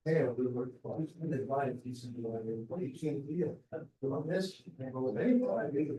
Hey, we were, in the line, decent, what you can't do, on this, you can't go with anybody.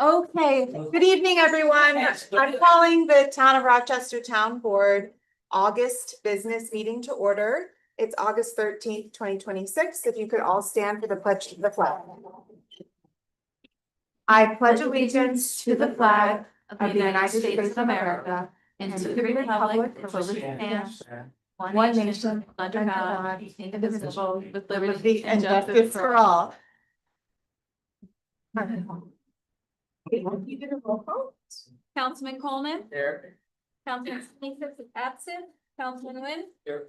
Okay, good evening, everyone. I'm calling the Town of Rochester Town Board August business meeting to order. It's August 13th, 2026. If you could all stand for the pledge to the flag. I pledge allegiance to the flag of the United States of America and to the republic for which it stands, one nation, under God, indivisible, with liberty and justice for all. Councilman Coleman, Here. Councilman Smith is absent, Councilman Nguyen. Here.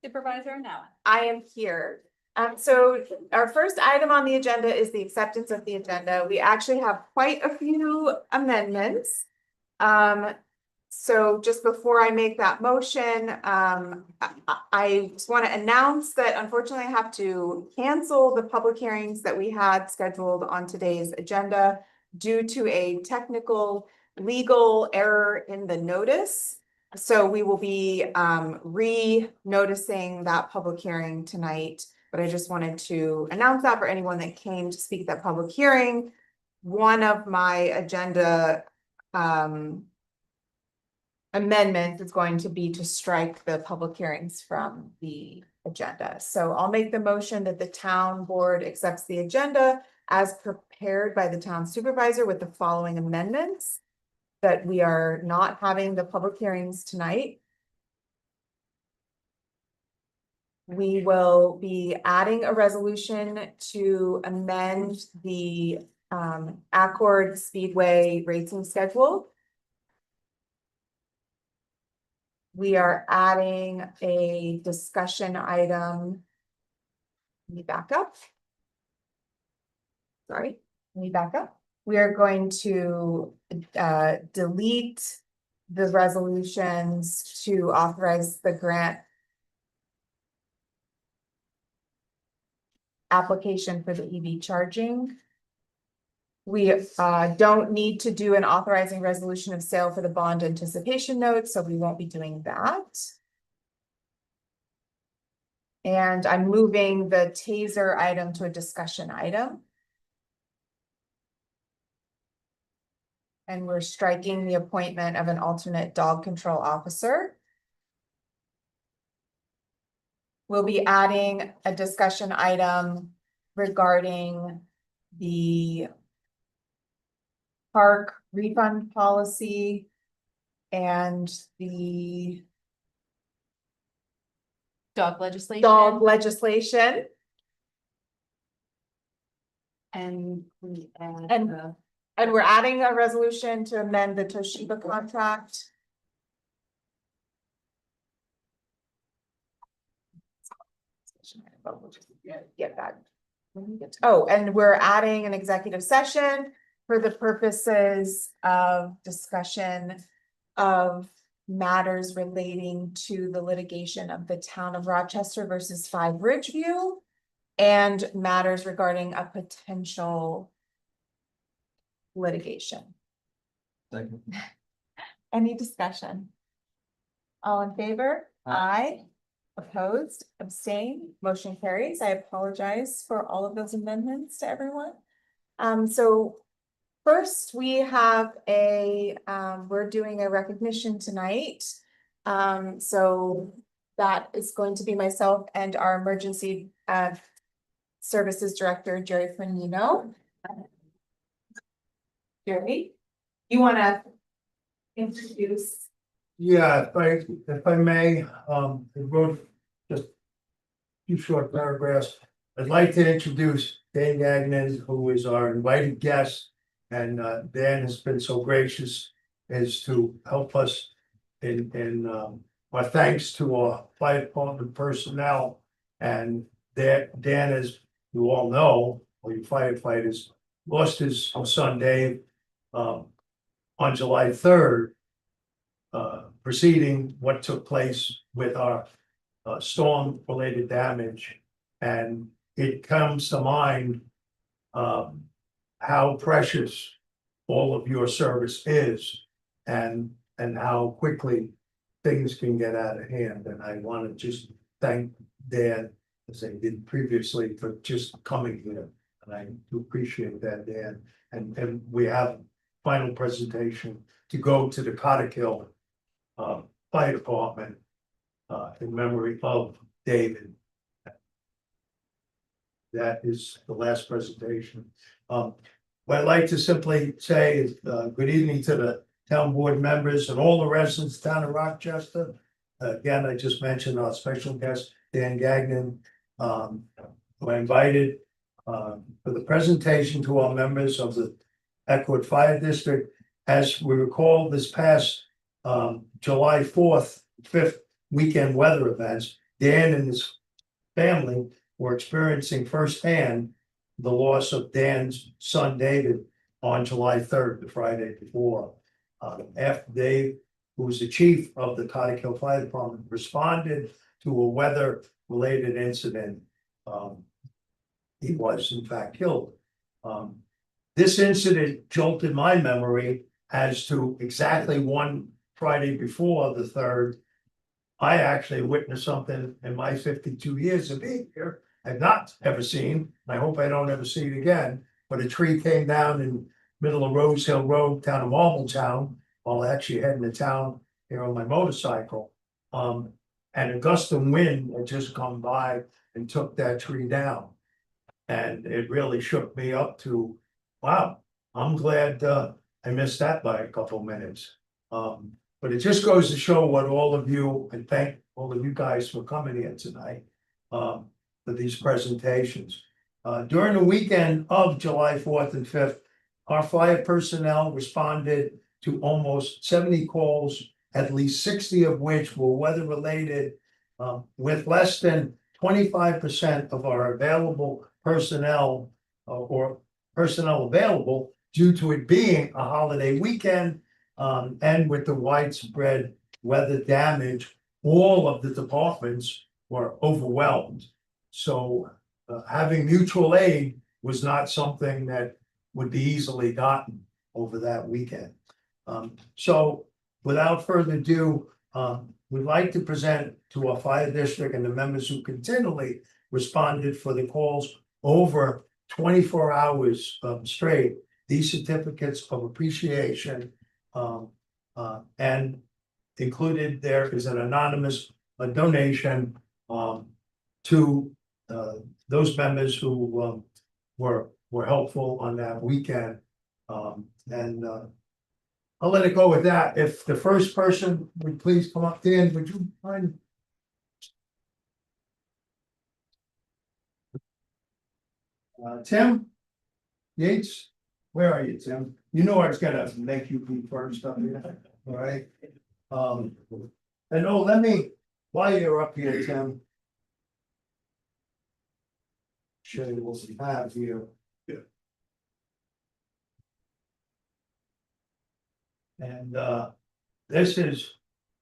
Supervisor Now. I am here. So our first item on the agenda is the acceptance of the agenda. We actually have quite a few amendments. So just before I make that motion, I just want to announce that unfortunately I have to cancel the public hearings that we had scheduled on today's agenda due to a technical legal error in the notice. So we will be re-noticing that public hearing tonight, but I just wanted to announce that for anyone that came to speak at that public hearing. One of my agenda amendments is going to be to strike the public hearings from the agenda. So I'll make the motion that the town board accepts the agenda as prepared by the town supervisor with the following amendments. That we are not having the public hearings tonight. We will be adding a resolution to amend the Accord Speedway racing schedule. We are adding a discussion item. Let me back up. Sorry, let me back up. We are going to delete the resolutions to authorize the grant application for the EV charging. We don't need to do an authorizing resolution of sale for the bond anticipation note, so we won't be doing that. And I'm moving the taser item to a discussion item. And we're striking the appointment of an alternate dog control officer. We'll be adding a discussion item regarding the park refund policy and the Dog legislation. dog legislation. And we add. And we're adding a resolution to amend the Toshiba contract. Get that. Oh, and we're adding an executive session for the purposes of discussion of matters relating to the litigation of the town of Rochester versus 5 Ridgeview and matters regarding a potential litigation. Second. Any discussion? All in favor? Aye. Opposed, abstain, motion carries. I apologize for all of those amendments to everyone. So first we have we're doing a recognition tonight. So that is going to be myself and our emergency services director, Jerry Franino. Jerry, you want to introduce? Yeah, if I may, I wrote just a few short paragraphs. I'd like to introduce Dan Gagnon, who is our invited guest. And Dan has been so gracious as to help us in my thanks to our fire department personnel. And Dan, as you all know, or you firefighters, lost his son Dave on July 3rd, preceding what took place with our storm-related damage. And it comes to mind how precious all of your service is and how quickly things can get out of hand. And I want to just thank Dan, as I did previously, for just coming here. And I do appreciate that, Dan. And we have final presentation to go to the Cottick Hill Fire Department in memory of David. That is the last presentation. What I'd like to simply say is good evening to the town board members and all the residents of the town of Rochester. Again, I just mentioned our special guest, Dan Gagnon, who I invited for the presentation to our members of the Eckwood Fire District. As we recall, this past July 4th, 5th weekend weather events, Dan and his family were experiencing firsthand the loss of Dan's son David on July 3rd, the Friday before. After Dave, who was the chief of the Cottick Hill Fire Department, responded to a weather-related incident, he was in fact killed. This incident jolted my memory as to exactly one Friday before the 3rd. I actually witnessed something in my 52 years of being here I've not ever seen. I hope I don't ever see it again. But a tree came down in middle of Rose Hill Road, town of Marbletown, while actually heading to town here on my motorcycle. And a gust of wind had just come by and took that tree down. And it really shook me up to, wow, I'm glad I missed that by a couple minutes. But it just goes to show what all of you, and thank all of you guys for coming here tonight for these presentations. During the weekend of July 4th and 5th, our fire personnel responded to almost 70 calls, at least 60 of which were weather related, with less than 25% of our available personnel or personnel available due to it being a holiday weekend. And with the widespread weather damage, all of the departments were overwhelmed. So having mutual aid was not something that would be easily gotten over that weekend. So without further ado, we'd like to present to our fire district and the members who continually responded for the calls over 24 hours straight, these certificates of appreciation. And included there is an anonymous donation to those members who were helpful on that weekend. And I'll let it go with that. If the first person would please come up, Dan, would you mind? Tim Yates, where are you, Tim? You know I was gonna make you be first up here, all right? And oh, let me, while you're up here, Tim. Show you what we have here. Yeah. And this is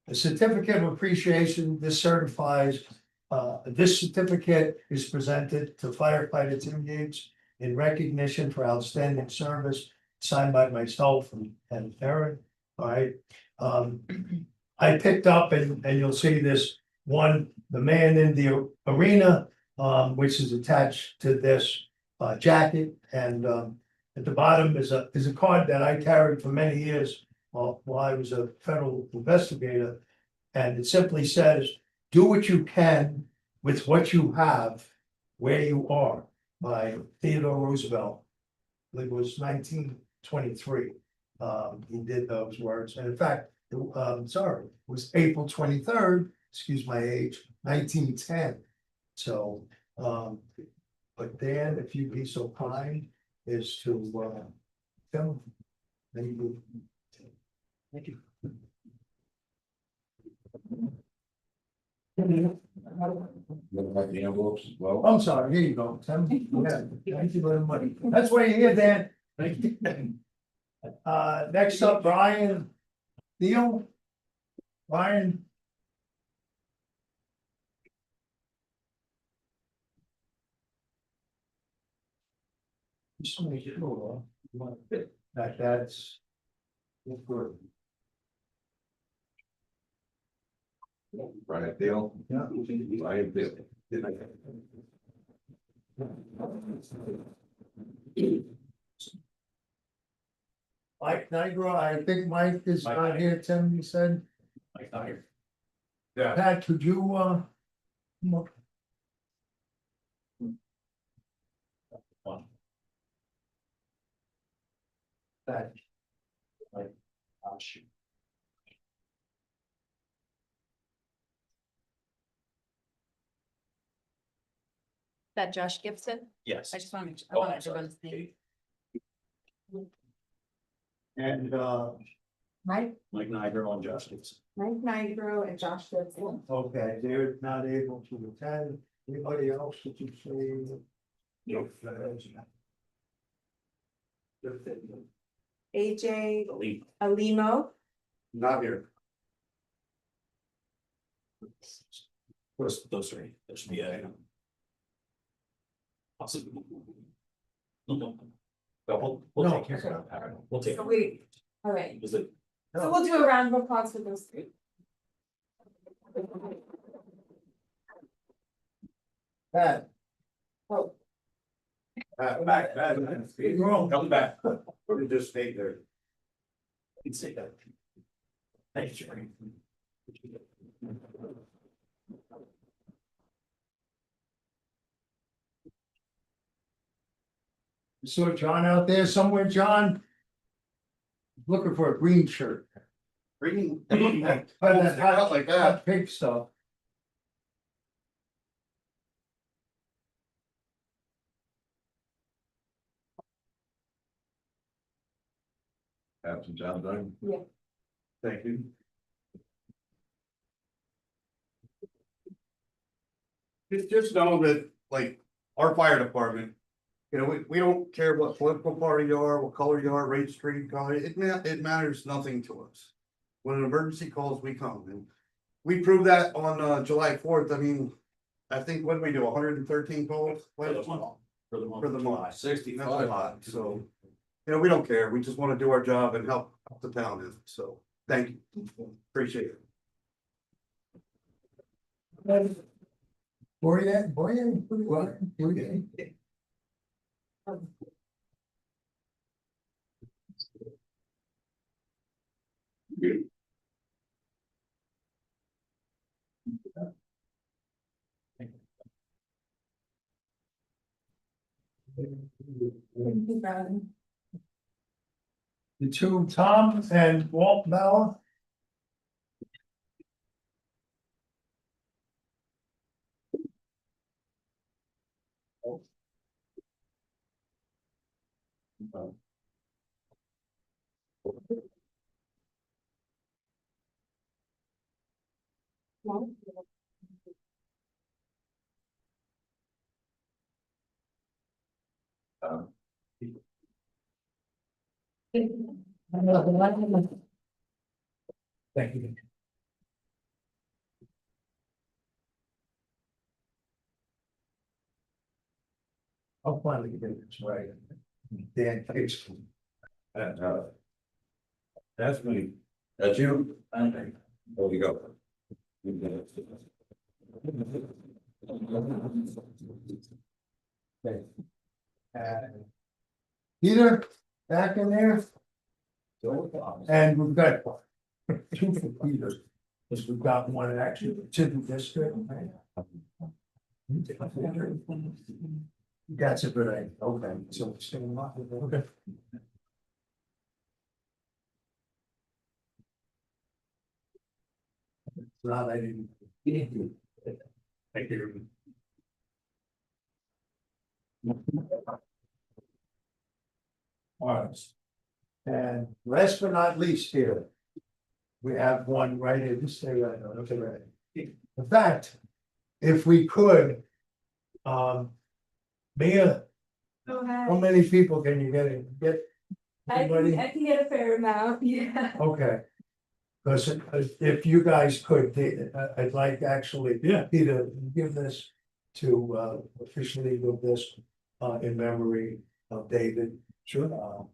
a certificate of appreciation. This certifies, this certificate is presented to firefighter Tim Yates in recognition for outstanding service, signed by myself and Aaron. All right. I picked up and you'll see this one, the man in the arena, which is attached to this jacket. And at the bottom is a card that I carried for many years while I was a federal investigator. And it simply says, do what you can with what you have where you are, by Theodore Roosevelt. I believe it was 1923. He did those words. And in fact, sorry, it was April 23rd, excuse my age, 1910. So, but Dan, if you'd be so kind is to film. Thank you. Thank you. Look like the envelopes as well. I'm sorry, here you go, Tim. Yeah, thank you very much. That's why you're here, Dan. Thank you. Next up, Brian Thiel. Brian. Just make sure, that's. Good. Brian Dale. Yeah. Brian Dale. Mike Nigro, I think Mike is not here, Tim, you said. Mike Dyer. Pat, could you, come up? Pat. Shoot. That Josh Gibson? Yes. I just want to make sure, I Oh, want I'm sorry. everyone's name. And, Mike, Mike Niger on Josh Gibson. Mike Nigro and Josh Gibson. okay, they're not able to attend. Anybody else that you say? Nope. AJ Elite. Alimo, Not here. Those three, there should be a. Possible. No. But we'll No. take care of that. We'll take. so we, all right, Is it? so we'll do a round of applause for those three. Pat. Oh, Back. Come back. Or to just stay there. You can say that. Thank you, Jerry. So John out there somewhere, John? Looking for a green shirt. Green. Hot like hot pink stuff. Have some John done. Yeah. Thank you. Just know that, like, our fire department, you know, we don't care what political party you are, what color you are, race, creed, color, it matters nothing to us. When an emergency calls, we come, and we proved that on July 4th. I mean, I think, what did we do, 113 calls? For the month. For the month. For the of month. July. That's a lot, so, you know, we don't care, we just wanna do our job and help the town, so, thank you, appreciate it. Boyan. The two, Tom and Walt Bauer. Thank you. I'll finally get this right. Dan Case. That's me. That's you? There you go. Peter, back in there, and we've got two for Peter, because we've got one actually, to the district. That's a good idea, okay, so we're staying off of it. Okay. Glad I didn't. Thank you. All right. And last but not least here. We have one right here, just say right now, okay, right. In fact, if we could. Mia, Go how ahead. many people can you get Anybody? I can get a fair amount, yeah. Okay. Because if you guys could, I'd like actually, Peter, give this to officially with this in memory of David. Sure.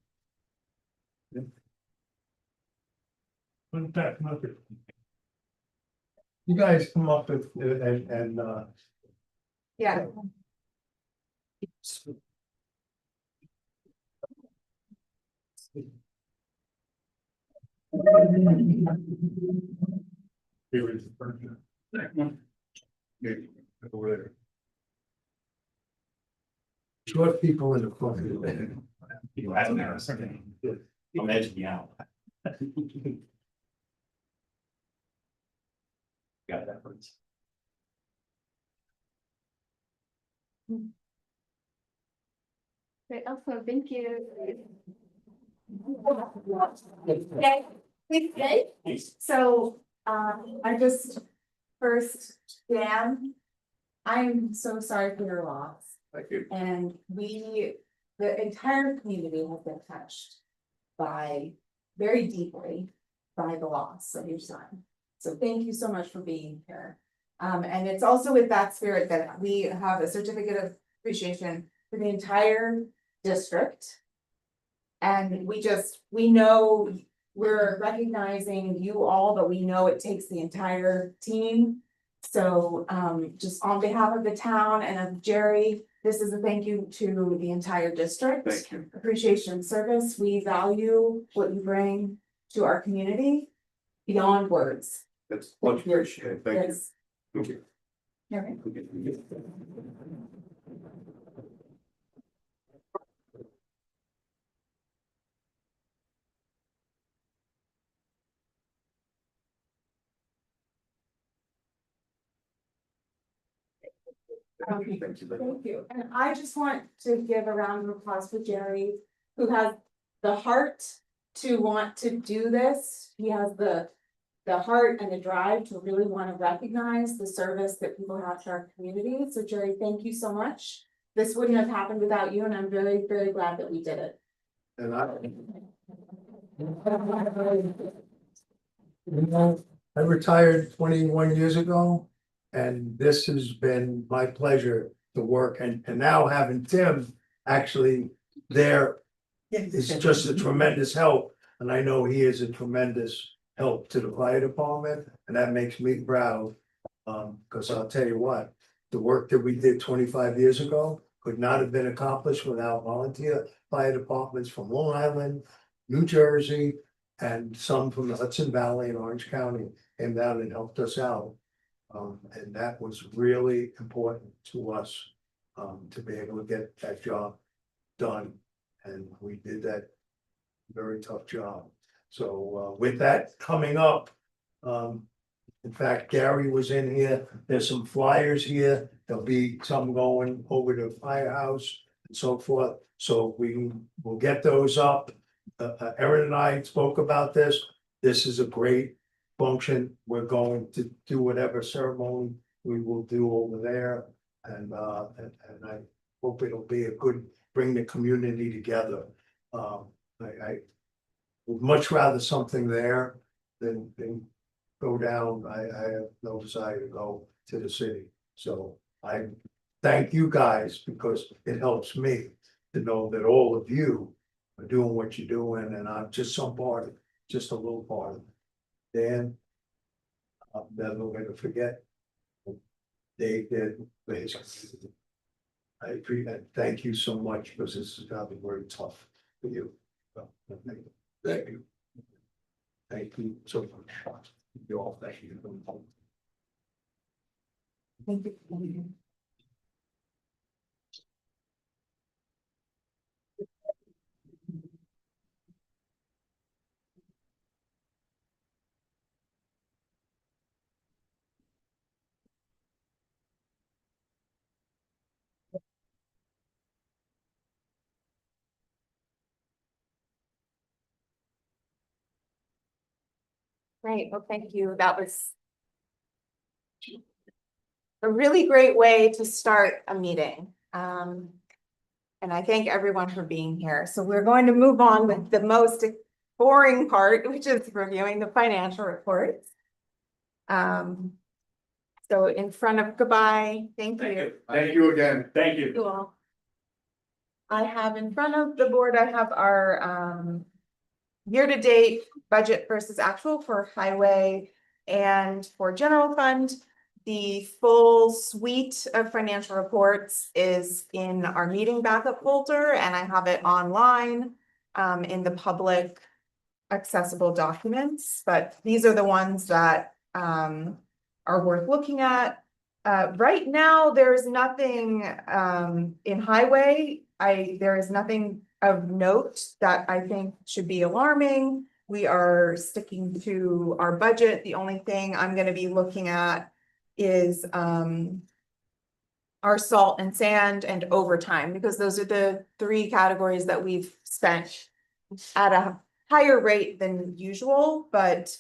You guys come up with and Yeah. Here is the furniture. Yeah, over there. short people in the front. You ask me a second. I'm edging you out. Got that first. Great, awesome, thank you. Okay, please stay. So, I just, first, Dan, I'm so sorry for your loss. Thank you. And the entire community has been touched very deeply by the loss of your son. So thank you so much for being here. And it's also with that spirit that we have a certificate of appreciation for the entire district. And we know we're recognizing you all, but we know it takes the entire team. So just on behalf of the town and of Jerry, this is a thank you to the entire district. Thank you. Appreciation service. We value what you bring to our community beyond words. That's much appreciated. Thank you. Yes. Thank you. Okay. Thank you. Thank you. And I just want to give a round of applause for Jerry, who has the heart to want to do this. He has the heart and the drive to really want to recognize the service that people have to our community. So Jerry, thank you so much. This wouldn't have happened without you, and I'm very, very glad that we did it. And I retired 21 years ago, and this has been my pleasure to work, and now having Tim actually there is just a tremendous help, and I know he is a tremendous help to the fire department, and that makes me proud. Because I'll tell you what, the work that we did 25 years ago could not have been accomplished without volunteer fire departments from Long Island, New Jersey, and some from the Hudson Valley and Orange County came down and helped us out. And that was really important to us, to be able to get that job done. And we did that very tough job. So, with that coming up, in fact, Gary was in here. There's some flyers here. There'll be some going over to the firehouse and so forth. So we will get those up. Erin and I spoke about this. This is a great function. We're going to do whatever ceremony we will do over there. And I hope it'll be a good, bring the community together. I would much rather something there than go down. I have no desire to go to the city. So I thank you guys because it helps me to know that all of you are doing what you're doing, and I'm just some part of it, just a little part of it. Dan, I'm never gonna forget. They did. I appreciate that. Thank you so much, because this is gonna be very tough for you. So, thank you. Thank you so much. You all, thank you. Thank you. Great, well, thank you. That was a really great way to start a meeting. And I thank everyone for being here. So we're going to move on with the most boring part, which is reviewing the financial reports. So in front of goodbye, thank you. Thank you again. Thank you. You all. I have in front of the board, I have our year-to-date budget versus actual for highway and for general fund. The full suite of financial reports is in our meeting backup folder, and I have it online in the public accessible documents, but these are the ones that are worth looking at. Right now, there's nothing in highway. There is nothing of note that I think should be alarming. We are sticking to our budget. The only thing I'm gonna be looking at is our salt and sand and overtime, because those are the three categories that we've spent at a higher rate than usual, but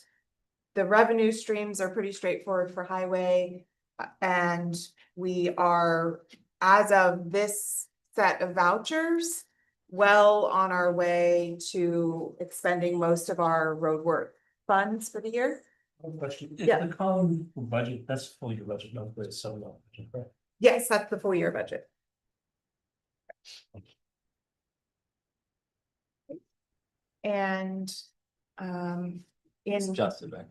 the revenue streams are pretty straightforward for highway. And we are, as of this set of vouchers, well on our way to expending most of our road work funds for the year. One question. Yeah. The column for budget, that's full year budget, not the sum of budget, correct? Yes, that's the full year budget. And in Adjusted, right?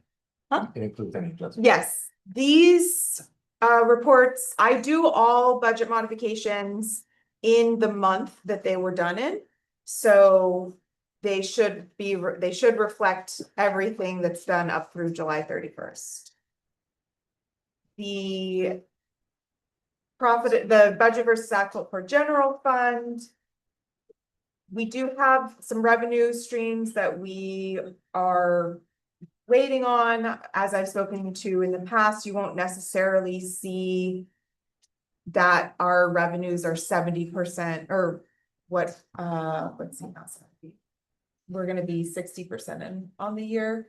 Huh? It includes any adjustment. yes, these reports, I do all budget modifications in the month that they were done in. So they should reflect everything that's done up through July 31st. The budget versus actual for general fund. We do have some revenue streams that we are waiting on. As I've spoken to in the past, you won't necessarily see that our revenues are 70% or what, let's see, not 70. We're gonna be 60% in on the year.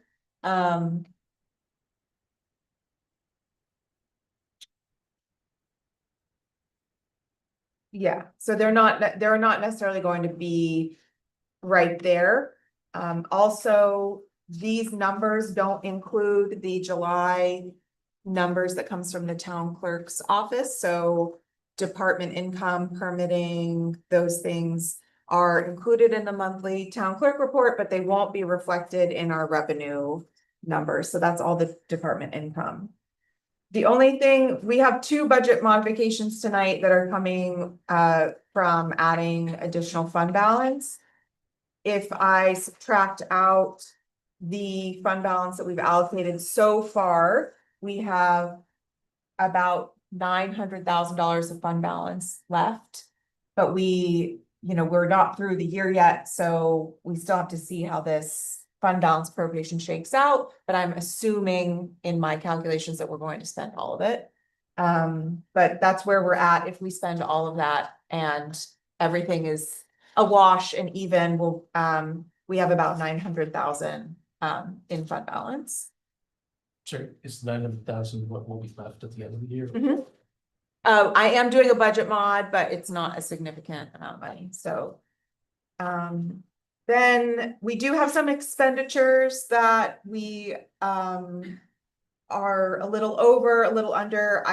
Yeah, so they're not necessarily going to be right there. Also, these numbers don't include the July numbers that comes from the town clerk's office, so department income, permitting, those things are included in the monthly town clerk report, but they won't be reflected in our revenue numbers, so that's all the department income. The only thing, we have two budget modifications tonight that are coming from adding additional fund balance. If I subtract out the fund balance that we've allocated so far, we have about $900,000 of fund balance left. But we're not through the year yet, so we still have to see how this fund balance appropriation shakes out, but I'm assuming in my calculations that we're going to spend all of it. But that's where we're at. If we spend all of that and everything is a wash and even, we have about 900,000 in fund balance. Sure, it's 900,000, what will be left at the end of the year? Mm-hmm. I am doing a budget mod, but it's not a significant amount of money, so. Then we do have some expenditures that we are a little over, a little under.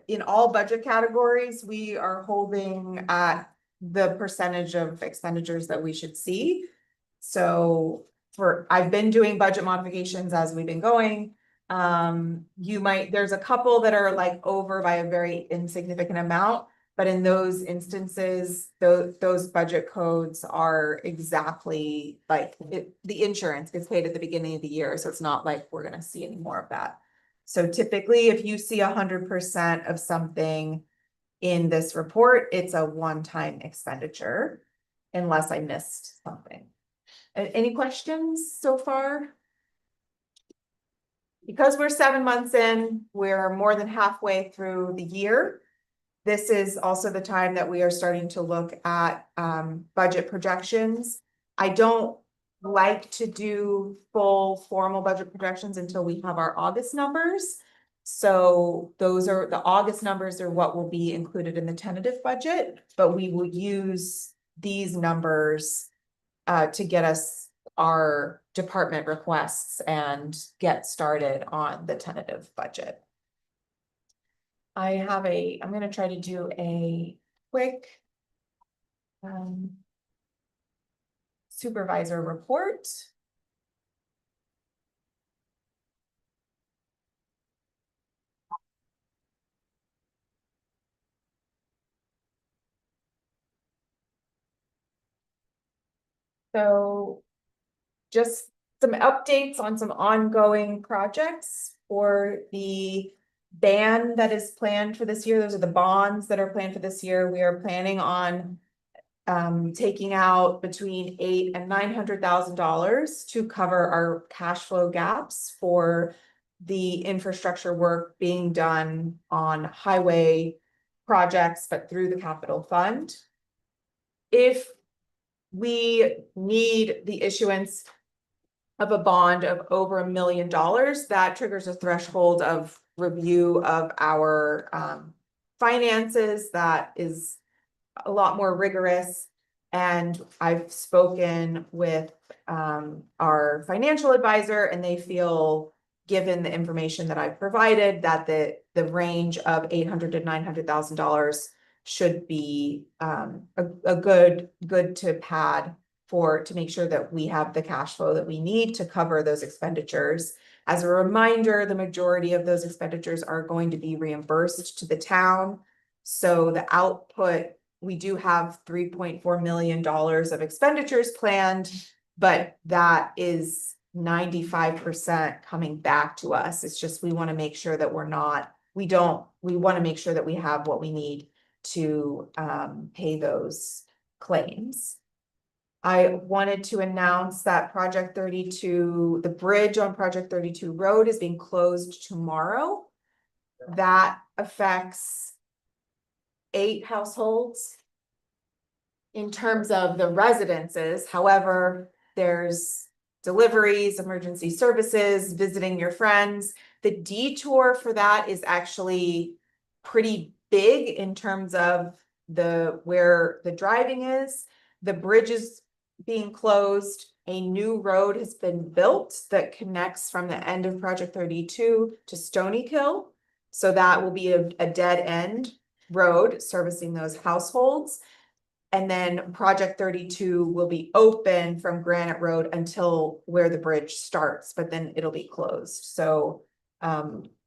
In all budget categories, we are holding at the percentage of expenditures that we should see. So I've been doing budget modifications as we've been going. There's a couple that are like over by a very insignificant amount. But in those instances, those budget codes are exactly like the insurance gets paid at the beginning of the year. So it's not like we're going to see any more of that. So typically, if you see 100% of something in this report, it's a one-time expenditure, unless I missed something. Any questions so far? Because we're 7 months in, we're more than halfway through the year. This is also the time that we are starting to look at budget projections. I don't like to do full formal budget projections until we have our August numbers. So those are, the August numbers are what will be included in the tentative budget, but we will use these numbers to get us our department requests and get started on the tentative budget. I'm gonna try to do a quick supervisor report. So just some updates on some ongoing projects for the ban that is planned for this year. Those are the bonds that are planned for this year. We are planning on taking out between $800,000 and $900,000 to cover our cash flow gaps for the infrastructure work being done on highway projects, but through the capital fund. If we need the issuance of a bond of over $1 million, that triggers a threshold of review of our finances that is a lot more rigorous. And I've spoken with our financial advisor, and they feel, given the information that I've provided, that the range of $800,000 to $900,000 should be a good to pad to make sure that we have the cash flow that we need to cover those expenditures. As a reminder, the majority of those expenditures are going to be reimbursed to the town. So the output, we do have $3.4 million of expenditures planned, but that is 95% coming back to us. It's just, we want to make sure that we want to make sure that we have what we need to pay those claims. I wanted to announce that Project 32, the bridge on Project 32 Road is being closed tomorrow. That affects 8 households in terms of the residences. However, there's deliveries, emergency services, visiting your friends. The detour for that is actually pretty big in terms of where the driving is. The bridge is being closed. A new road has been built that connects from the end of Project 32 to Stony Kill. So that will be a dead end road servicing those households. And then Project 32 will be open from Granite Road until where the bridge starts, but then it'll be closed. So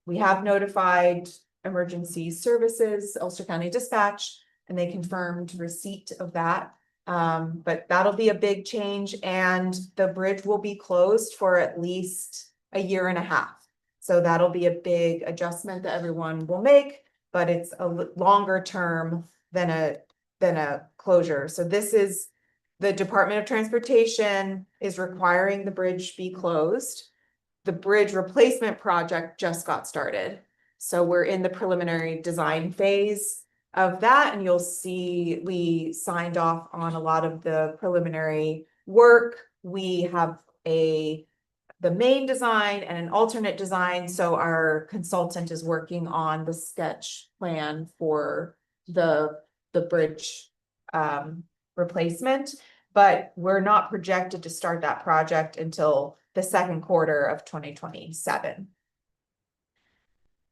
we have notified emergency services, Ulster County Dispatch, and they confirmed receipt of that. But that'll be a big change, and the bridge will be closed for at least a year and a half. So that'll be a big adjustment that everyone will make, but it's a longer term than a closure. So this is the Department of Transportation is requiring the bridge be closed. The bridge replacement project just got started. So we're in the preliminary design phase of that, and you'll see we signed off on a lot of the preliminary work. We have the main design and an alternate design. So our consultant is working on the sketch plan for the bridge replacement, but we're not projected to start that project until the second quarter of 2027.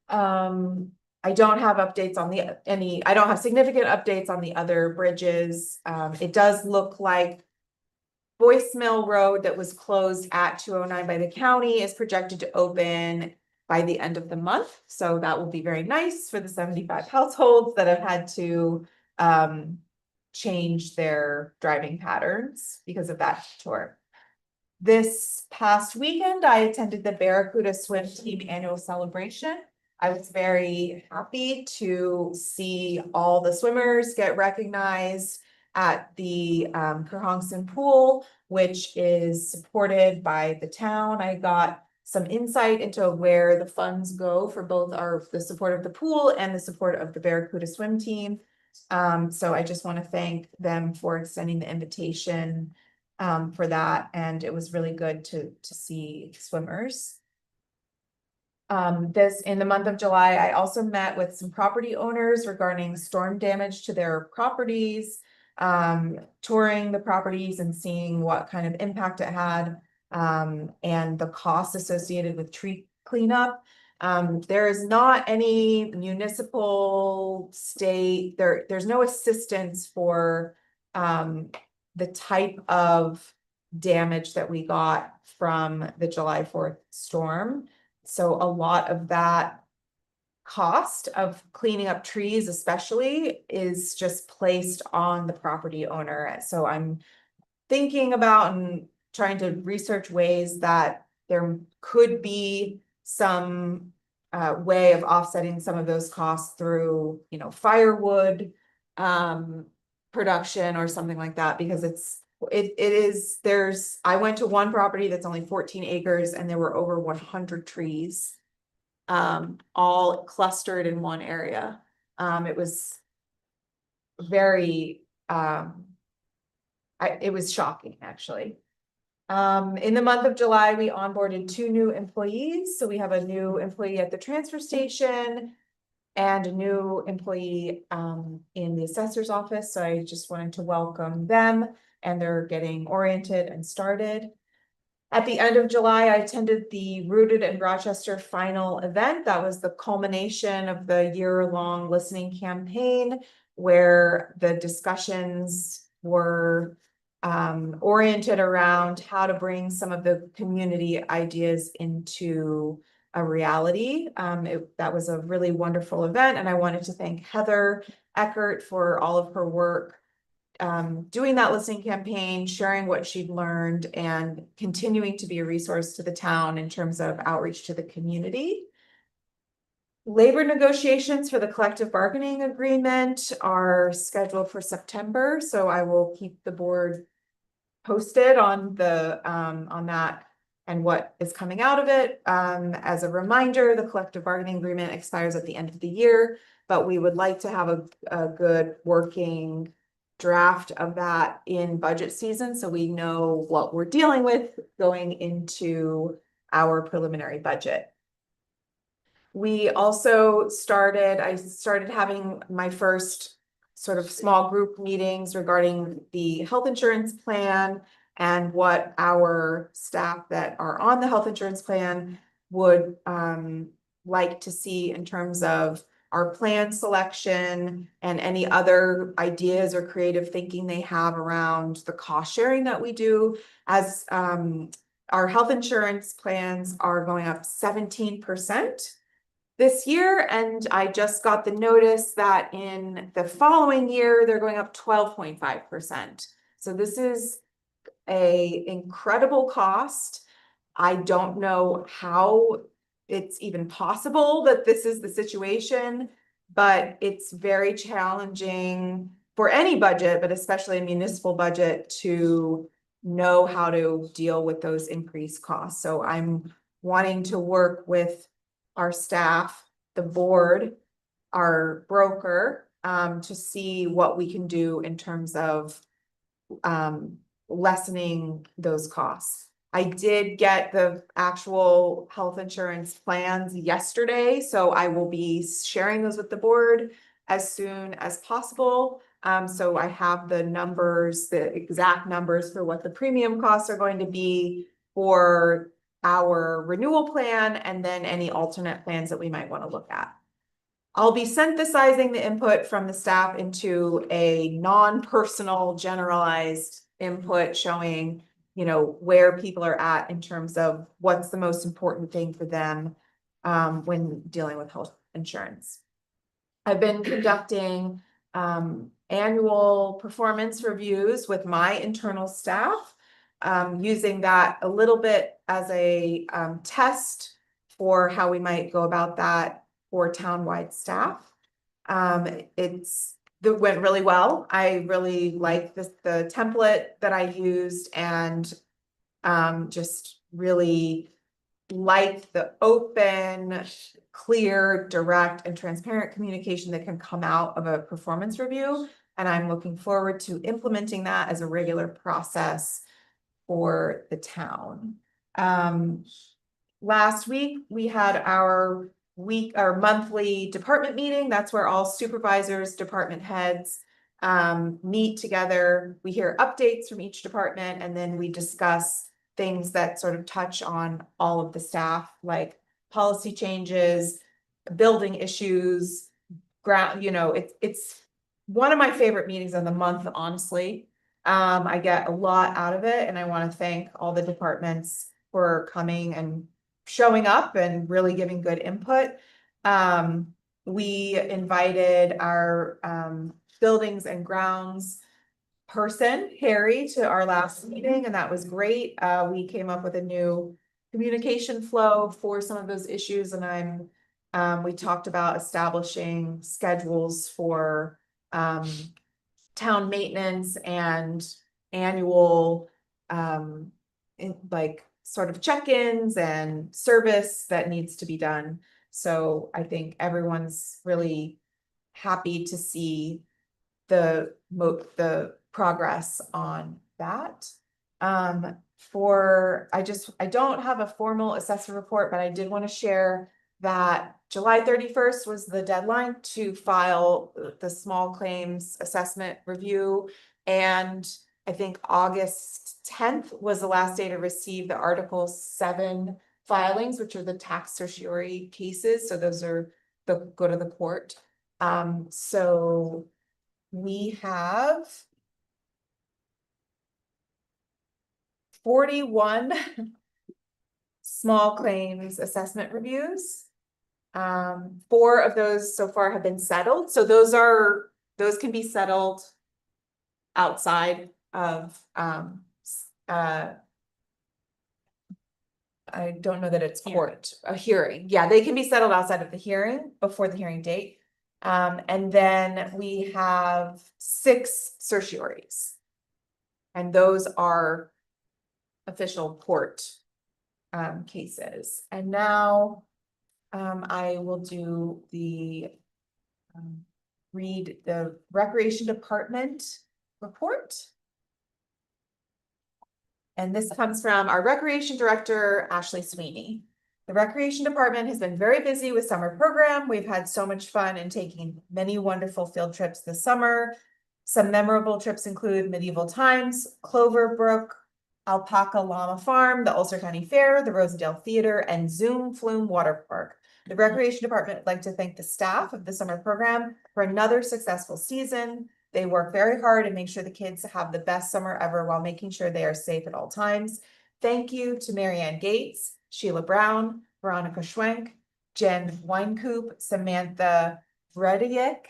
I don't have updates on I don't have significant updates on the other bridges. It does look like Boyce Mill Road that was closed at 209 by the county is projected to open by the end of the month. So that will be very nice for the 75 households that have had to change their driving patterns because of that tour. This past weekend, I attended the Barracuda Swim Team annual celebration. I was very happy to see all the swimmers get recognized at the Kerhonkson Pool, which is supported by the town. I got some insight into where the funds go for both the support of the pool and the support of the Barracuda Swim Team. So I just want to thank them for extending the invitation for that, and it was really good to see swimmers. This, in the month of July, I also met with some property owners regarding storm damage to their properties. Touring the properties and seeing what kind of impact it had, and the costs associated with tree cleanup. There is not any municipal state, there's no assistance for, the type of damage that we got from the July 4th storm. So a lot of that cost of cleaning up trees especially is just placed on the property owner. So I'm thinking about and trying to research ways that there could be some way of offsetting some of those costs through, you know, firewood production or something like that, because I went to one property that's only 14 acres and there were over 100 trees, all clustered in one area. It was very, it was shocking, actually. In the month of July, we onboarded 2 new employees. So we have a new employee at the transfer station and a new employee in the assessor's office. So I just wanted to welcome them, and they're getting oriented and started. At the end of July, I attended the Rooted in Rochester final event. That was the culmination of the year-long listening campaign, where the discussions were oriented around how to bring some of the community ideas into a reality. That was a really wonderful event, and I wanted to thank Heather Eckert for all of her work doing that listening campaign, sharing what she'd learned, and continuing to be a resource to the town in terms of outreach to the community. Labor negotiations for the collective bargaining agreement are scheduled for September, so I will keep the board posted on that and what is coming out of it. As a reminder, the collective bargaining agreement expires at the end of the year, but we would like to have a good working draft of that in budget season, so we know what we're dealing with going into our preliminary budget. We also I started having my first sort of small group meetings regarding the health insurance plan and what our staff that are on the health insurance plan would like to see in terms of our plan selection and any other ideas or creative thinking they have around the cost sharing that we do. As our health insurance plans are going up 17% this year, and I just got the notice that in the following year they're going up 12.5%. So this is an incredible cost. I don't know how it's even possible that this is the situation, but it's very challenging for any budget, but especially a municipal budget, to know how to deal with those increased costs. So I'm wanting to work with our staff, the board, our broker, to see what we can do in terms of lessening those costs. I did get the actual health insurance plans yesterday, so I will be sharing those with the board as soon as possible. So I have the numbers, the exact numbers for what the premium costs are going to be for our renewal plan, and then any alternate plans that we might want to look at. I'll be synthesizing the input from the staff into a non-personal generalized input showing, you know, where people are at in terms of what's the most important thing for them when dealing with health insurance. I've been conducting annual performance reviews with my internal staff, using that a little bit as a test for how we might go about that for townwide staff. It went really well. I really like the template that I used, and just really like the open, clear, direct, and transparent communication that can come out of a performance review. And I'm looking forward to implementing that as a regular process for the town. last week, we had our monthly department meeting. That's where all supervisors, department heads meet together. We hear updates from each department and then we discuss things that sort of touch on all of the staff, like policy changes, building issues, it's one of my favorite meetings of the month, honestly. I get a lot out of it and I want to thank all the departments for coming and showing up and really giving good input. We invited our buildings and grounds person, Harry, to our last meeting, and that was great. We came up with a new communication flow for some of those issues, and we talked about establishing schedules for town maintenance and annual sort of check-ins and service that needs to be done. So I think everyone's really happy to see the progress on that. I don't have a formal assessor report, but I did want to share that July 31st was the deadline to file the small claims assessment review. And I think August 10th was the last day to receive the Article 7 filings, which are the tax certiorari cases. So those are go to the court. So we have 41 small claims assessment reviews. 4 of those so far have been settled. So those can be settled outside of I don't know that it's a hearing. Yeah, they can be settled outside of the hearing before the hearing date. And then we have 6 certioraries. And those are official court cases. And now I will do read the Recreation Department report. And this comes from our Recreation Director, Ashley Sweeney. The Recreation Department has been very busy with summer program. We've had so much fun and taking many wonderful field trips this summer. Some memorable trips include Medieval Times, Clover Brook, Alpaca Llama Farm, the Ulster County Fair, the Rosendale Theater, and Zoom Flume Water Park. The Recreation Department would like to thank the staff of the summer program for another successful season. They work very hard and make sure the kids have the best summer ever while making sure they are safe at all times. Thank you to Marianne Gates, Sheila Brown, Veronica Schwenk, Jen Weinkoop, Samantha Vrediak,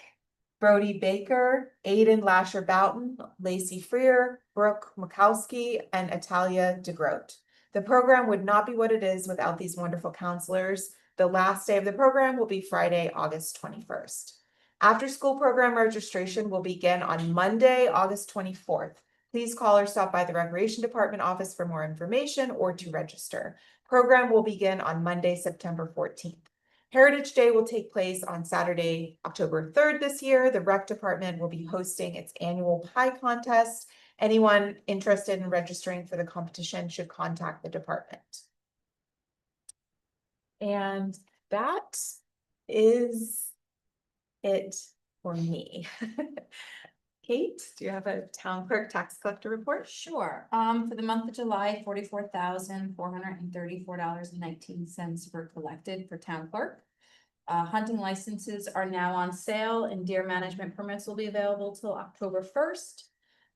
Brody Baker, Aiden Lasher Boughton, Lacey Freer, Brooke Mikowski, and Italia DeGroat. The program would not be what it is without these wonderful counselors. The last day of the program will be Friday, August 21st. After school program registration will begin on Monday, August 24th. Please call or stop by the Recreation Department office for more information or to register. Program will begin on Monday, September 14th. Heritage Day will take place on Saturday, October 3rd this year. The Rec Department will be hosting its annual pie contest. Anyone interested in registering for the competition should contact the department. And that is it for me. Kate, do you have a town clerk tax collector report? Sure. For the month of July, $44,434.19 were collected for town clerk. Hunting licenses are now on sale and deer management permits will be available till October 1st.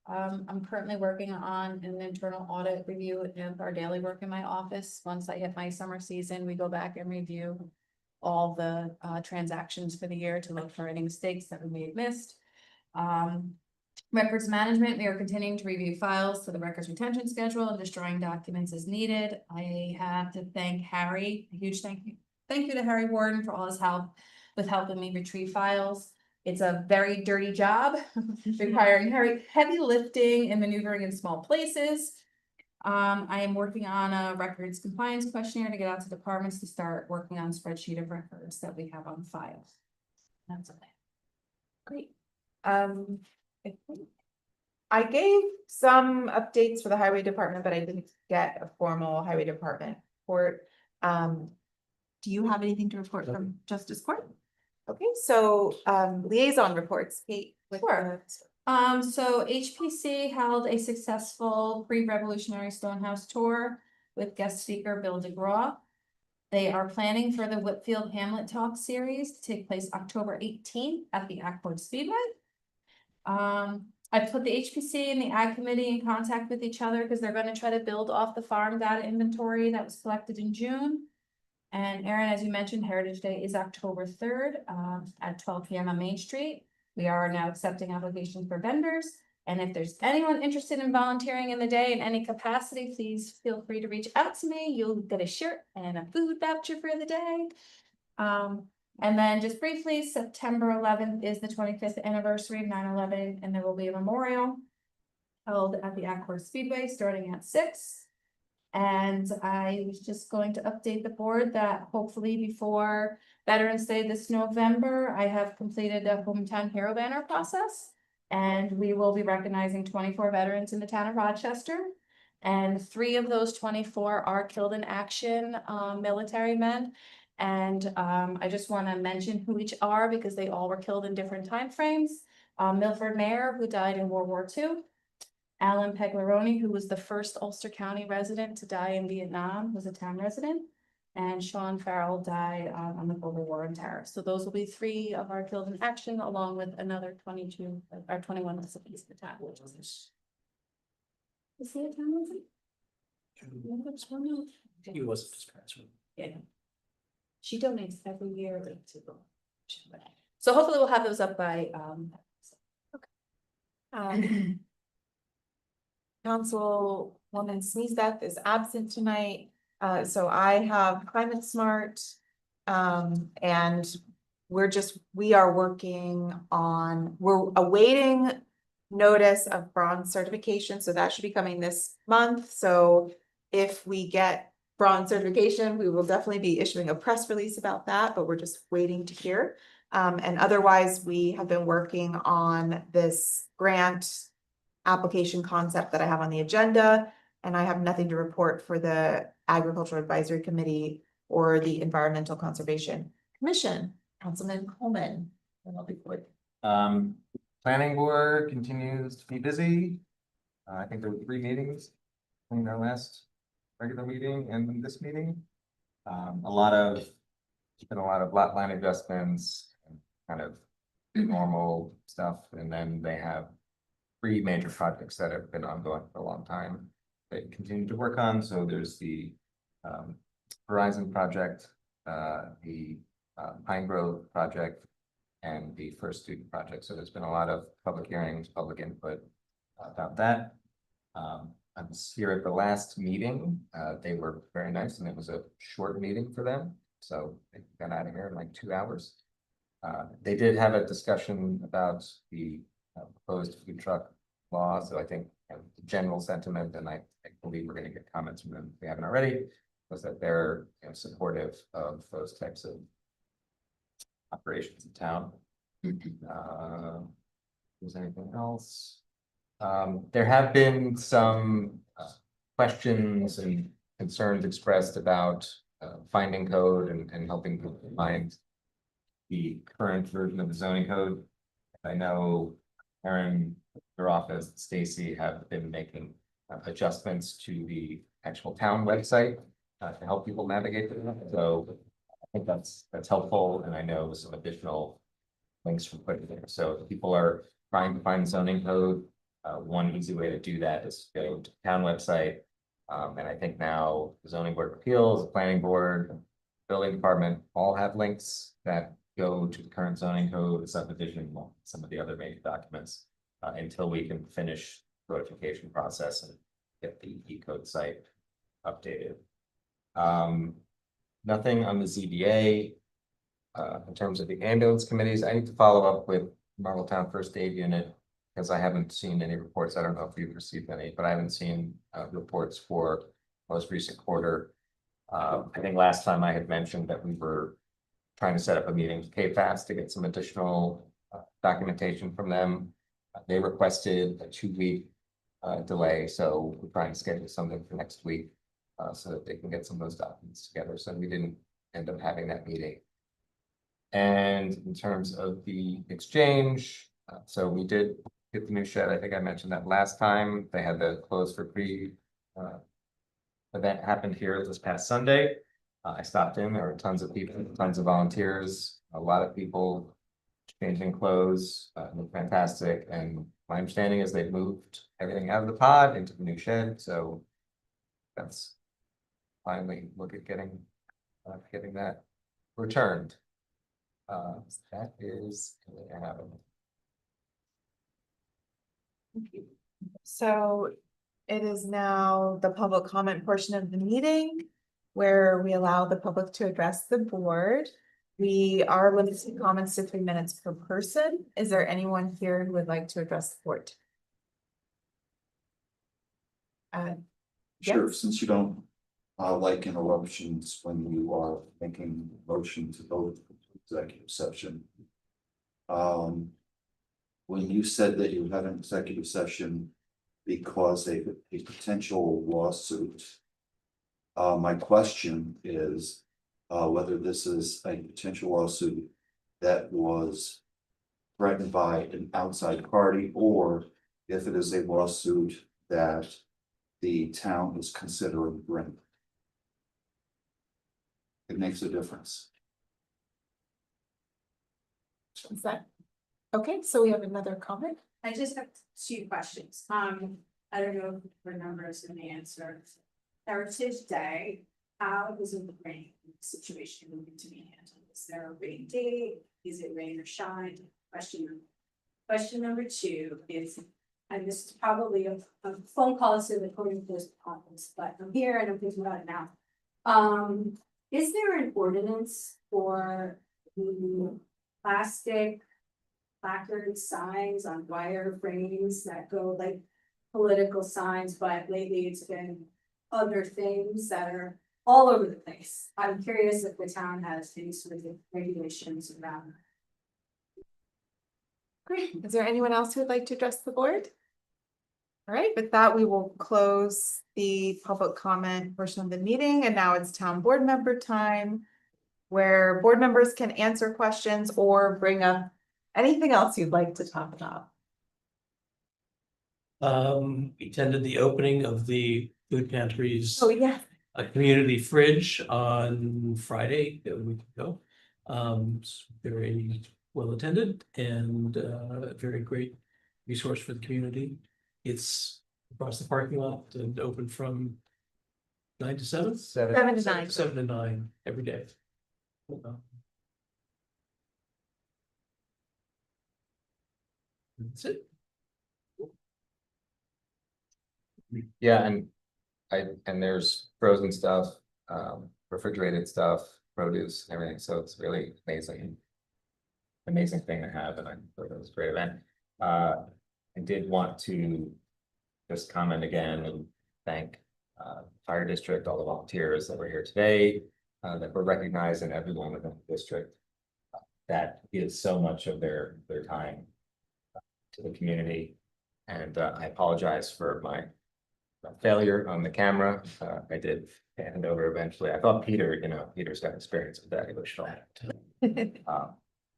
I'm currently working on an internal audit review of our daily work in my office. Once I hit my summer season, we go back and review all the transactions for the year to look for any mistakes that we may have missed. Records management, we are continuing to review files for the records retention schedule and destroying documents as needed. I have to thank Harry, a huge thank you to Harry Warden for all his help with helping me retrieve files. It's a very dirty job, requiring heavy lifting and maneuvering in small places. I am working on a records compliance questionnaire to get out to departments to start working on a spreadsheet of records that we have on file. That's okay. Great. I gave some updates for the highway department, but I didn't get a formal highway department report. Do you have anything to report from Justice Court? Okay, so liaison reports, Kate. with Sure. the- So HPC held a successful pre-revolutionary Stonehouse tour with guest speaker Bill DeGraw. They are planning for the Whitfield Hamlet Talk series to take place October 18th at the Ackford Speedway. I put the HPC and the Ag Committee in contact with each other because they're gonna try to build off the farm data inventory that was collected in June. And Erin, as you mentioned, Heritage Day is October 3rd, at 12 PM on Main Street. We are now accepting applications for vendors. And if there's anyone interested in volunteering in the day in any capacity, please feel free to reach out to me. You'll get a shirt and a food voucher for the day. And then just briefly, September 11th is the 25th anniversary of 9/11, and there will be a memorial held at the Ackworth Speedway starting at 6. And I was just going to update the board that hopefully before Veterans Day this November, I have completed the hometown hero banner process. And we will be recognizing 24 veterans in the town of Rochester. And 3 of those 24 are killed in action, military men. And I just want to mention who each are because they all were killed in different timeframes. Milford Mayer, who died in World War II. Alan Peglaroni, who was the first Ulster County resident to die in Vietnam, was a town resident. And Sean Farrell died on the Global War on Terror. So those will be 3 of our killed in action, along with another 22 or 21 disabilities in the town. Is he a town resident? He was just transferred. Yeah. She donates every year to the. So hopefully we'll have those up by Councilwoman Sneezeth is absent tonight, so I have Climate Smart. And we are working on, we're awaiting notice of bronze certification, so that should be coming this month. So if we get bronze certification, we will definitely be issuing a press release about that, but we're just waiting to hear. And otherwise, we have been working on this grant application concept that I have on the agenda, and I have nothing to report for the Agricultural Advisory Committee or the Environmental Conservation Commission. Councilman Coleman. And I'll be quick. Planning board continues to be busy. I think there were 3 meetings between our last regular meeting and this meeting. There's been a lot of lot line adjustments, and kind of normal stuff, and then they have 3 major projects that have been ongoing for a long time. They continue to work on, so there's the Horizon project, the Pine Grove project, and the First Student project. So there's been a lot of public hearings, public input about that. I was here at the last meeting. They were very nice, and it was a short meeting for them. So they got out of here in like 2 hours. They did have a discussion about the proposed food truck law. So I think the general sentiment, and I believe we're going to get comments from them if we haven't already, was that they're supportive of those types of operations in town. Was anything else? There have been some questions and concerns expressed about finding code and helping people find the current version of the zoning code. I know Erin, your office, Stacy have been making adjustments to the actual town website to help people navigate it. So I think that's helpful, and I know some additional links were put in there. So if people are trying to find zoning code, one easy way to do that is to go to the town website. And I think now the zoning board of appeals, the planning board, building department all have links that go to the current zoning code, the subdivision, some of the other major documents, until we can finish the notification process and get the E-code site updated. Nothing on the ZBA. In terms of the ambulance committees, I need to follow up with Marltown First Aid Unit because I haven't seen any reports. I don't know if you've received any, but I haven't seen reports for most recent quarter. I think last time I had mentioned that we were trying to set up a meeting with KFAS to get some additional documentation from them. They requested a 2-week delay, so we're trying to schedule something for next week. so that they can get some of those documents together, so we didn't end up having that meeting. And in terms of the exchange, so we did get the new shed. I think I mentioned that last time. They had the close for pre. Event happened here this past Sunday. I stopped in, there were tons of people, tons of volunteers, a lot of people changing clothes, looked fantastic. And my understanding is they've moved everything out of the pod into the new shed, so that's finally look at getting that returned. That is, I have it. So it is now the public comment portion of the meeting where we allow the public to address the board. We are limiting comments to 3 minutes per person. Is there anyone here who would like to address the board? Sure, Yes. since you don't like interruptions when you are making motion to go to executive session. When you said that you had an executive session because a potential lawsuit. My question is whether this is a potential lawsuit that was threatened by an outside party, or if it is a lawsuit that the town is considering bringing. It makes a difference. Is that? Okay, so we have another comment. I just have 2 questions. I don't know if the board members can answer. Heritage Day, how is the rain situation going to be handled? Is there a rain date? Is it rain or shine? Question number 2 is, and this is probably a phone call to the code enforcement office, but I'm here and I'm thinking about it now. Is there an ordinance for the plastic placard signs on wire frames that go like political signs, but lately it's been other things that are all over the place? I'm curious if the town has any sort of regulations around that. Great. Is there anyone else who would like to address the board? All right, with that, we will close the public comment portion of the meeting, and now it's town board member time, where board members can answer questions or bring up anything else you'd like to talk about. We attended the opening of the food pantry's Oh, yeah. a community fridge on Friday, a week ago. It's very well attended and a very great resource for the community. It's across the parking lot and open from 9 to 7? 7 to 9. 7 to 9 every day. That's it. Yeah, and there's frozen stuff, refrigerated stuff, produce, and everything, so it's really amazing. Amazing thing to have, and I thought it was a great event. I did want to just comment again and thank fire district, all the volunteers that were here today, that were recognized, and everyone within the district that gives so much of their time to the community. And I apologize for my failure on the camera. I did hand it over eventually. I thought Peter's got experience with that. He was shy.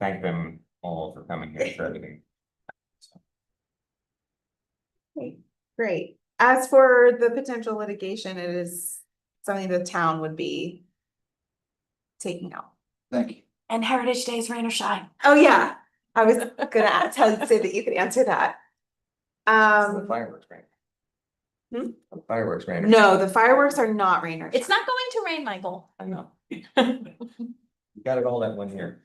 Thank them all for coming here for everything. Great. As for the potential litigation, it is something the town would be taking out. Thank you. And Heritage Days, rain or shine. Oh, yeah. I was gonna say that you could answer that. The fireworks rain. Hmm? The fireworks rain. No, the fireworks are not rain or It's shine. not going to rain, Michael. I know. You got it all that 1 year.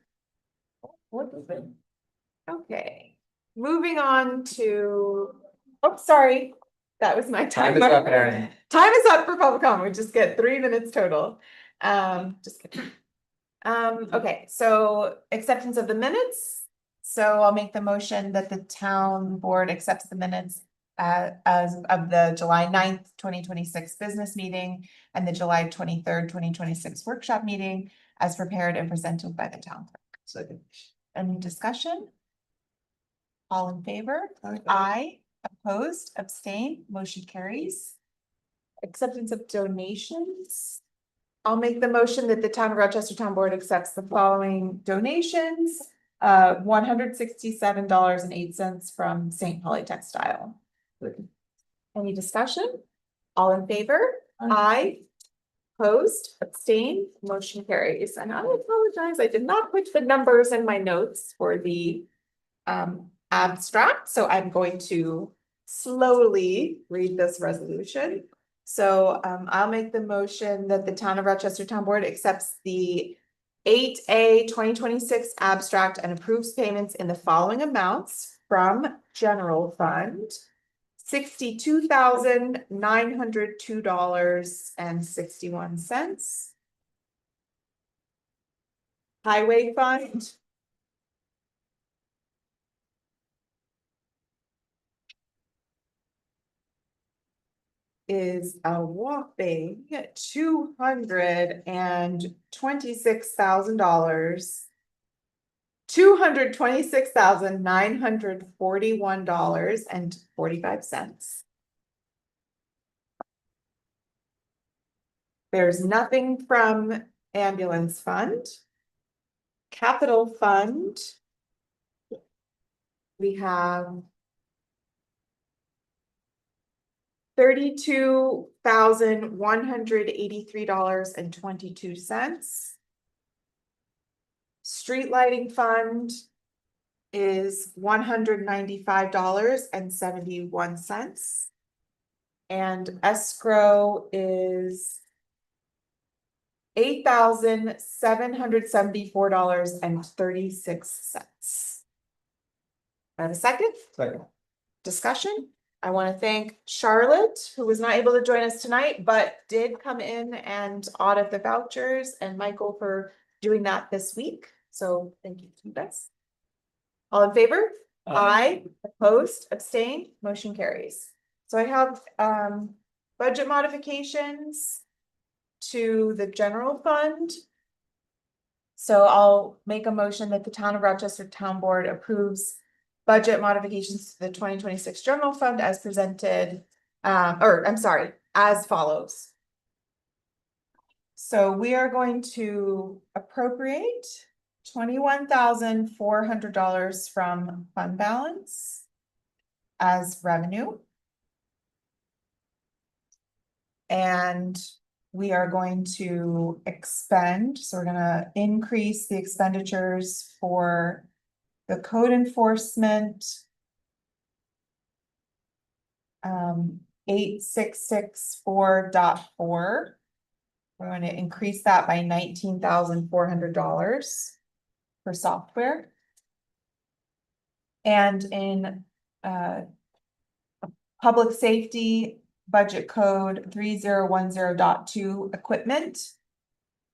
Okay, moving on to, oh, sorry, that was my Time timer. is up, Erin. Time is up for public comment. We just get 3 minutes total. Just kidding. Okay, so acceptance of the minutes. So I'll make the motion that the town board accepts the minutes as of the July 9th, 2026 business meeting and the July 23rd, 2026 workshop meeting as prepared and presented by the town clerk. Second. Any discussion? All in favor? Aye. Opposed, abstain, motion carries. acceptance of donations. I'll make the motion that the Town of Rochester Town Board accepts the following donations. $167.08 from St. Pauli Textile. Any discussion? All in favor? Aye. Opposed, abstained, motion carries. And I apologize, I did not put the numbers in my notes for the abstract, so I'm going to slowly read this resolution. So I'll make the motion that the Town of Rochester Town Board accepts the 8A 2026 abstract and approves payments in the following amounts from general fund. $62,902.61. Highway fund. Is a whopping $226,000. $226,941.45. There's nothing from ambulance fund. Capital fund. We have $32,183.22. Street lighting fund is $195.71. And escrow is $8,774.36. I have a second? Second. Discussion? I want to thank Charlotte, who was not able to join us tonight, but did come in and audit the vouchers, and Michael for doing that this week. So thank you to you guys. All in favor? Aye. Opposed, abstained, motion carries. So I have budget modifications to the general fund. So I'll make a motion that the Town of Rochester Town Board approves budget modifications to the 2026 general fund as presented, as follows. So we are going to appropriate $21,400 from fund balance as revenue. And we are going to expend, so we're gonna increase the expenditures for the code enforcement. 8664.4. We're going to increase that by $19,400 for software. And in public safety budget code 3010.2 equipment,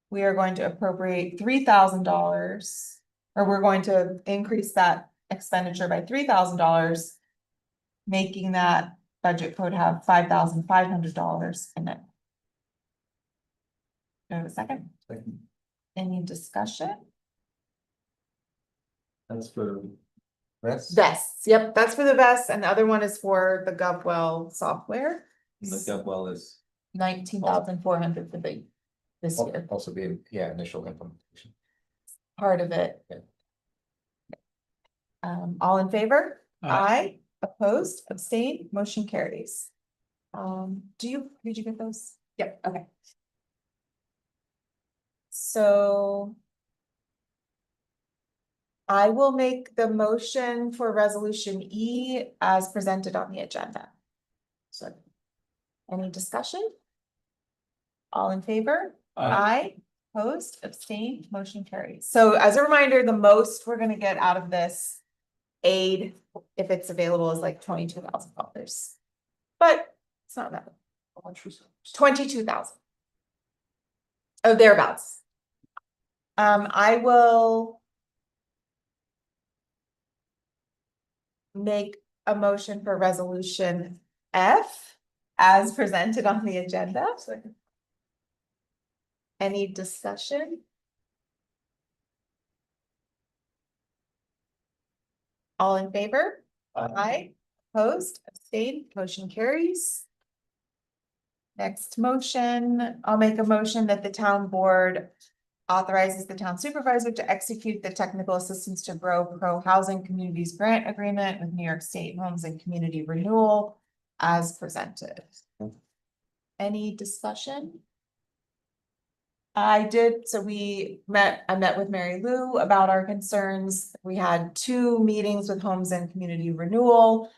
we are going to appropriate $3,000, or we're going to increase that expenditure by $3,000, making that budget code have $5,500 in it. Do I have a second? Second. Any discussion? That's for vests. Vests, yep, that's for the vests, and the other one is for the GovWell software. And the GovWell is 19,400 for this year, also be, initial implementation. part of it. Yeah. All in favor? Aye. Aye. Opposed, abstained, motion carries. Did you get those? Yep, okay. So I will make the motion for resolution E as presented on the agenda. So, any discussion? All in favor? Aye. Opposed, abstained, motion carries. So as a reminder, the most we're gonna get out of this aid, if it's available, is like $22,000. But it's not that. 22,000. Oh, thereabouts. I will make a motion for resolution F as presented on the agenda. Any discussion? All in favor? Aye. Opposed, abstained, motion carries. Next motion, I'll make a motion that the town board authorizes the town supervisor to execute the technical assistance to grow pro housing communities grant agreement with New York State Homes and Community Renewal as presented. Any discussion? I did, so I met with Mary Lou about our concerns. We had 2 meetings with Homes and Community Renewal.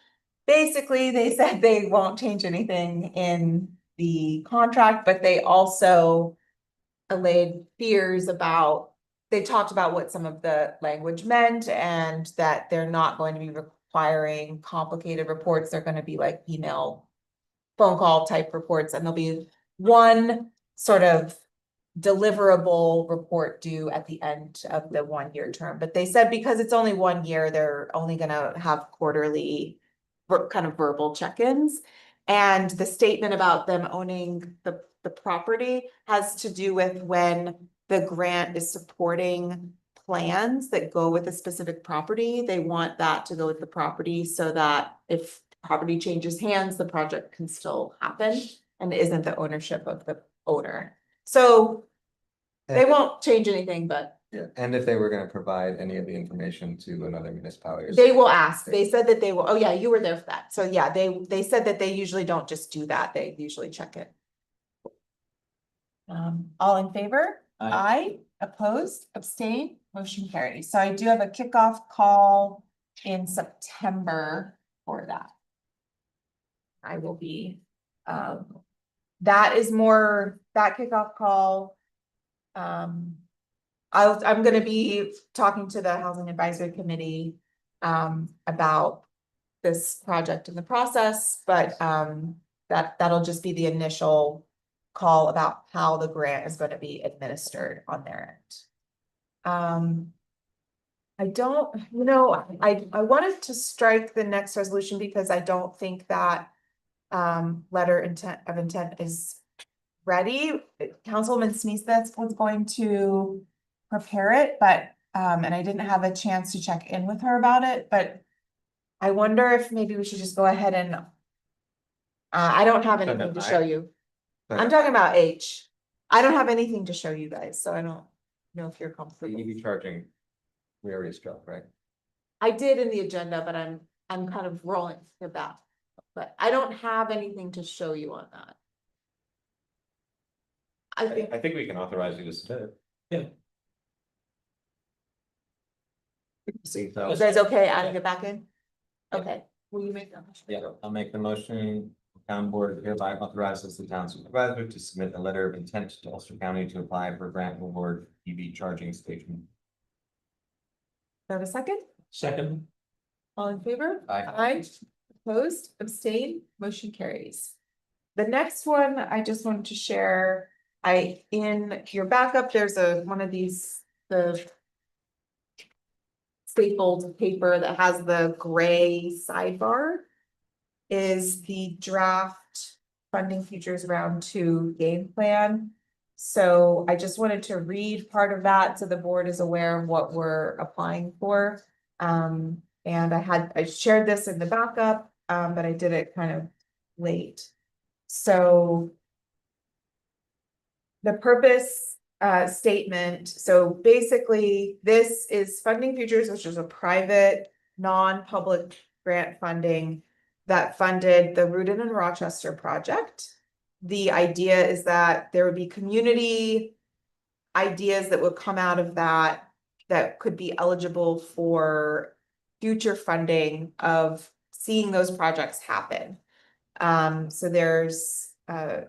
Basically, they said they won't change anything in the contract, but they also allayed fears about, they talked about what some of the language meant and that they're not going to be requiring complicated reports. They're going to be like email, phone call type reports, and there'll be one sort of deliverable report due at the end of the 1-year term. But they said because it's only 1 year, they're only gonna have quarterly kind of verbal check-ins. And the statement about them owning the property has to do with when the grant is supporting plans that go with a specific property. They want that to go with the property so that if property changes hands, the project can still happen and isn't the ownership of the owner. So they won't change anything, but Yeah, and if they were gonna provide any of the information to another municipality. they will ask. They said that they will, oh yeah, you were there for that. So yeah, they said that they usually don't just do that. They usually check it. All in favor? Aye. Opposed, abstain, motion carries. So I do have a kickoff call in September for that. I will be, that is more, that kickoff call. I'm gonna be talking to the Housing Advisory Committee about this project in the process, but that'll just be the initial call about how the grant is gonna be administered on their end. I don't, I wanted to strike the next resolution because I don't think that letter of intent is ready. Councilwoman Smith was going to prepare it, but and I didn't have a chance to check in with her about it, but I wonder if maybe we should just go ahead and I don't have anything to show you. I'm talking about H. I don't have anything to show you guys, so I don't know if you're comfortable. EV charging, we already struck, right? I did in the agenda, but I'm kind of rolling it back. But I don't have anything to show you on that. I think we can authorize you to submit it. See, you guys okay adding it back in? Okay, will you make that motion? Yeah, I'll make the motion. Town board hereby authorizes the town supervisor to submit a letter of intent to Ulster County to apply for grant award EV charging station. Do I have a second? second, All in favor? Aye. Aye. Opposed, abstain, motion carries. The next one, I just wanted to share, in your backup, there's one of these, the stapled paper that has the gray sidebar is the draft funding futures round 2 game plan. So I just wanted to read part of that so the board is aware of what we're applying for. And I shared this in the backup, but I did it kind of late. So the purpose statement, so basically this is Funding Futures, which is a private, non-public grant funding that funded the Rooted in Rochester project. The idea is that there would be community ideas that would come out of that could be eligible for future funding of seeing those projects happen. So there's a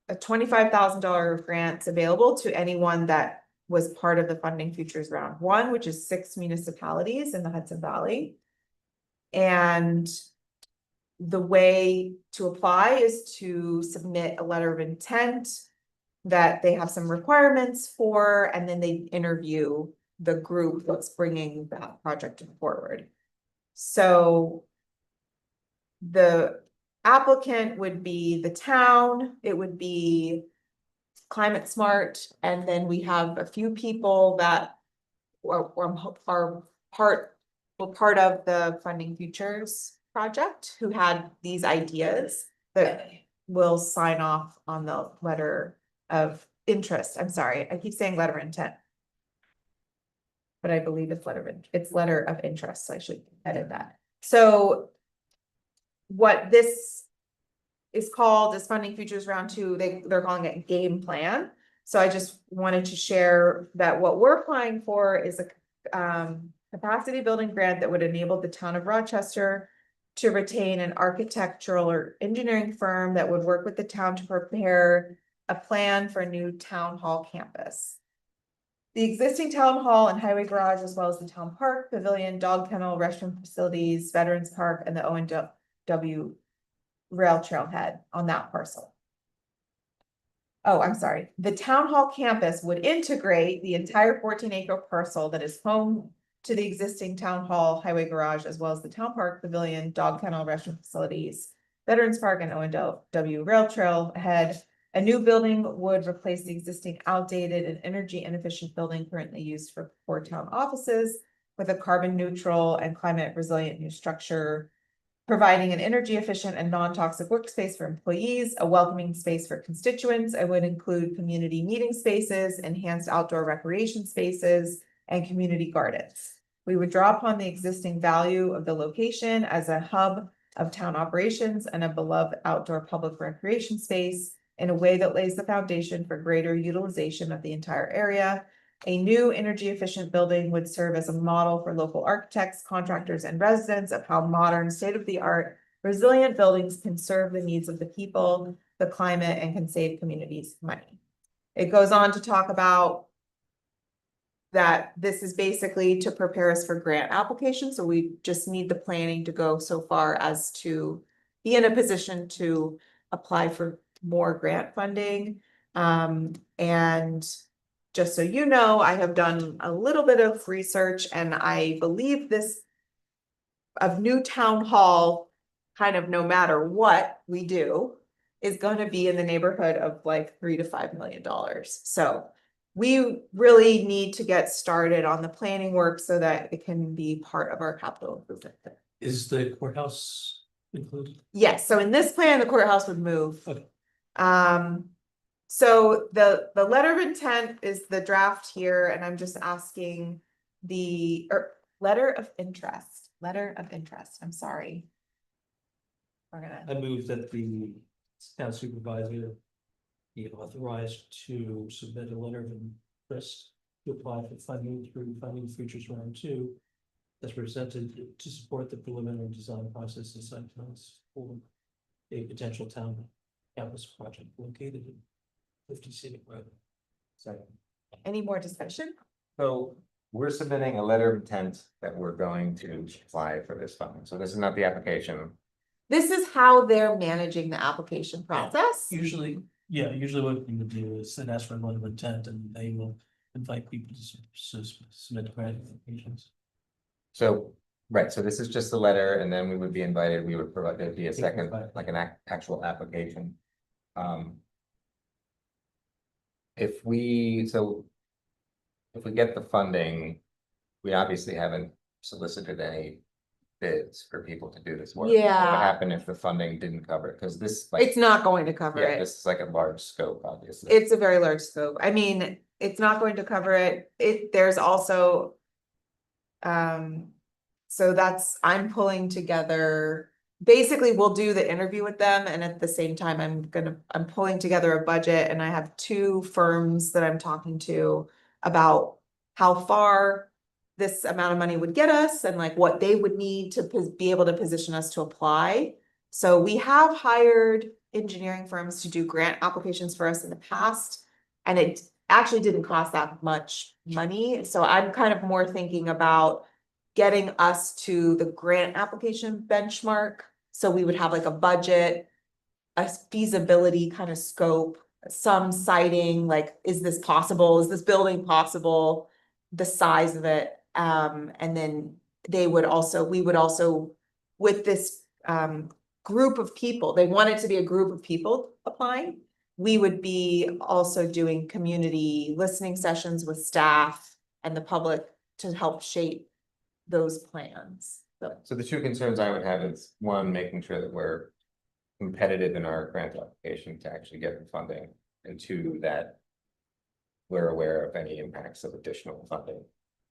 $25,000 grant available to anyone that was part of the Funding Futures Round 1, which is 6 municipalities in the Hudson Valley. And the way to apply is to submit a letter of intent that they have some requirements for, and then they interview the group that's bringing that project forward. So the applicant would be the town, it would be Climate Smart, and then we have a few people that are part of the Funding Futures project who had these ideas that will sign off on the letter of interest. I'm sorry, I keep saying letter of intent. But I believe it's letter of interest, so I should edit that. So what this is called is Funding Futures Round 2. They're calling it game plan. So I just wanted to share that what we're applying for is a capacity building grant that would enable the town of Rochester to retain an architectural or engineering firm that would work with the town to prepare a plan for a new town hall campus. The existing town hall and highway garage, as well as the town park, pavilion, dog kennel, restroom facilities, veterans park, and the O&W rail trailhead on that parcel. Oh, I'm sorry. The town hall campus would integrate the entire 14-acre parcel that is home to the existing town hall, highway garage, as well as the town park, pavilion, dog kennel, restroom facilities, veterans park, and O&W rail trailhead. A new building would replace the existing outdated and energy inefficient building currently used for core town offices with a carbon neutral and climate resilient new structure, providing an energy efficient and non-toxic workspace for employees, a welcoming space for constituents. It would include community meeting spaces, enhanced outdoor recreation spaces, and community gardens. We would draw upon the existing value of the location as a hub of town operations and a beloved outdoor public recreation space in a way that lays the foundation for greater utilization of the entire area. A new energy efficient building would serve as a model for local architects, contractors, and residents of how modern, state-of-the-art, resilient buildings can serve the needs of the people, the climate, and can save communities money. It goes on to talk about that this is basically to prepare us for grant applications. So we just need the planning to go so far as to be in a position to apply for more grant funding. And just so you know, I have done a little bit of research and I believe this of new town hall, kind of no matter what we do, is going to be in the neighborhood of like $3 to $5 million. So we really need to get started on the planning work so that it can be part of our capital improvement. Is the courthouse included? Yes, so in this plan, the courthouse would move. Okay. So the letter of intent is the draft here, and I'm just asking letter of interest, I'm sorry. We're gonna, I move that the town supervisor be authorized to submit a letter of interest to apply for funding through Funding Futures Round 2 as presented to support the preliminary design process and site plans for a potential town campus project located in 50 Scenic Road. Second. any more discussion? So we're submitting a letter of intent that we're going to apply for this funding. So this is not the application. This is how they're managing the application process. Usually what we would do is then ask for a letter of intent and they will invite people to submit grant applications. So, right, so this is just the letter and then we would be invited, we would provide, there'd be a second, like an actual application. If we get the funding, we obviously haven't solicited any bids for people to do this work. Yeah. What would happen if the funding didn't cover it? Because this, like, It's not going to cover yeah, it. this is like a large scope, obviously. It's a very large scope. I mean, it's not going to cover it. There's also. So I'm pulling together, basically we'll do the interview with them and at the same time I'm pulling together a budget and I have 2 firms that I'm talking to about how far this amount of money would get us and like what they would need to be able to position us to apply. So we have hired engineering firms to do grant applications for us in the past, and it actually didn't cost that much money. So I'm kind of more thinking about getting us to the grant application benchmark. So we would have like a budget, a feasibility kind of scope, some citing, like, is this possible? Is this building possible? The size of it. And then we would also, with this group of people, they want it to be a group of people applying. We would be also doing community listening sessions with staff and the public to help shape those plans. So So the 2 concerns I would have is, one, making sure that we're competitive in our grant application to actually get the funding, and two, that we're aware of any impacts of additional funding.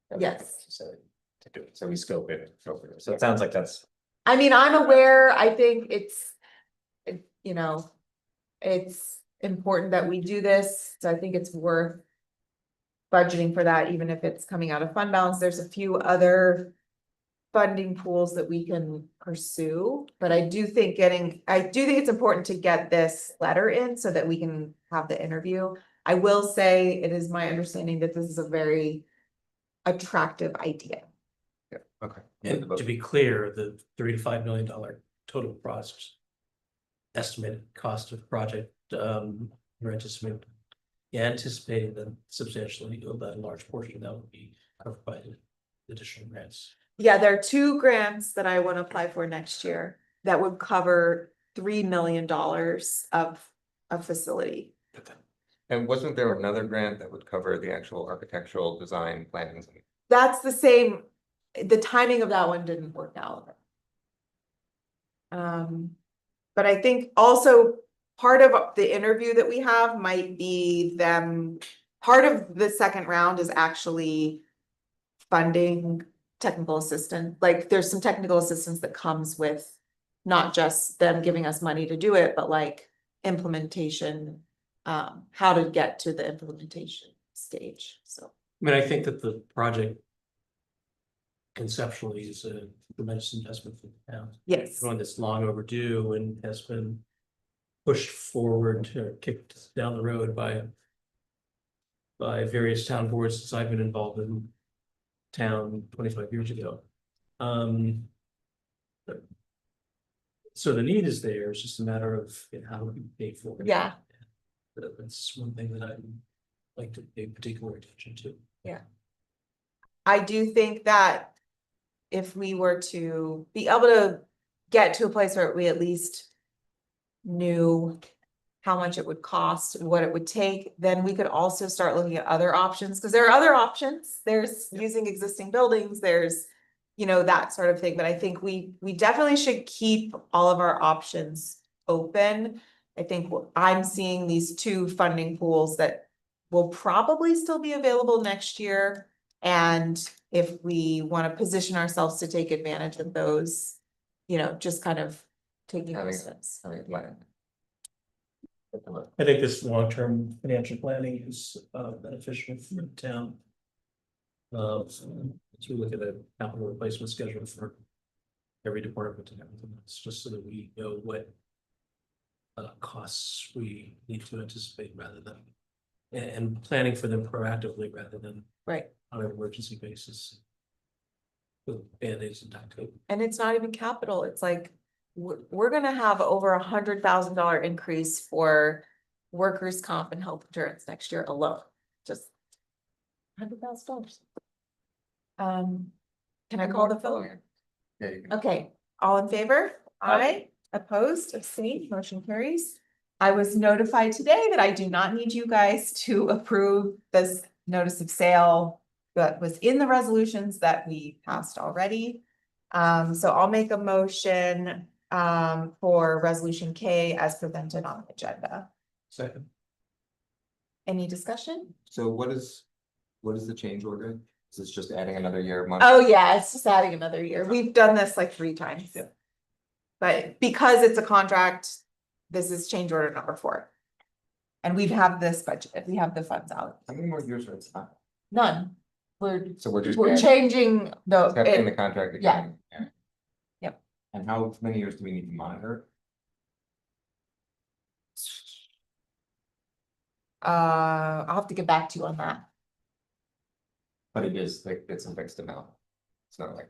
that would be Yes. necessary to do it. So we scope it. So it sounds like that's, I mean, I'm aware, I think it's, you know, it's important that we do this, so I think it's worth budgeting for that, even if it's coming out of fund balance. There's a few other funding pools that we can pursue, but I do think it's important to get this letter in so that we can have the interview. I will say, it is my understanding that this is a very attractive idea. okay. And to be clear, the $3 to $5 million total cost estimated cost of the project, we're anticipating that substantially, that a large portion of that would be covered by the additional grants. Yeah, there are 2 grants that I want to apply for next year that would cover $3 million of a facility. And wasn't there another grant that would cover the actual architectural design plans? That's the same, the timing of that one didn't work out. But I think also part of the interview that we have might be them, part of the second round is actually funding technical assistant, like there's some technical assistance that comes with not just them giving us money to do it, but like implementation, how to get to the implementation stage, so. I mean, I think that the project conceptually is a tremendous investment for the town. Yes, One that's long overdue and has been pushed forward or kicked down the road by various town boards since I've been involved in town 25 years ago. So the need is there, it's just a matter of how we pay for it. yeah, That's one thing that I'd like to pay particular attention to. I do think that if we were to be able to get to a place where we at least knew how much it would cost, what it would take, then we could also start looking at other options, because there are other options. There's using existing buildings, there's, you know, that sort of thing, but I think we definitely should keep all of our options open. I think I'm seeing these 2 funding pools that will probably still be available next year. And if we want to position ourselves to take advantage of those, you know, just kind of taking those steps. I mean, I think this long-term financial planning is beneficial for the town. As we look at a capital replacement schedule for every department and everything, it's just so that we know what costs we need to anticipate rather than, and planning for them proactively rather than Right, on an emergency basis. With Band-Aids and duct tape. and it's not even capital, it's like, we're gonna have over $100,000 increase for workers' comp and health insurance next year alone, just $100,000. Can I call the vote? yeah, you can. Okay, all in favor? Aye. Opposed, abstained, motion carries. I was notified today that I do not need you guys to approve this notice of sale that was in the resolutions that we passed already. So I'll make a motion for resolution K as presented on the agenda. Second. Any discussion? So what is the change order? Is this just adding another year of money? Oh, yeah, it's just adding another year. We've done this like 3 times. Yeah. But because it's a contract, this is change order number 4. And we have this budget, we have the funds out. How many more years are it? None. So we're just. We're changing Accepting the the, contract yeah. again. Yeah. Yep. And how many years do we need to monitor? I'll have to get back to you on that. But it is like, it's a fixed amount. It's not like,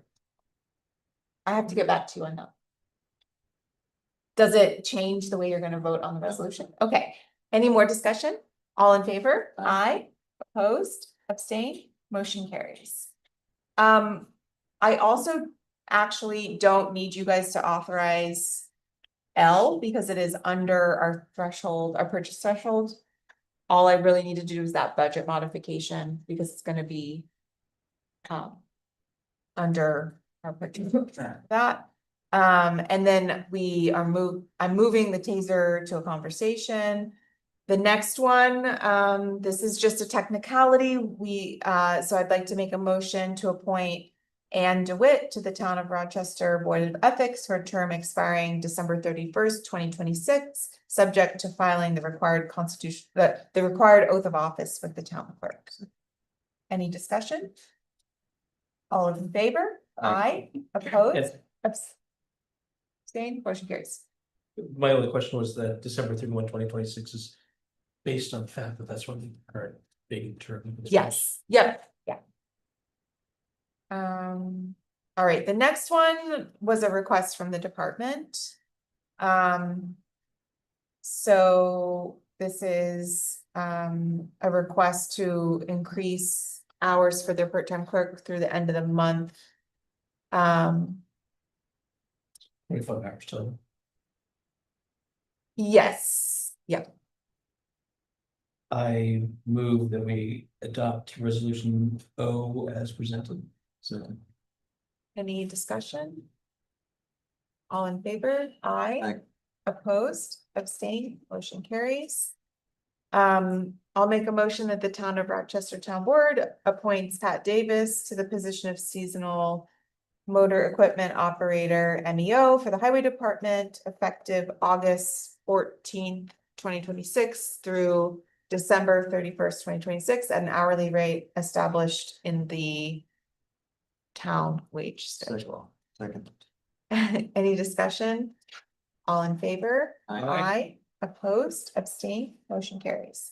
I have to get back to you on that. Does it change the way you're gonna vote on the resolution? Okay, any more discussion? All in favor? Aye. Opposed, abstained, motion carries. I also actually don't need you guys to authorize L because it is under our threshold, our purchase threshold. All I really need to do is that budget modification because it's gonna be under our purchase that. And then I'm moving the taser to a conversation. The next one, this is just a technicality. So I'd like to make a motion to appoint Anne DeWitt to the Town of Rochester Board of Ethics for a term expiring December 31st, 2026, subject to filing the required the required oath of office with the town clerk. Any discussion? All in favor? Aye. Opposed? Abstain? Motion carries. My only question was that December 31, 2026 is based on the fact that that's when the current vacant term. is. Yes, yep, yeah. All right, the next one was a request from the department. So this is a request to increase hours for their part-time clerk through the end of the month. 25 hours total. Yes, yep. I move that we adopt resolution O as presented. So Any discussion? All in favor? Aye. Aye. Opposed, abstain, motion carries. I'll make a motion that the Town of Rochester Town Board appoints Pat Davis to the position of seasonal motor equipment operator MEO for the Highway Department effective August 14th, 2026 through December 31st, 2026 at an hourly rate established in the town wage schedule. Second. Any discussion? All in favor? Aye. Opposed, abstain, motion carries.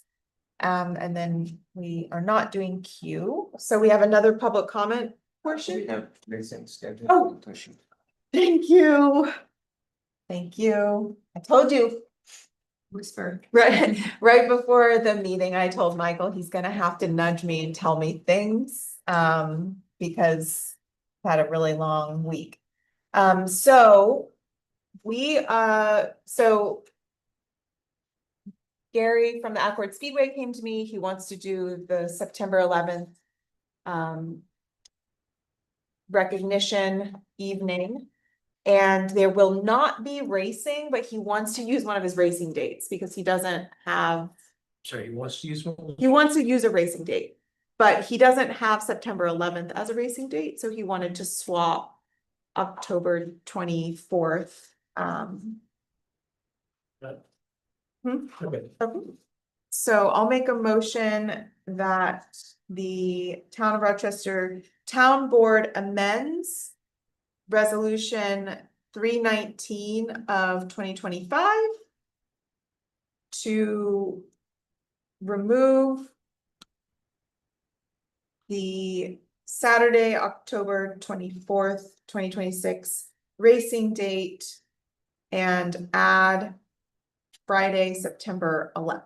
And then we are not doing Q, so we have another public comment portion. We have racing schedule. Oh. Thank you. Thank you. I told you. Whisper. Right before the meeting, I told Michael he's gonna have to nudge me and tell me things, because I've had a really long week. So Gary from the Accord Speedway came to me. He wants to do the September 11th recognition evening. And there will not be racing, but he wants to use one of his racing dates because he doesn't have, sorry, he wants to use one. he wants to use a racing date, but he doesn't have September 11th as a racing date. So he wanted to swap October 24th. Okay. So I'll make a motion that the Town of Rochester Town Board amends Resolution 319 of 2025 to remove the Saturday, October 24th, 2026 racing date and add Friday, September 11th.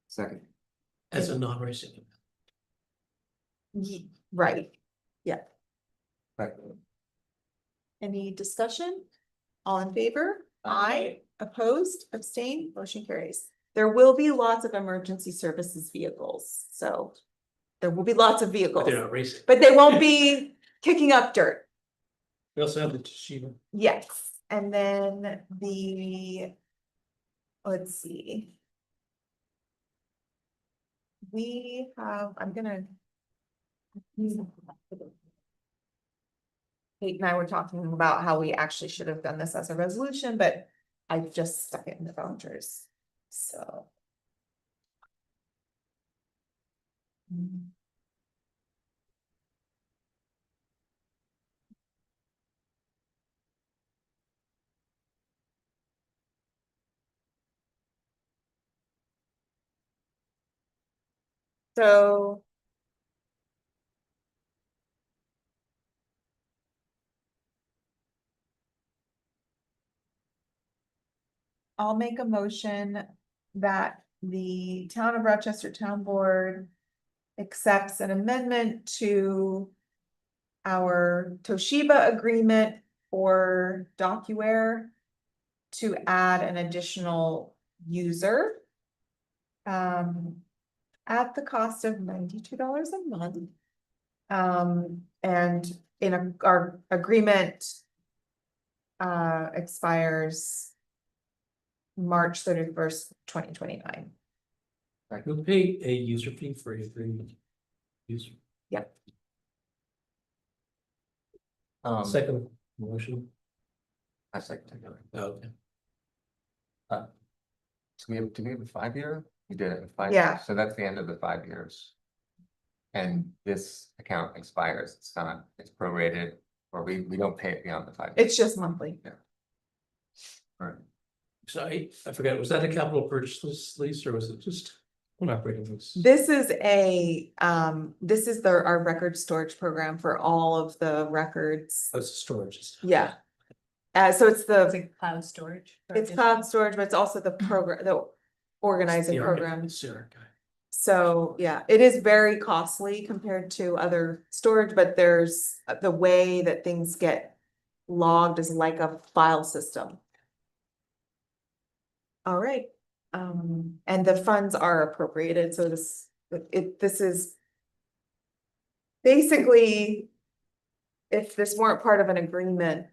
Second. As a non-racing. Right, Right. any discussion? All in favor? Aye. Opposed, abstain, motion carries. There will be lots of emergency services vehicles, so there will be lots of vehicles, They're not racing. but they won't be kicking up dirt. We also have the Toshiba. Yes, and then let's see. We have, Kate and I were talking about how we actually should have done this as a resolution, but I just stuck it in the vouchers, so. So. I'll make a motion that the Town of Rochester Town Board accepts an amendment to our Toshiba agreement for DocuWare to add an additional user at the cost of $92 a month. And in our agreement, expires March 31st, 2029. We'll pay a user fee for every user. Second motion. I second it. Okay. So do we have a 5 year? We did it in 5 Yeah. years, so that's the end of the 5 years. And this account expires, it's prorated, or we don't pay it beyond the 5 years. It's just monthly. Right. So I forgot, was that a capital purchase lease or was it just an operating lease? This is our record storage program for all of the records. Oh, it's storage. Yeah. So it's It's the, like cloud storage. it's cloud storage, but it's also the program, the organizing program. So, yeah, it is very costly compared to other storage, but there's the way that things get logged is like a file system. All right, and the funds are appropriated, so this is basically, if this weren't part of an agreement,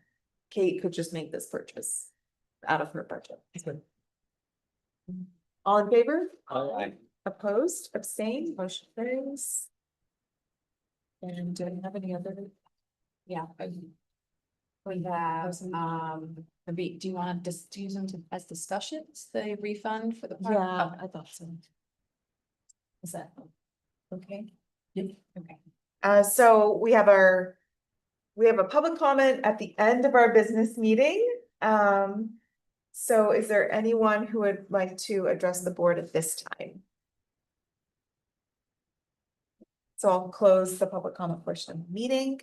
Kate could just make this purchase out of her budget. All in favor? Aye. Opposed, abstained, motion carries. And do we have any other? Yeah. We have, do you want to just use them as discussions, the refund for the? park? Yeah, Okay. I thought so. Is that Okay. Yep. Okay. So we have a public comment at the end of our business meeting. So is there anyone who would like to address the board at this time? So I'll close the public comment portion of the meeting.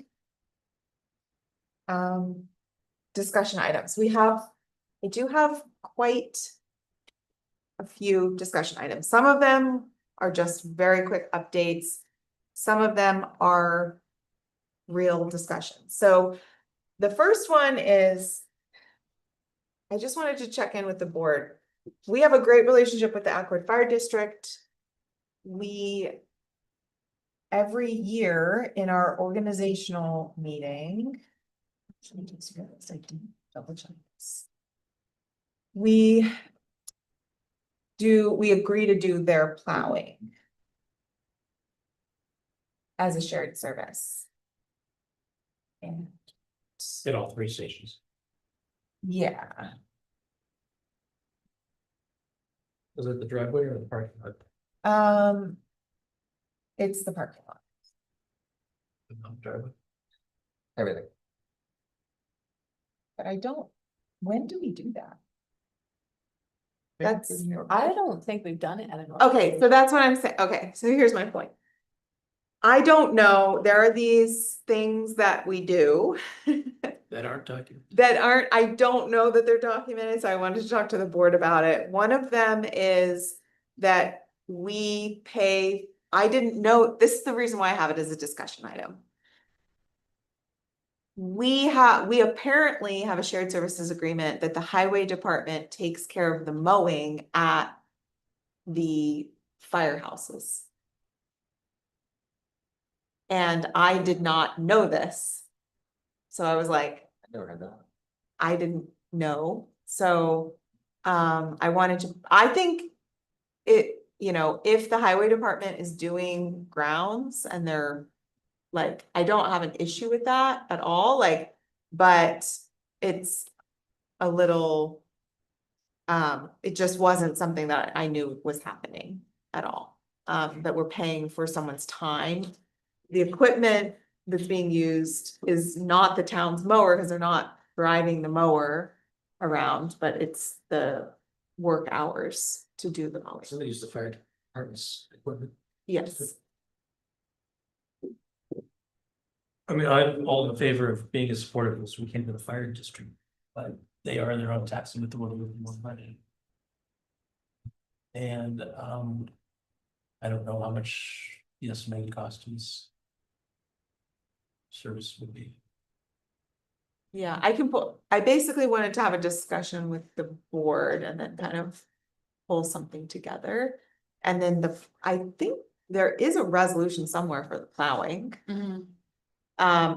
Discussion items. We do have quite a few discussion items. Some of them are just very quick updates. Some of them are real discussions. So the first one is, I just wanted to check in with the board. We have a great relationship with the Accord Fire District. Every year in our organizational meeting, double check this. We agree to do their plowing as a shared service. And At all three stations. yeah, Was it the driveway or the parking lot? it's the parking lot. The driveway. Everything. But when do we do that? I don't think we've done it at an. Okay, so that's what I'm saying. Okay, so here's my point. I don't know, there are these things that we do That aren't documented. I don't know that they're documented, so I wanted to talk to the board about it. One of them is that we pay, I didn't know, this is the reason why I have it as a discussion item. We apparently have a shared services agreement that the highway department takes care of the mowing at the firehouses. And I did not know this. So I was like, I never had that. I didn't know, so, I think if the highway department is doing grounds and they're like, I don't have an issue with that at all, like, but it's a little, it just wasn't something that I knew was happening at all. That we're paying for someone's time. The equipment that's being used is not the town's mower, because they're not driving the mower around, but it's the work hours to do the mowing. So they use the fire department's equipment. Yes, I mean, I'm all in favor of being as supportive as we can to the fire district, but they are in their own tax with the one with more money. And I don't know how much the estimated cost of this service would be. yeah, I basically wanted to have a discussion with the board and then kind of pull something together. And then I think there is a resolution somewhere for the plowing. Mhm.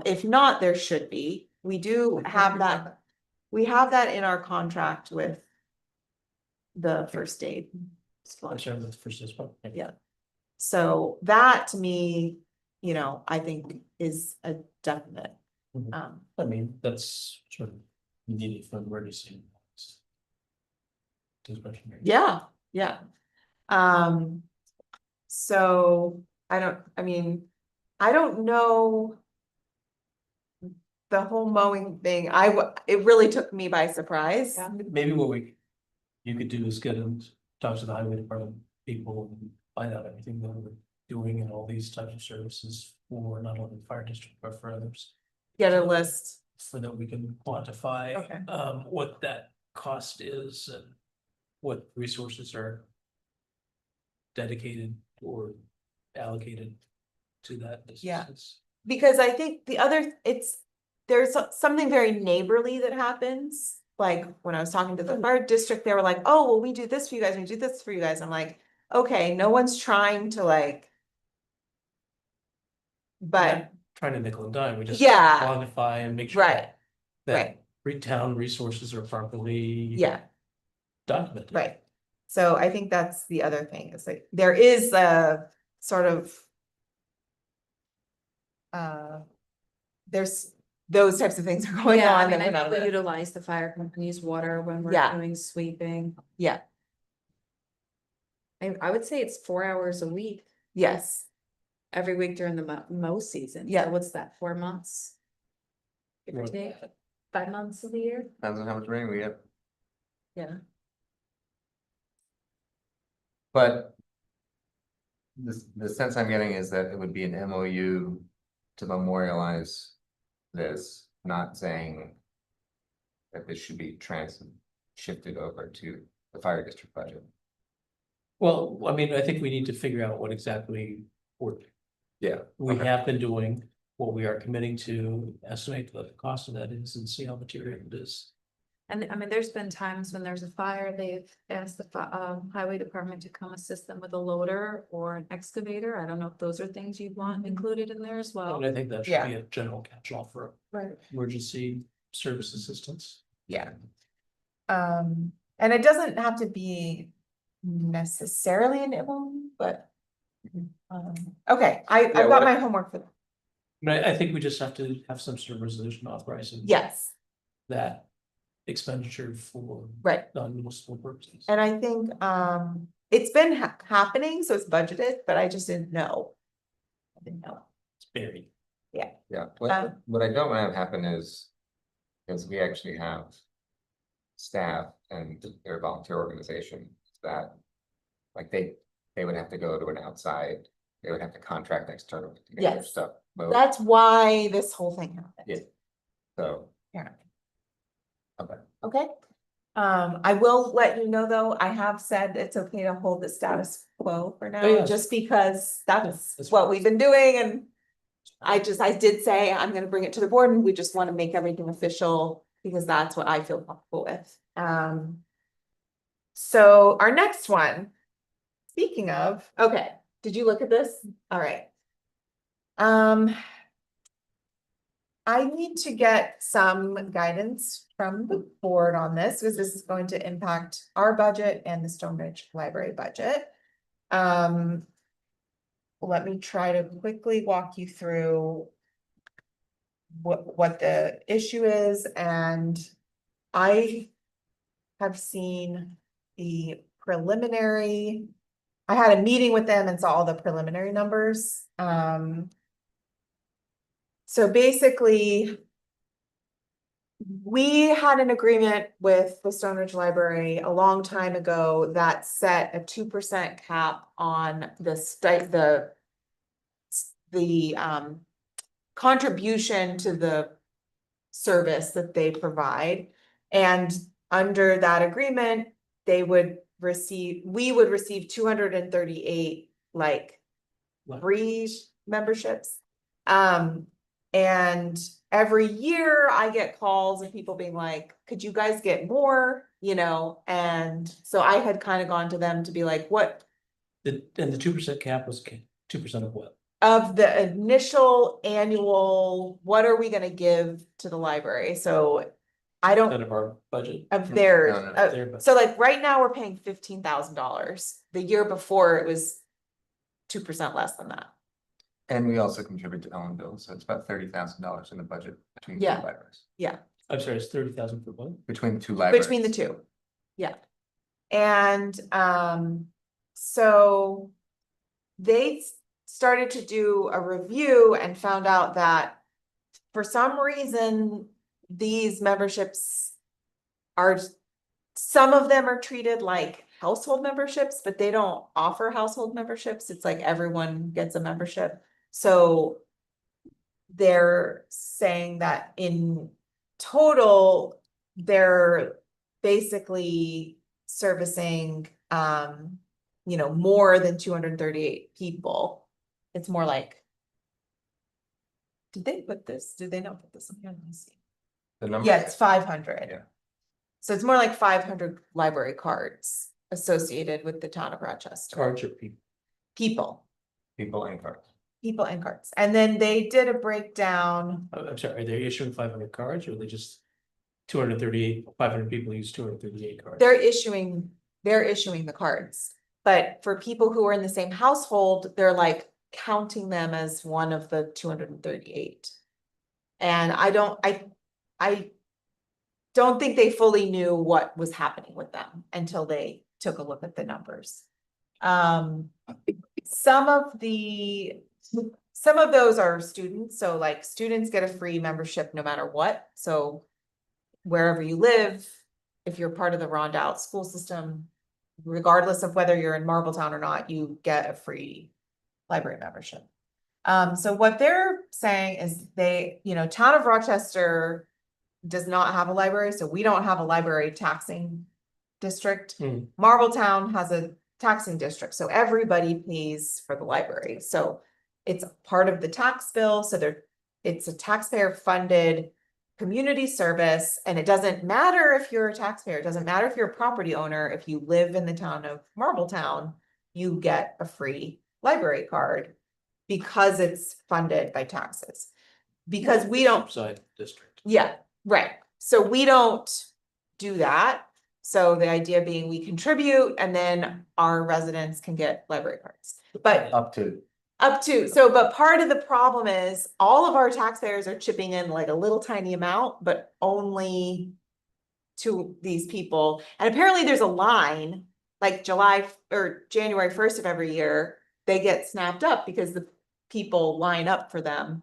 If not, there should be. We do have that. we have that in our contract with the first aid. I'm sorry, that's the first as well. Yeah. So that to me, you know, I think is a definite. Mhm. I mean, that's sort of needed for emergency. Discretionary. Yeah, yeah. So I don't know. The whole mowing thing, it really took me by surprise. Yeah. Maybe you could do is get them, talk to the highway department people and find out everything that we're doing and all these types of services for not only the fire district, but for others. Get a list. So that we can quantify Okay. what that cost is and what resources are dedicated or allocated to that. Yeah. Because I think there's something very neighborly that happens. Like when I was talking to the fire district, they were like, oh, well, we do this for you guys, we do this for you guys. I'm like, okay, no one's trying to like. But, Trying to nickel and dime, we just Yeah. quantify and make sure. right, That town resources are properly. yeah, Documented. right. So I think that's the other thing, is like, there is a sort of. There's those types of things are going Yeah, I on. mean, that I we're not know we aware of. utilize the fire company's water when we're Yeah. doing sweeping. Yeah, I would say it's 4 hours a week, yes, every week during the mow season. Yeah. So what's that, 4 months? Give or More than take, 5 months of the year? Depends on how much rain we get. yeah, But the sense I'm getting is that it would be an MOU to memorialize this, not saying that this should be shifted over to the fire district budget. Well, I mean, I think we need to figure out what exactly Yeah. we Okay. have been doing, what we are committing to, estimate what the cost of that is and see how material it is. And I mean, there's been times when there's a fire, they've asked the highway department to come assist them with a loader or an excavator. I don't know if those are things you'd want included in there as well. And I think that should Yeah. be a general catch-all for Right. emergency service assistance. yeah. And it doesn't have to be necessarily an MOU, but. Okay, I've got what- my homework for that. But I think we just have to have some sort of resolution authorizing. Yes, That expenditure for right. non-municipal purposes. And I think, it's been happening, so it's budgeted, but I just didn't know. I didn't know. It's buried. Yeah, Um, what I don't want to have happen is, because we actually have staff and their volunteer organization that, like, they would have to go to an outside, they would have to contract externally to get their Yes. stuff. That's why this whole thing happened. Yeah. So, Apparently. okay, Okay, I will let you know, though, I have said it's okay to hold the status quo for now, Oh, yeah. just because that's that's what fine. we've been doing, and. I did say I'm gonna bring it to the board, and we just wanna make everything official, because that's what I feel comfortable with. So our next one. Speaking of, okay, did you look at this? All right. I need to get some guidance from the board on this, because this is going to impact our budget and the Stonebridge Library budget. Let me try to quickly walk you through what the issue is, and I have seen the preliminary. I had a meeting with them and saw all the preliminary numbers. So basically, we had an agreement with the Stonebridge Library a long time ago that set a 2% cap on the contribution to the service that they provide. And under that agreement, we would receive 238 like free memberships. And every year I get calls of people being like, could you guys get more, and so I had kind of gone to them to be like, what? And the 2% cap was 2% of what? Of the initial annual, what are we gonna give to the library? So I don't, Out of our budget. of No, theirs, no, their budget. so like right now, we're paying $15,000. The year before, it was 2% less than that. And we also contribute to Ellenville, so it's about $30,000 in the budget between the two Yeah. libraries. I'm sorry, it's 30,000 for one. Between the two libraries. Between the two, yeah. And, so they started to do a review and found out that for some reason, these memberships are, some of them are treated like household memberships, but they don't offer household memberships. It's like everyone gets a membership. So they're saying that in total, they're basically servicing, more than 238 people. It's more like. Did they put this? Did they not put this in here? Let me see. The number. Yeah, it's 500. Yeah. So it's more like 500 library cards associated with the town of Rochester. Cards or people. People, People and cards. people and cards. And then they did a breakdown. I'm sorry, are they issuing 500 cards or are they just 238, 500 people use 238 cards? They're issuing the cards. But for people who are in the same household, they're like counting them as one of the 238. And I don't think they fully knew what was happening with them until they took a look at the numbers. Some of those are students, so like students get a free membership no matter what. So wherever you live, if you're part of the Rondout school system, regardless of whether you're in Marbletown or not, you get a free library membership. So what they're saying is town of Rochester does not have a library, so we don't have a library taxing district. Marbletown has a taxing district, so everybody pays for the library. So it's part of the tax bill, so it's a taxpayer funded community service, and it doesn't matter if you're a taxpayer, it doesn't matter if you're a property owner, if you live in the town of Marbletown, you get a free library card because it's funded by taxes. Because we don't, Side district. yeah, right. So we don't do that. So the idea being we contribute and then our residents can get library cards. But Up to. but part of the problem is all of our taxpayers are chipping in like a little tiny amount, but only to these people. And apparently there's a line, like July or January 1st of every year, they get snapped up because the people line up for them.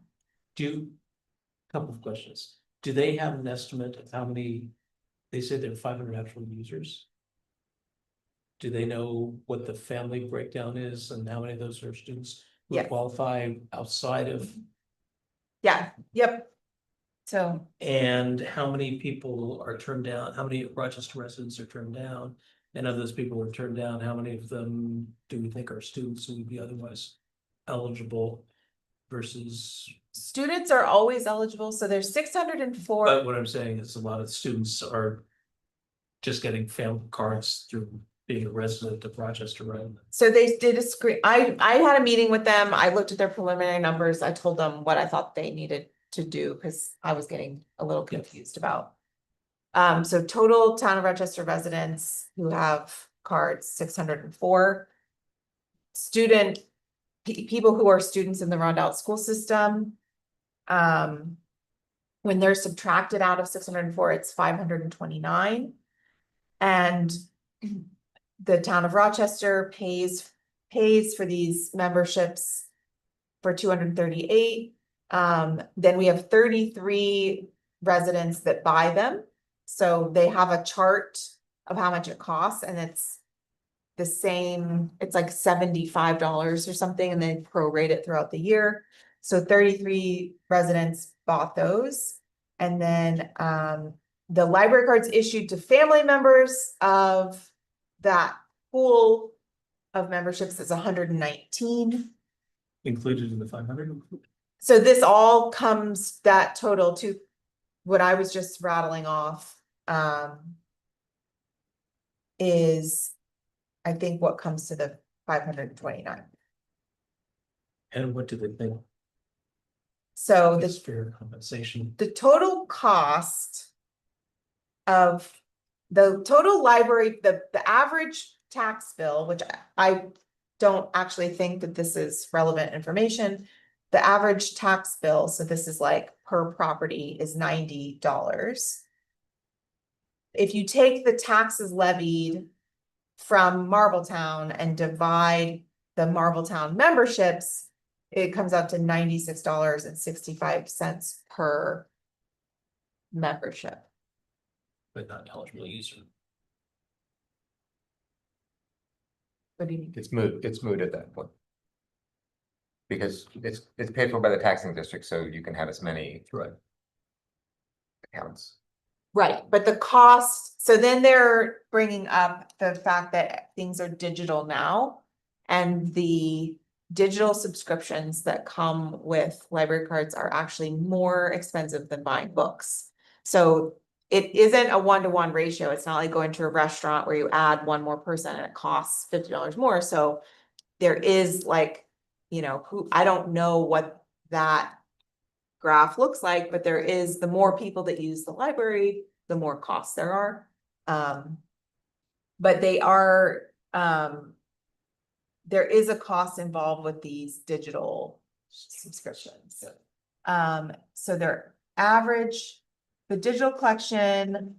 Couple of questions. Do they have an estimate of how many, they said there are 500 actual users? Do they know what the family breakdown is and how many of those are students who Yeah. qualify outside of? Yeah, yep. So And how many people are turned down? How many Rochester residents are turned down? And of those people who are turned down, how many of them do we think are students who would be otherwise eligible versus? students are always eligible. So there's 604. But what I'm saying is a lot of students are just getting family cards through being a resident of Rochester, right? So they did a screen, I had a meeting with them, I looked at their preliminary numbers, I told them what I thought they needed to do, because I was getting a little confused about. So total town of Rochester residents who have cards, 604. People who are students in the Rondout school system. When they're subtracted out of 604, it's 529. And the town of Rochester pays for these memberships for 238. Then we have 33 residents that buy them. So they have a chart of how much it costs, and it's the same, it's like $75 or something, and they prorate it throughout the year. So 33 residents bought those. And then the library cards issued to family members of that pool of memberships is 119. Included in the 500? So this all comes, that total to what I was just rattling off, is I think what comes to the 529. And what do they think So is fair compensation? the total cost of the total library, the average tax bill, which I don't actually think that this is relevant information. The average tax bill, so this is like per property, is $90. If you take the taxes levied from Marbletown and divide the Marbletown memberships, it comes out to $96.65 per membership. But not eligible user. What do you mean? It's moot at that point. Because it's paid for by the taxing district, so you can have as many Right. accounts. Right, but the cost, so then they're bringing up the fact that things are digital now. And the digital subscriptions that come with library cards are actually more expensive than buying books. So it isn't a 1-to-1 ratio. It's not like going to a restaurant where you add one more person and it costs $50 more. So there is like, you know, I don't know what that graph looks like, but there is, the more people that use the library, the more costs there are. But they are, there is a cost involved with these digital subscriptions. So their average, the digital collection,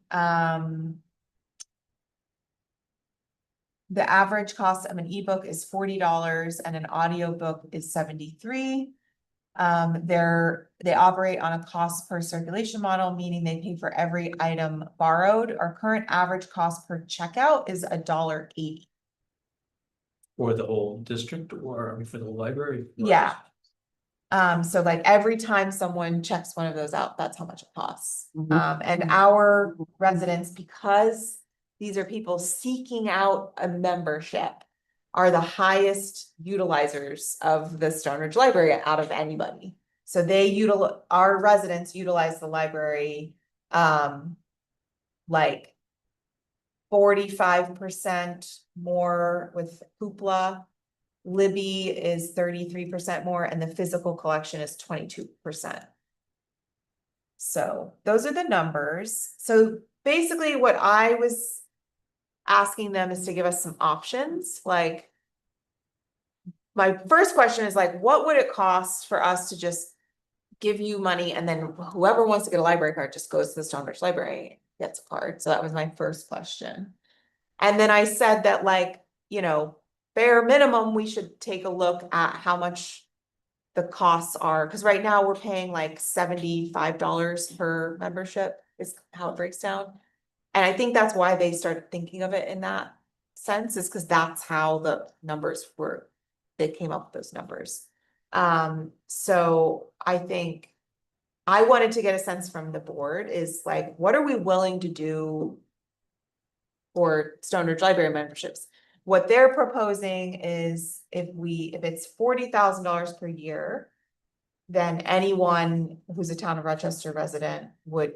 the average cost of an ebook is $40 and an audiobook is $73. They operate on a cost per circulation model, meaning they pay for every item borrowed. Our current average cost per checkout is $1.80. For the whole district or I mean, for the library? Yeah. So like every time someone checks one of those out, that's how much it costs. And our residents, because these are people seeking out a membership, are the highest utilizers of the Stonebridge Library out of anybody. So our residents utilize the library, like 45% more with Hoopla. Libby is 33% more, and the physical collection is 22%. So those are the numbers. So basically what I was asking them is to give us some options. Like, my first question is like, what would it cost for us to just give you money and then whoever wants to get a library card just goes to the Stonebridge Library and gets a card? So that was my first question. And then I said that, like, you know, bare minimum, we should take a look at how much the costs are, because right now we're paying like $75 per membership is how it breaks down. And I think that's why they started thinking of it in that sense, is because that's how the numbers were, they came up with those numbers. So I think I wanted to get a sense from the board is like, what are we willing to do for Stonebridge Library memberships? What they're proposing is if it's $40,000 per year, then anyone who's a town of Rochester resident would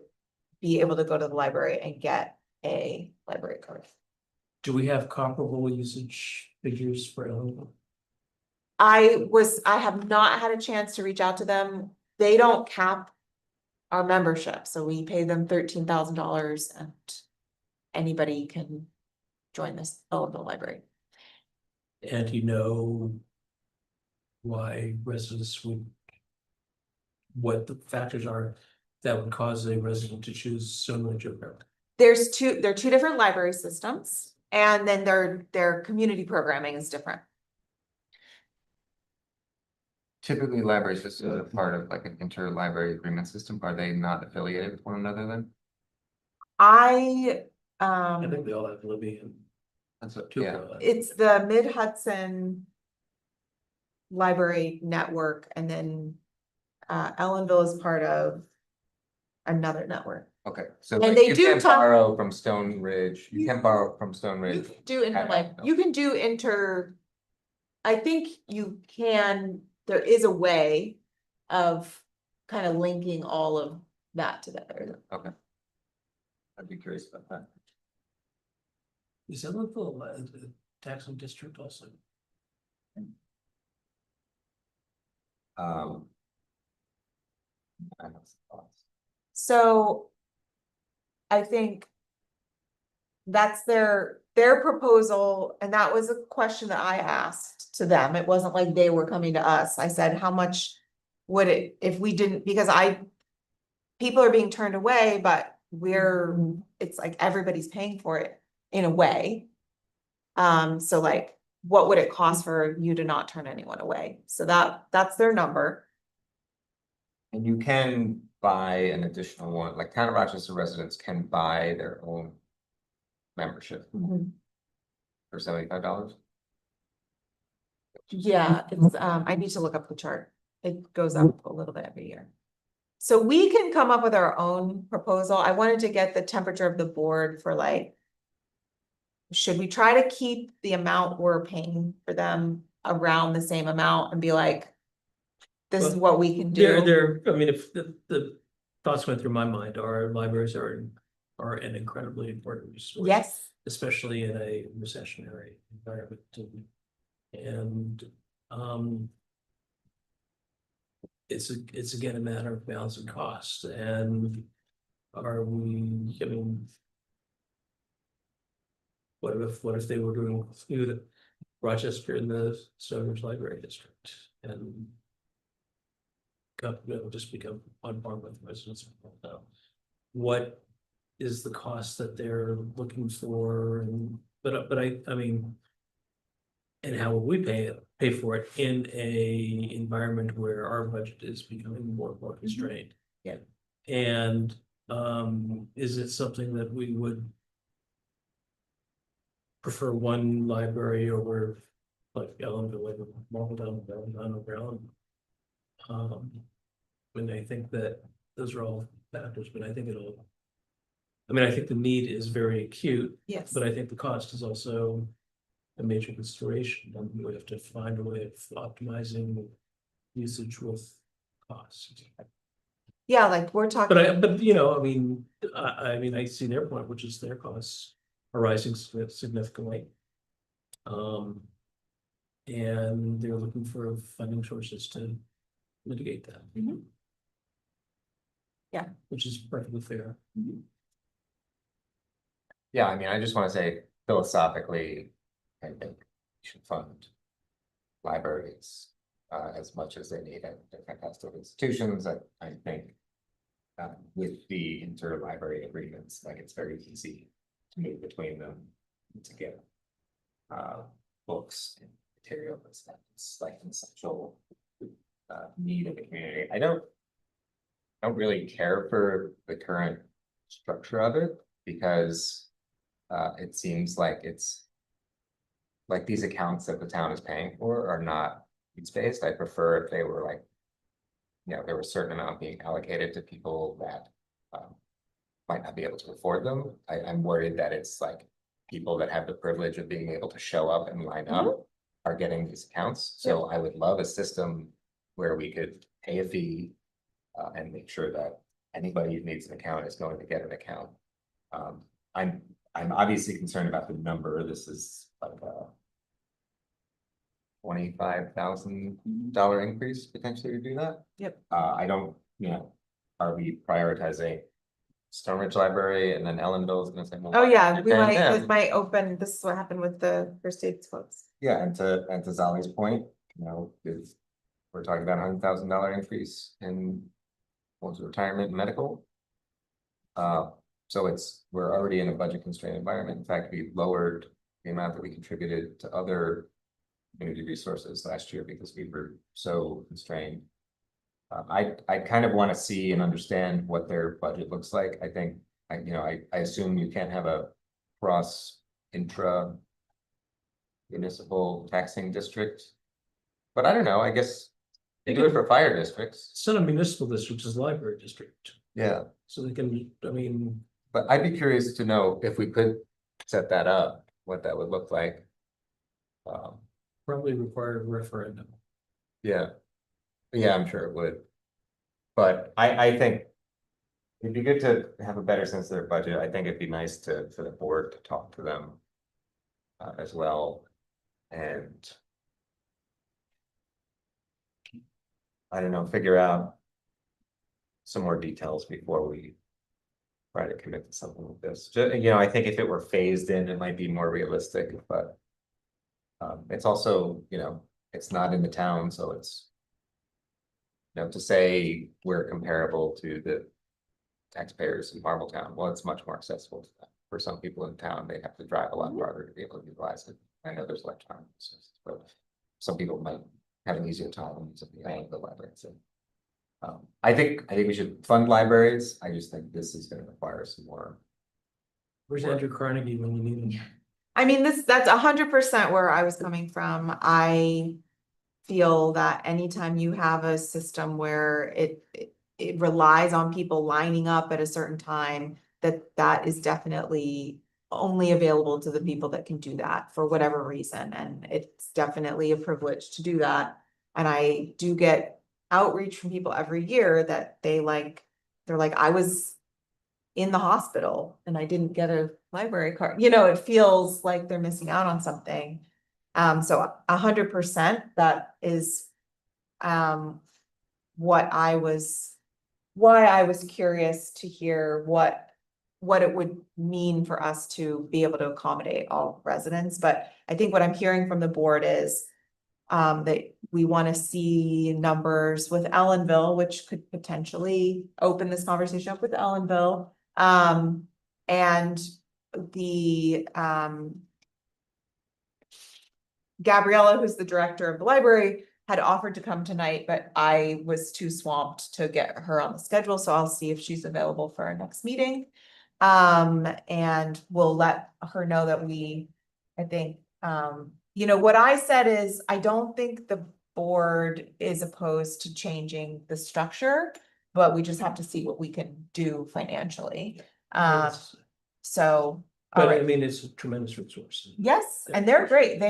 be able to go to the library and get a library card. Do we have comparable usage figures for Illinois? I have not had a chance to reach out to them. They don't cap our membership, so we pay them $13,000 and anybody can join this Ellenville library. And you know why residents would, what the factors are that would cause a resident to choose Stonebridge over? There are two different library systems, and then their community programming is different. Typically, libraries just a part of like an interlibrary agreement system. Are they not affiliated with one another then? I think they all have Libby and. That's what, It's the Mid-Hudson Library Network, and then Ellenville is part of another network. Okay, so And like, they you do can't talk- borrow from Stone Ridge, you can't borrow from Stone Ridge. You can do I think you can, there is a way of kind of linking all of that together. Okay. I'd be curious about that. Is Ellenville a taxing district also? I have some thoughts. So I think that's their proposal, and that was a question that I asked to them. It wasn't like they were coming to us. I said, how much would it, if we didn't, because people are being turned away, but it's like everybody's paying for it in a way. So like, what would it cost for you to not turn anyone away? So that's their number. And you can buy an additional one, like Town of Rochester residents can buy their own membership for $75. Yeah, it's, I need to look up the chart. It goes up a little bit every year. So we can come up with our own proposal. I wanted to get the temperature of the board for like, should we try to keep the amount we're paying for them around the same amount and be like, this is Well, what we can do? I mean, if the thoughts went through my mind, our libraries are an incredibly important resource. Yes, Especially in a recessionary environment. And, it's again a matter of balance and cost, and are we, I mean. What if they were doing include Rochester in the Stonebridge Library District and. Just become on par with residents. What is the cost that they're looking for, and but I mean. And how will we pay for it in a environment where our budget is becoming more and more constrained? Yeah. And is it something that we would prefer one library over like Ellenville, like Marbletown, or Brown? When I think that those are all factors, but I think I think the need is very acute, yes. but I think the cost is also a major consideration, and we have to find a way of optimizing usage with cost. Yeah, like we're talking. But you know, I mean, I see their point, which is their costs are rising significantly. And they're looking for funding sources to mitigate that. Yeah. Which is perfectly fair. Yeah, I mean, I just want to say philosophically, I think we should fund libraries as much as they need at different custom institutions. I think with the interlibrary agreements, like it's very easy to move between them to get books and materials. That's like an essential need of the community. I don't really care for the current structure of it because it seems like it's like these accounts that the town is paying for are not needs-based. I prefer if they were like, you know, there was a certain amount being allocated to people that might not be able to afford them. I'm worried that it's like people that have the privilege of being able to show up and line up are getting these accounts. So I would love a system where we could pay a fee and make sure that anybody who needs an account is going to get an account. I'm obviously concerned about the number. This is like a $25,000 increase potentially to do that. Yep. I don't, you know, are we prioritizing Stonebridge Library and then Ellenville is gonna say, well, Oh, yeah, we okay, might, yeah. this might open, this is what happened with the first aid quotes. Yeah, and to Zali's point, you know, we're talking about $100,000 increase in retirement and medical. So we're already in a budget constrained environment. In fact, we lowered the amount that we contributed to other community resources last year because we were so constrained. I kind of want to see and understand what their budget looks like. I think, I assume you can't have a cross intra municipal taxing district. But I don't know, I guess they do it for fire districts. It's not a municipal district, it's a library district, Yeah, so they can, I mean. but I'd be curious to know if we could set that up, what that would look like. Probably require a referendum. Yeah. Yeah, I'm sure it would. But I think it'd be good to have a better sense of their budget. I think it'd be nice for the board to talk to them as well. And I don't know, figure out some more details before we try to commit to something like this. You know, I think if it were phased in, it might be more realistic, but. It's also, you know, it's not in the town, so it's. You know, to say we're comparable to the taxpayers in Marbletown, well, it's much more accessible to them. For some people in town, they have to drive a lot farther to be able to utilize it. I know there's electronic access, but some people might have an easier time using the library. So. I think we should fund libraries. I just think this is gonna require some more. Where's Andrew Carnegie when you need him? I mean, that's 100% where I was coming from. I feel that anytime you have a system where it relies on people lining up at a certain time, that is definitely only available to the people that can do that for whatever reason, and it's definitely a privilege to do that. And I do get outreach from people every year that they're like, I was in the hospital and I didn't get a library card. You know, it feels like they're missing out on something. So 100%, that is why I was curious to hear what it would mean for us to be able to accommodate all residents. But I think what I'm hearing from the board is that we want to see numbers with Ellenville, which could potentially open this conversation up with Ellenville. And the Gabriella, who's the director of the library, had offered to come tonight, but I was too swamped to get her on the schedule, so I'll see if she's available for our next meeting. And we'll let her know that I think, you know, what I said is, I don't think the board is opposed to changing the structure, but we just have to see what we can do financially. Yes. So. But all I right. mean, it's a tremendous resource. Yes, and they're great.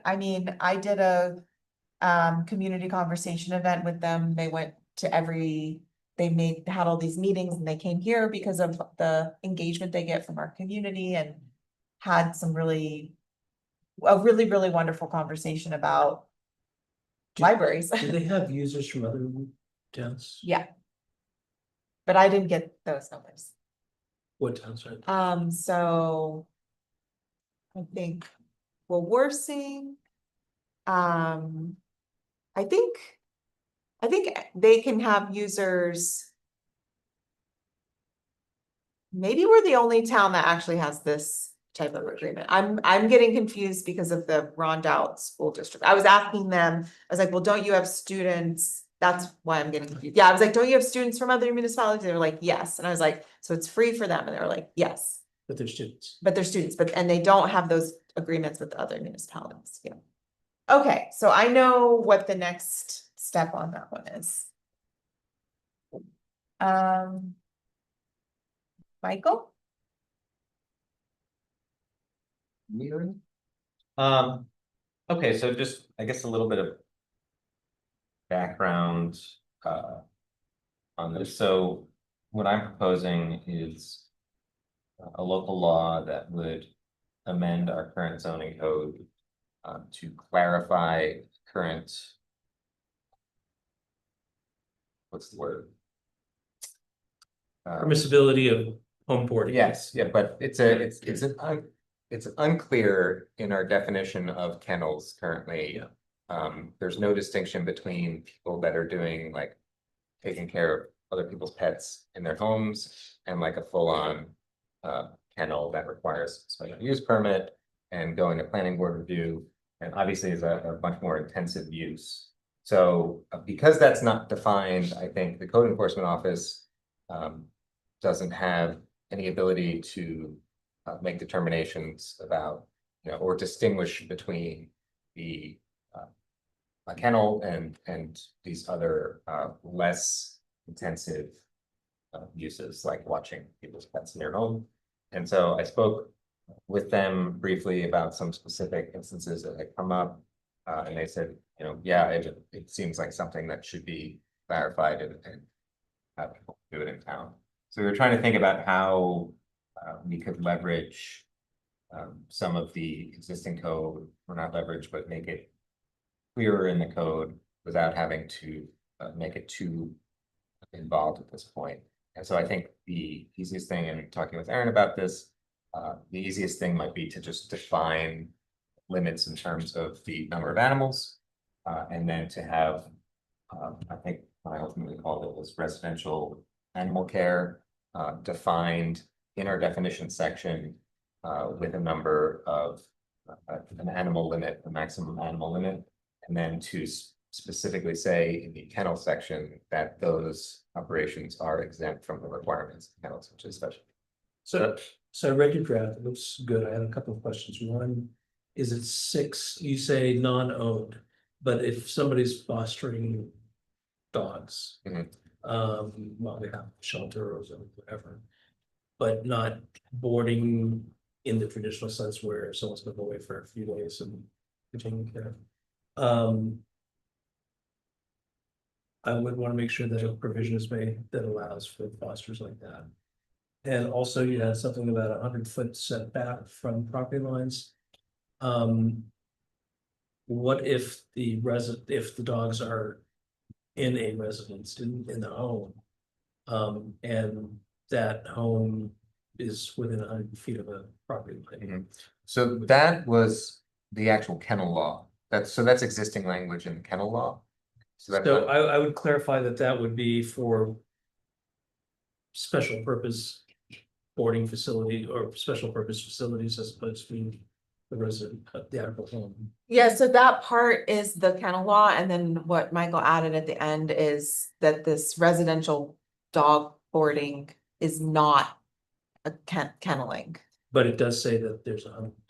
I mean, I did a community conversation event with them. They went to had all these meetings and they came here because of the engagement they get from our community, and had a really wonderful conversation about libraries. Do they have users from other towns? Yeah. But I didn't get those numbers. What towns are? So I think what we're seeing, I think they can have users. Maybe we're the only town that actually has this type of agreement. I'm getting confused because of the Rondout School District. I was asking them, I was like, well, don't you have students? That's why I'm getting confused. Yeah, I was like, don't you have students from other municipalities? They were like, yes. And I was like, so it's free for them? And they were like, yes. But they're students. But they're students, and they don't have those agreements with the other municipalities. Yeah. Okay, so I know what the next step on that one is. Michael? Okay, so just, I guess, a little bit of background on this. So what I'm proposing is a local law that would amend our current zoning code to clarify current, what's the word? Permissibility of home boarding. Yes, yeah, but it's unclear in our definition of kennels currently. There's no distinction between people that are doing like taking care of other people's pets in their homes and like a full-on kennel that requires special use permit and going to planning board review, and obviously is a much more intensive use. So because that's not defined, I think the code enforcement office doesn't have any ability to make determinations about, you know, or distinguish between the a kennel and these other less intensive uses, like watching people's pets in their home. And so I spoke with them briefly about some specific instances that had come up, and they said, you know, yeah, it seems like something that should be clarified and have people do it in town. So we were trying to think about how we could leverage some of the existing code, or not leverage, but make it clearer in the code without having to make it too involved at this point. And so I think the easiest thing, in talking with Aaron about this, the easiest thing might be to just define limits in terms of the number of animals. And then to have, I think what I ultimately called it was residential animal care, defined in our definition section, with a number of, an animal limit, a maximum animal limit. And then to specifically say in the kennel section that those operations are exempt from the requirements of kennels, which is special. So I read your draft, it looks good. I had a couple of questions. One, is it 6, you say non-owned, but if somebody's fostering dogs. Mhm. Well, they have shelter or whatever. But not boarding in the traditional sense where someone's gonna go away for a few days and be taken care of. I would want to make sure that a provision is made that allows for fosters like that. And also you had something about 100-foot setback from property lines. What if if the dogs are in a residence in the home? And that home is within 100 feet of a property line. So that was the actual kennel law. That's existing language in the kennel law. So that's So not- I would clarify that would be for special purpose boarding facility or special purpose facilities as opposed to the resident, the actual home. Yeah, so that part is the kennel law, and then what Michael added at the end is that this residential dog boarding is not a kenneling. But it does say that there's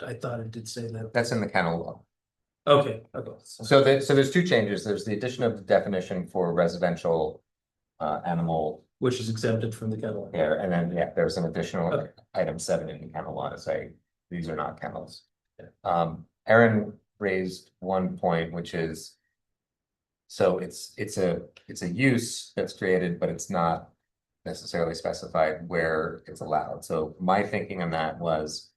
I thought it did say that. That's in the kennel law. Okay. So there's two changes. There's the addition of the definition for residential animal Which is exempted from the kennel. care, and then, yeah, there's an additional Okay. item 7 in the kennel law to say these are not kennels. Yeah. Aaron raised one point, which is. So it's a use that's created, but it's not necessarily specified where it's allowed. So my thinking on that was.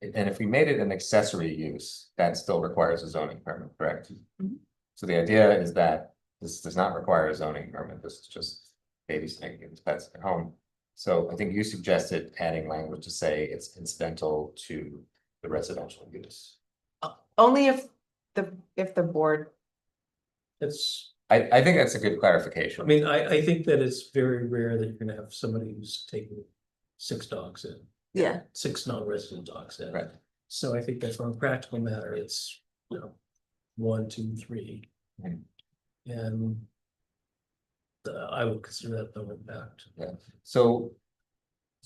And if we made it an accessory use, that still requires a zoning permit, correct? Mhm. So the idea is that this does not require a zoning permit, this is just babysitting and pets at home. So I think you suggested adding language to say it's incidental to the residential use. Only if the board, It's, I think that's a good clarification. I mean, I think that it's very rare that you're gonna have somebody who's taking 6 dogs in. yeah, 6 non-resident dogs in. Right. So I think that from a practical matter, it's, 1, 2, 3. Mhm. And I would consider that no impact. So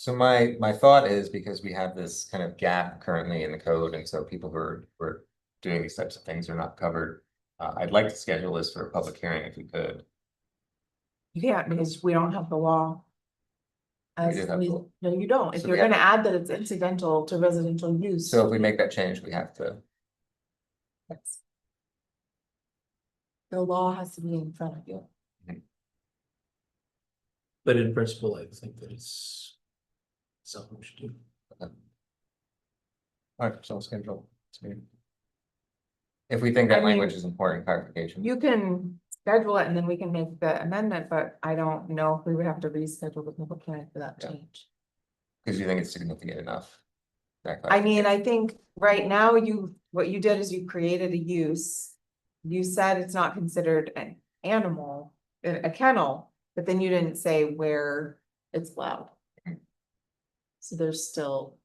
my thought is, because we have this kind of gap currently in the code, and so people who are doing these types of things are not covered. I'd like to schedule this for a public hearing if we could. you can't because we don't have the law. As do have the law. no, you don't. If So you're we have- gonna add that it's incidental to residential use. So if we make that change, we have to, Yes. The law has to be in front of you. But in principle, I think that it's something we should do. all right, so I'll schedule this meeting. If we think I that mean, language is important clarification. You can schedule it and then we can make the amendment, but I don't know if we would have to reschedule the public hearing for that Yeah. change. Because you think it's significant enough. That I mean, I think right now what you did is you created a use. You said it's not considered an animal, a kennel, but then you didn't say where it's allowed. So there's still,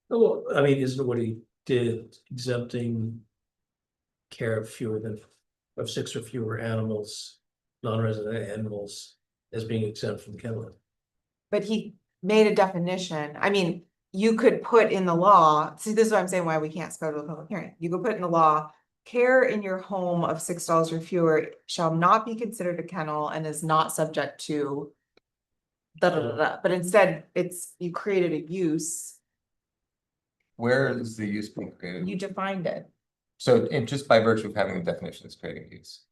Well, I mean, isn't what he did exempting care of of 6 or fewer animals, non-resident animals, as being exempt from kennel? but he made a definition. I mean, you could put in the law, see, this is what I'm saying, why we can't schedule a public hearing. You could put in the law, care in your home of $6 or fewer shall not be considered a kennel and is not subject to da, da, da, da. But instead, you created a use, Where is the use being created? you defined it. So just by virtue of having the definition, it's creating use.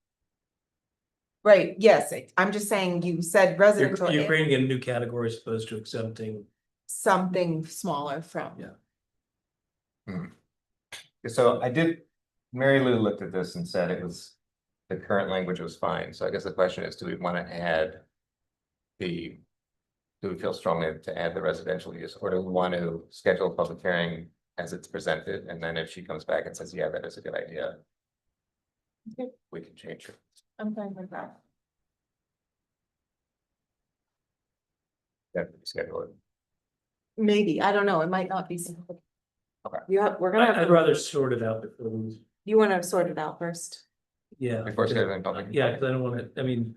Right, yes, I'm just saying, you said residential. You're and creating a new category as opposed to exempting. something smaller from. Yeah. So Mary Lou looked at this and said it was, the current language was fine. So I guess the question is, do we want to add do we feel strongly to add the residential use, or do we want to schedule a public hearing as it's presented, and then if she comes back and says, yeah, that is a good idea. Okay. We can change it. I'm fine with that. Definitely schedule it. Maybe, I don't know, it might not be. simple. Okay. We're gonna I'd have, rather sort it out before we, you wanna sort it out first? yeah. Before because- scheduling public. Yeah, because I don't want to, I mean,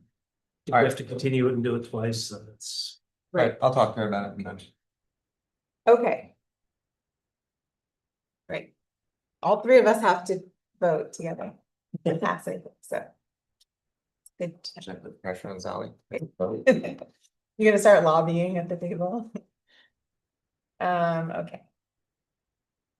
if we Alright. have to continue it and do it twice, then it's. Right, I'll talk to her about it and then. okay. Right. All three of us have to vote together. to pass it, so. Good. Should I put pressure on Sally? You're gonna start lobbying at the table. Okay.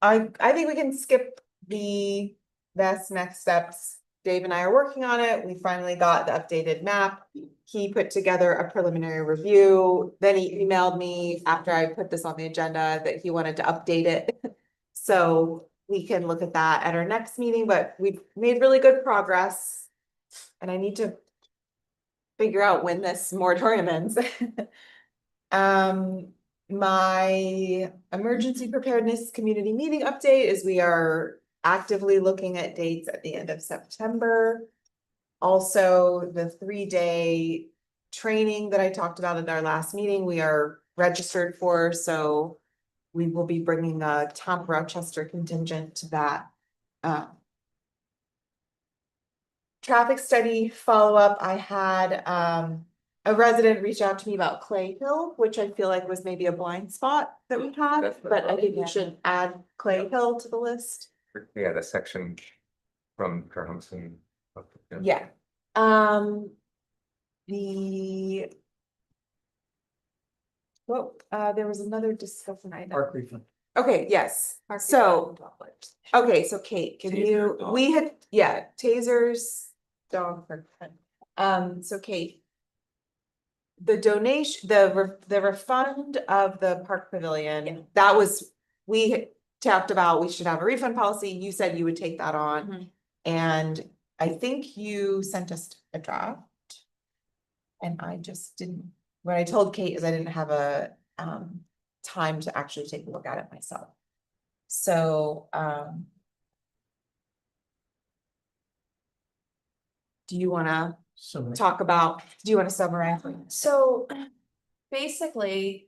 I think we can skip the best next steps. Dave and I are working on it. We finally got the updated map. He put together a preliminary review. Then he emailed me after I put this on the agenda that he wanted to update it. So we can look at that at our next meeting, but we've made really good progress. And I need to figure out when this moratorium ends. My emergency preparedness community meeting update is we are actively looking at dates at the end of September. Also, the 3-day training that I talked about at our last meeting, we are registered for, so we will be bringing a Tom Rochester contingent to that. Traffic study follow-up, I had a resident reach out to me about Clay Hill, which I feel like was maybe a blind spot that we had, That's but I think we should add Clay Hill to the list. Yeah, the section from Kerhoomson. Yeah. The. Well, there was another discussion item. Park refund. Okay, yes, so, okay, so Kate, can you, we had, yeah, tasers, dog. So Kate. The donation, the refund of the park pavilion, that was, we had talked about, we should have a refund policy, you said you would take that on. And I think you sent us a draft. And I just didn't, what I told Kate is I didn't have a time to actually take a look at it myself. So do you wanna So. talk about, do you wanna summarize? So basically.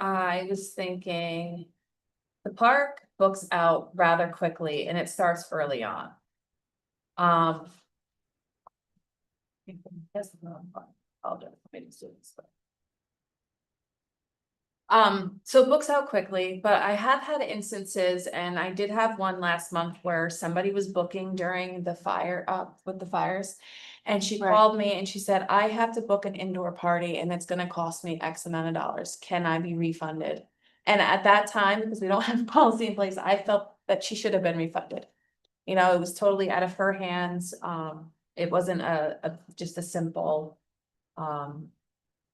I was thinking. The park books out rather quickly and it starts early on. Yes, no, I'll do it. So books out quickly, but I have had instances, and I did have one last month where somebody was booking during the fire, with the fires. And she Right. called me and she said, I have to book an indoor party and it's gonna cost me X amount of dollars. Can I be refunded? And at that time, because we don't have a policy in place, I felt that she should have been refunded. You know, it was totally out of her hands. It wasn't just a simple,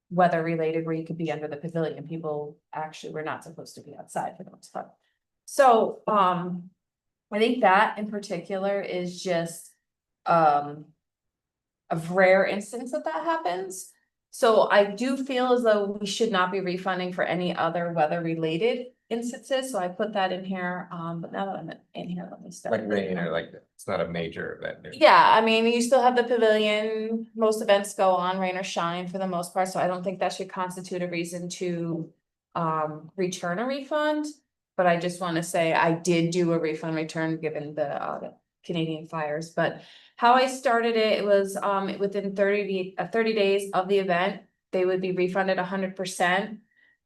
weather related where you could be under the pavilion. People actually were not supposed to be outside for the most part. So, I think that in particular is just, a rare instance that happens. So I do feel as though we should not be refunding for any other weather related instances, so I put that in here, but now that I'm in here, let me start. Like rain or like, it's not a major event. Yeah, I mean, you still have the pavilion, most events go on rain or shine for the most part, so I don't think that should constitute a reason to return a refund. But I just wanna say I did do a refund return given the Canadian fires, but how I started it was within 30 days of the event, they would be refunded 100%.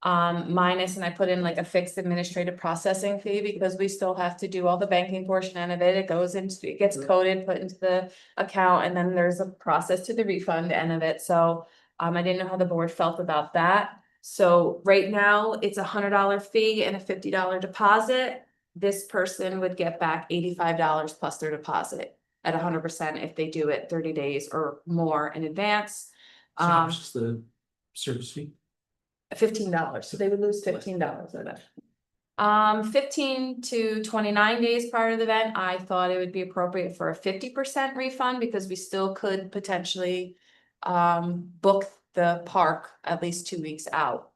Minus, and I put in like a fixed administrative processing fee because we still have to do all the banking portion of it. It goes into, it gets coded, put into the account, and then there's a process to the refund end of it. So I didn't know how the board felt about that. So right now it's $100 fee and a $50 deposit. This person would get back $85 plus their deposit at 100% if they do it 30 days or more in advance. So how much is the service fee? $15, so they would lose $15 of it. 15 to 29 days prior to the event, I thought it would be appropriate for a 50% refund because we still could potentially book the park at least 2 weeks out.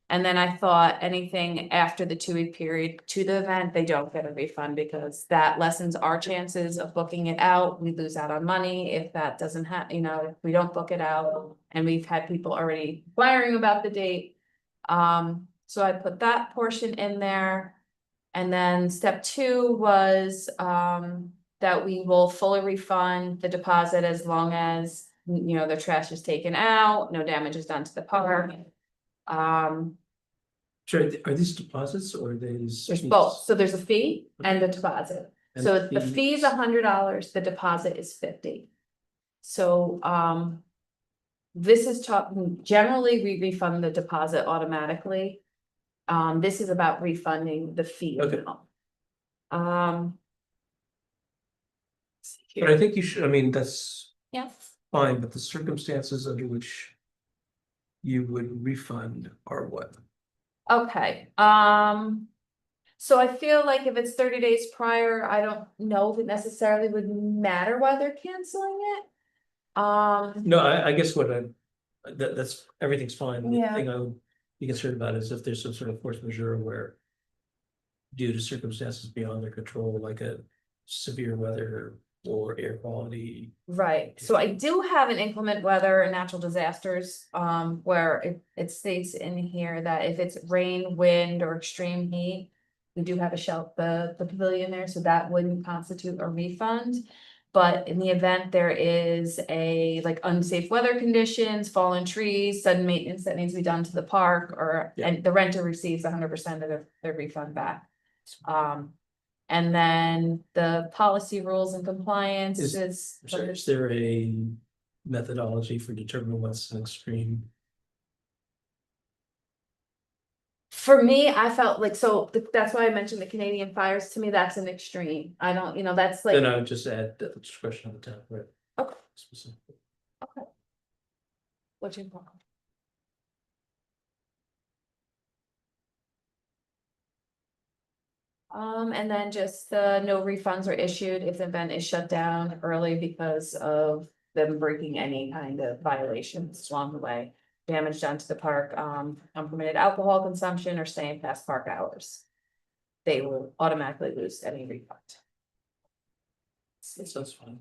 And then I thought anything after the 2-week period to the event, they don't get a refund because that lessens our chances of booking it out. We lose out on money if that doesn't if we don't book it out. And we've had people already inquiring about the date. So I put that portion in there. And then step 2 was, that we will fully refund the deposit as long as, the trash is taken out, no damage is done to the park. Sure, are these deposits or are these? There's fees? both, so there's a fee and a deposit. And So the fee is $100, the deposit is 50. So, this is generally we refund the deposit automatically. This is about refunding the fee Okay. amount. But I think you should, I mean, that's Yes. fine, but the circumstances under which you would refund are what? Okay, so I feel like if it's 30 days prior, I don't know if it necessarily would matter why they're canceling it. No, I guess that's, everything's fine. The Yeah. thing I would be concerned about is if there's some sort of force majeure where due to circumstances beyond their control, like a severe weather or air quality. Right, so I do have an inclement weather and natural disasters, where it states in here that if it's rain, wind, or extreme heat. We do have the pavilion there, so that wouldn't constitute a refund. But in the event there is like unsafe weather conditions, fallen trees, sudden maintenance that needs to be done to the park, and the renter receives 100% of their refund back. And then the policy rules and compliance is. Sorry, is there a methodology for determining what's an extreme? For me, I felt like, that's why I mentioned the Canadian fires. To me, that's an extreme. I don't, that's like. Then I would just add the discretion of the town, right? Okay. Specific. What's your problem? And then just no refunds are issued if the event is shut down early because of them breaking any kind of violations along the way. Damage done to the park, unpermitted alcohol consumption or staying past park hours. They will automatically lose any refund. That sounds fine.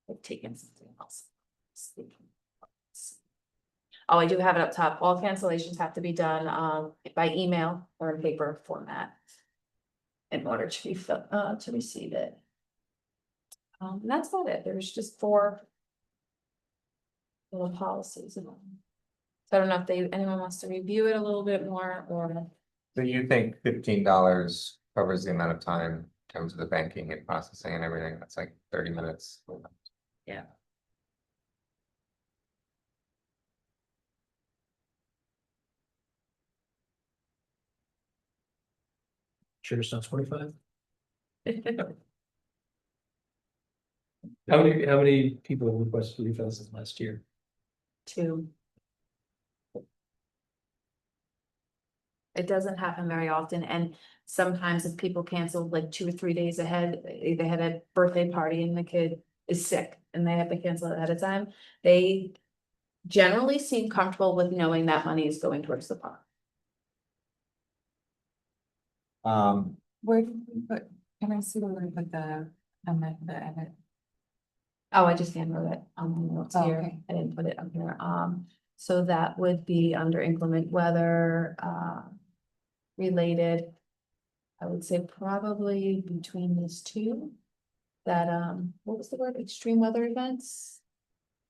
I've taken something else. Oh, I do have it up top. All cancellations have to be done by email or in paper format. In order to receive it. And that's about it. There's just 4 little policies. So I don't know if anyone wants to review it a little bit more or. So you think $15 covers the amount of time in terms of the banking and processing and everything? That's like 30 minutes. Yeah. Sure, it's not 25. How many people requested refunds this last year? 2. It doesn't happen very often, and sometimes if people cancel like 2 or 3 days ahead, they had a birthday party and the kid is sick and they have to cancel it ahead of time. They generally seem comfortable with knowing that money is going towards the park. Where did we put, can I see where we put the edit? Oh, I just handwrote it on the notes Oh, here. okay. I didn't put it up here. So that would be under inclement weather, related. I would say probably between these 2. That, what was the word? Extreme weather events?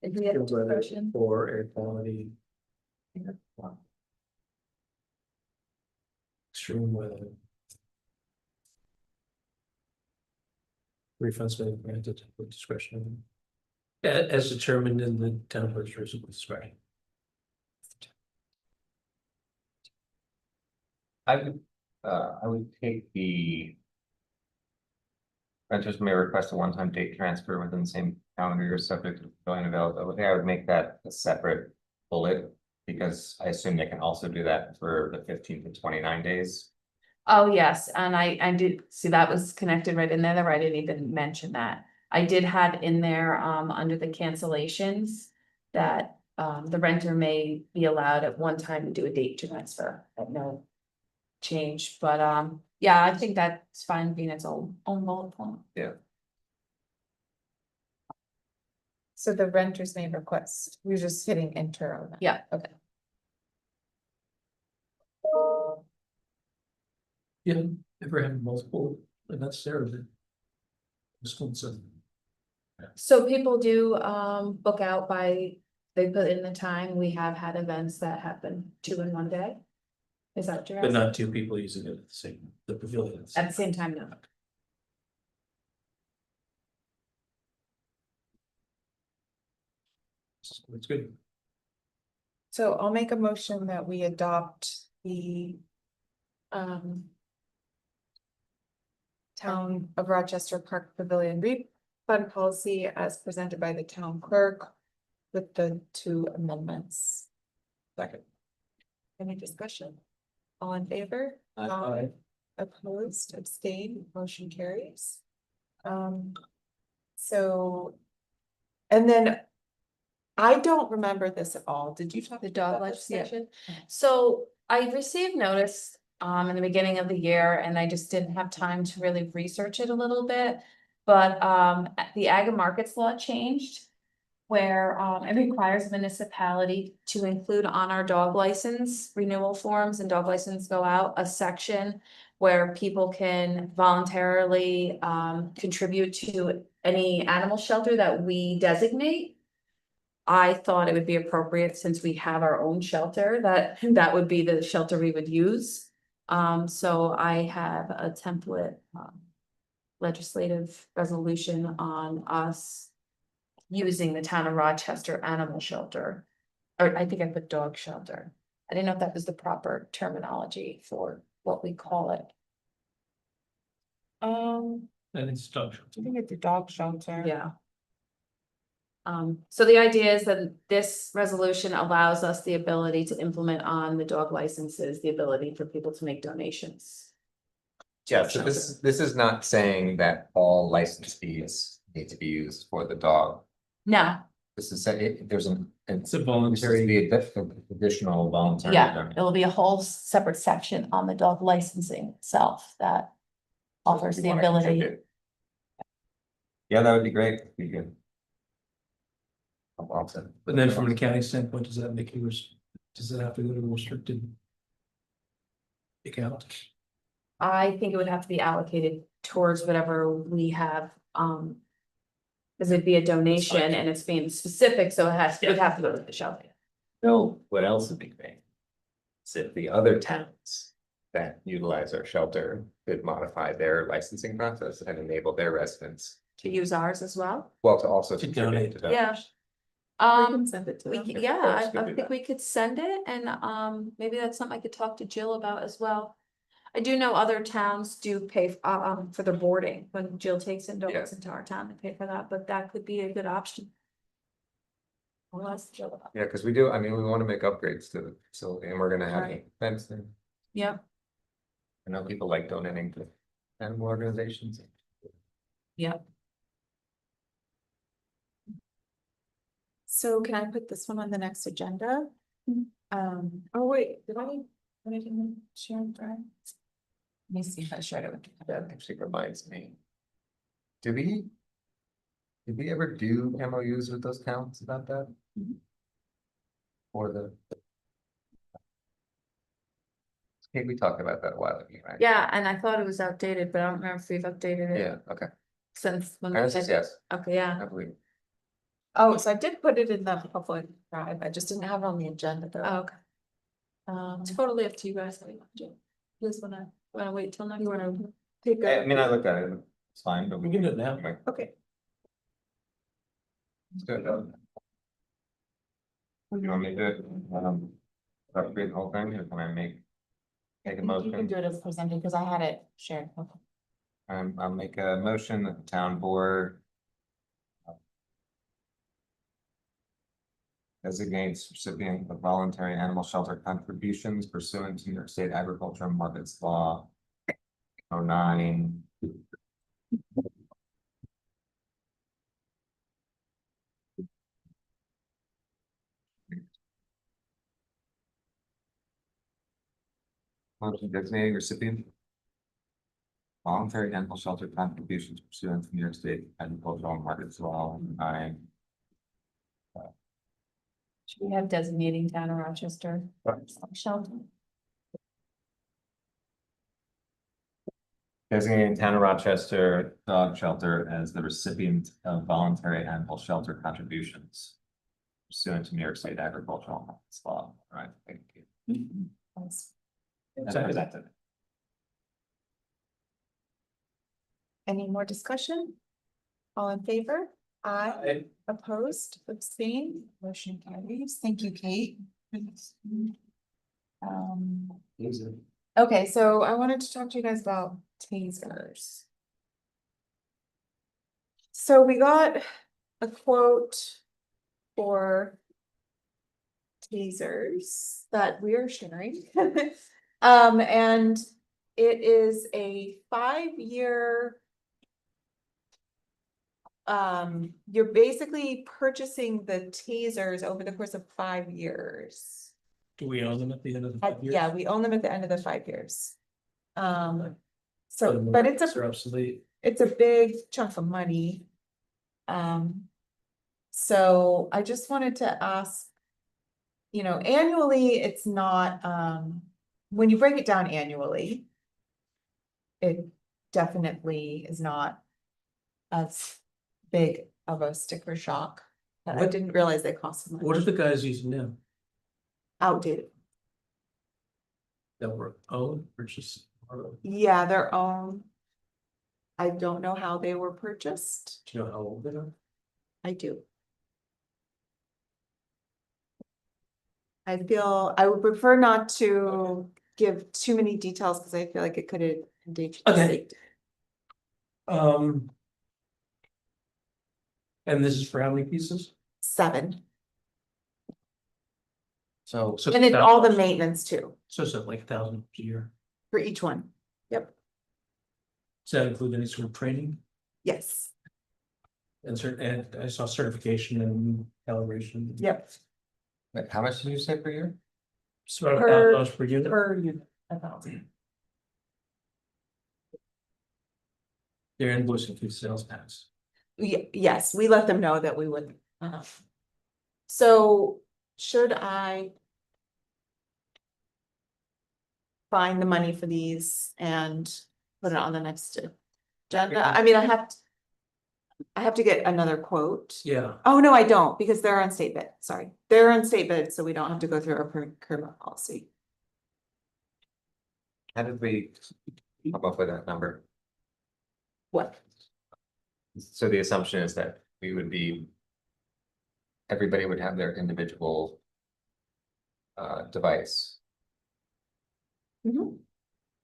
If we had a discussion. Or air quality. Extreme weather. Refunds may be granted with discretion. As determined in the town clerk's rules of discretion. I would take the. Renters may request a one-time date transfer within the same calendar year subject to billing availability. I would make that a separate bullet. Because I assume they can also do that for the 15 to 29 days. Oh, yes, and I did see that was connected right in there, I didn't even mention that. I did have in there, under the cancellations, that, the renter may be allowed at one time to do a date transfer at no change, but, yeah, I think that's fine being its own bullet point. So the renters may request, we're just hitting enter on that. Yeah. Okay. Yeah, ever have multiple events there? Or just one, so. So people do, book out by, they put in the time, we have had events that happen 2 in one day. Is that what you're But asking? not 2 people using it at the same, the pavilions. At the same time, no. It's good. So I'll make a motion that we adopt the um Town of Rochester Park Pavilion refund policy as presented by the town clerk with the 2 amendments. Second. Any discussion? All in favor? Aye. Opposed, abstained, motion carries. So. And then. I don't remember this at all. Did you talk The about dog this legislation. section? So I received notice in the beginning of the year and I just didn't have time to really research it a little bit. But the ag and markets law changed. Where it requires a municipality to include on our dog license renewal forms and dog license go out a section. Where people can voluntarily contribute to any animal shelter that we designate. I thought it would be appropriate since we have our own shelter, that would be the shelter we would use. So I have a template legislative resolution on us using the town of Rochester animal shelter. Or I think I put dog shelter. I didn't know if that was the proper terminology for what we call it. Um, And it's dog I shelter. think it's a dog shelter. Yeah. So the idea is that this resolution allows us the ability to implement on the dog licenses, the ability for people to make donations. Yeah, so this is not saying that all license fees need to be used for the dog. No, This is, there's an. It's a There voluntary. be additional voluntary. yeah, donation. it'll be a whole separate section on the dog licensing itself that offers If the you wanna ability. contribute. Yeah, that would be great. Be good. Awesome. But then from an accounting standpoint, does that make you, does it have to go to a restricted account? I think it would have to be allocated towards whatever we have, because it'd be a donation and it's being specific, so it would have to go to the shelter. No, what else would be great? So if the other towns that utilize our shelter could modify their licensing process and enable their residents, To use ours as well? well, to also To contribute to that. Yeah. We Um, can send it to we them. could, Of yeah, course, I we can do think that. we could send it and maybe that's something I could talk to Jill about as well. I do know other towns do pay for their boarding when Jill takes in dogs into our town, they pay for that, but that could be a good option. I'll ask Jill about. Yeah, because we do, I mean, we want to make upgrades to the facility and we're gonna have Right. events there. Yep, I know people like donating to animal organizations. yep. So can I put this one on the next agenda? Oh wait, did I didn't share it, right? Let me see if I shared it with you. That actually reminds me. Did we ever do MOUs with those towns about that? Or the. Okay, we talked about that a while ago, right? Yeah, and I thought it was outdated, but I don't remember if we've updated it Yeah, okay. since when. we Ours is did- yes, Okay, yeah, I believe. Oh, so I did put it in the public drive. I just didn't have it on the agenda though. okay, totally up to you guys. What you want to do. You just wanna wait till next? You wanna take I a, mean, I looked at it, it's fine, but We can do it now. Anyway, okay. let's do it. You want me to do it? Read the whole thing, or can I make a You can motion? do it as presented because I had it shared. Okay. I'll make a motion that the town board. Designates recipient of voluntary animal shelter contributions pursuant to New York State Agriculture and Markets Law. 09. Motion designating recipient. Voluntary animal shelter contributions pursuant to New York State agricultural markets law, Should we have designating town of Rochester shelter? designating town of Rochester dog shelter as the recipient of voluntary animal shelter contributions. Pursuant to New York State agricultural markets law. All right, thank you. As presented. Any more discussion? All in favor? Aye. Opposed, abstained, motion carries. Thank you, Kate. Okay, so I wanted to talk to you guys about tasers. So we got a quote for tasers that we are sharing. And it is a 5-year. You're basically purchasing the tasers over the course of 5 years. Do we own them at the end of the 5 years? Yeah, we own them at the end of the 5 years. So So, the but it's They're obsolete. a big chunk of money. So I just wanted to ask. You know, annually, it's not, when you break it down annually. It definitely is not as big of a sticker shock. But I What- didn't realize they cost so What are much. the guys using now Outdated. that were owned, purchased? Or Yeah, their own. I don't know how they were purchased. do you know how old they are? I do. I feel, I would prefer not to give too many details because I feel like it could endanger the Okay. safety. And this is for how many pieces? 7, So. and it's all the maintenance too, So like 1,000 a year. for each one. Yep, Does that include any sort of training yes, and I saw certification and calibration? yep, Wait, how much did you say per year? It's about Per- $1,000 per unit. per unit, 1,000. They're invoicing through sales tax. Yes, we let them know that we would. So should I find the money for these and put it on the next agenda? I mean, I have to get another quote. Yeah, Oh, no, I don't, because they're on state bid, sorry. They're on state bid, so we don't have to go through our procurement policy. How did we come up with that number? What? So the assumption is that we would be. Everybody would have their individual. Device. Mhm.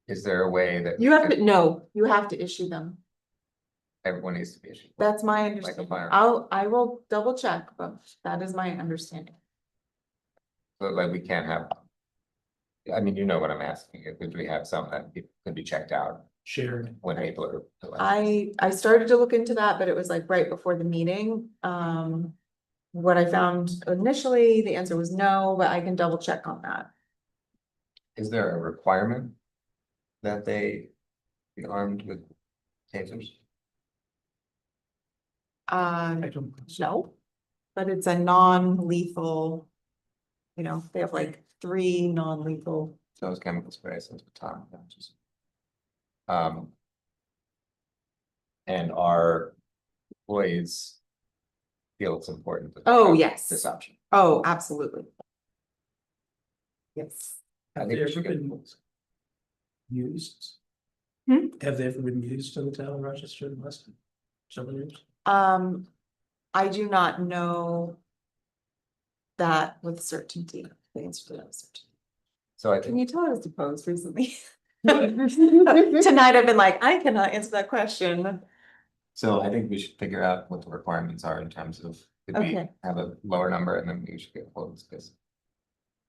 Is there a way that? You have to, no, you have to issue them. Everyone needs to be issued. That's my Like a understanding. fire. I will double check, but that is my understanding. So like we can't have. I mean, you know what I'm asking, if we have some that could be checked out shared. when people are. I started to look into that, but it was like right before the meeting. What I found initially, the answer was no, but I can double check on that. Is there a requirement? That they be armed with tasers? I don't. No, but it's a non-lethal. You know, they have like 3 non-lethal. Those chemical sprays at the time. And our employees feel it's important. to Oh, have yes. This option. Oh, absolutely. Yes. Have think they we ever should get been used? Hmm? Have they ever been used in the town of Rochester in the last several years? I do not know. That with certainty, the answer to that with certainty. So I Can think, you tell I was deposed recently? Tonight I've been like, I cannot answer that question. so I think we should figure out what the requirements are in terms of. Could we Okay. have a lower number and then we should get quotes, because,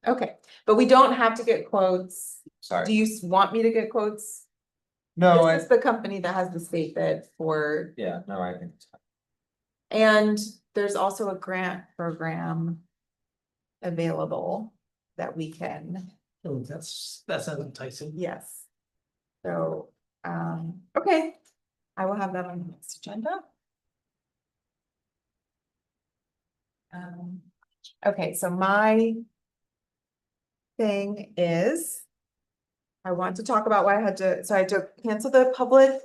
Okay, but we don't have to get quotes. Do sorry. you want me to get quotes? No, This is the company that has the state bid for, yeah, no, I think it's fine. and there's also a grant program available that we can Oh, that's enticing. Yes. So, okay, I will have that on the next agenda. Okay, so my thing is I want to talk about why I had to, so I had to cancel the public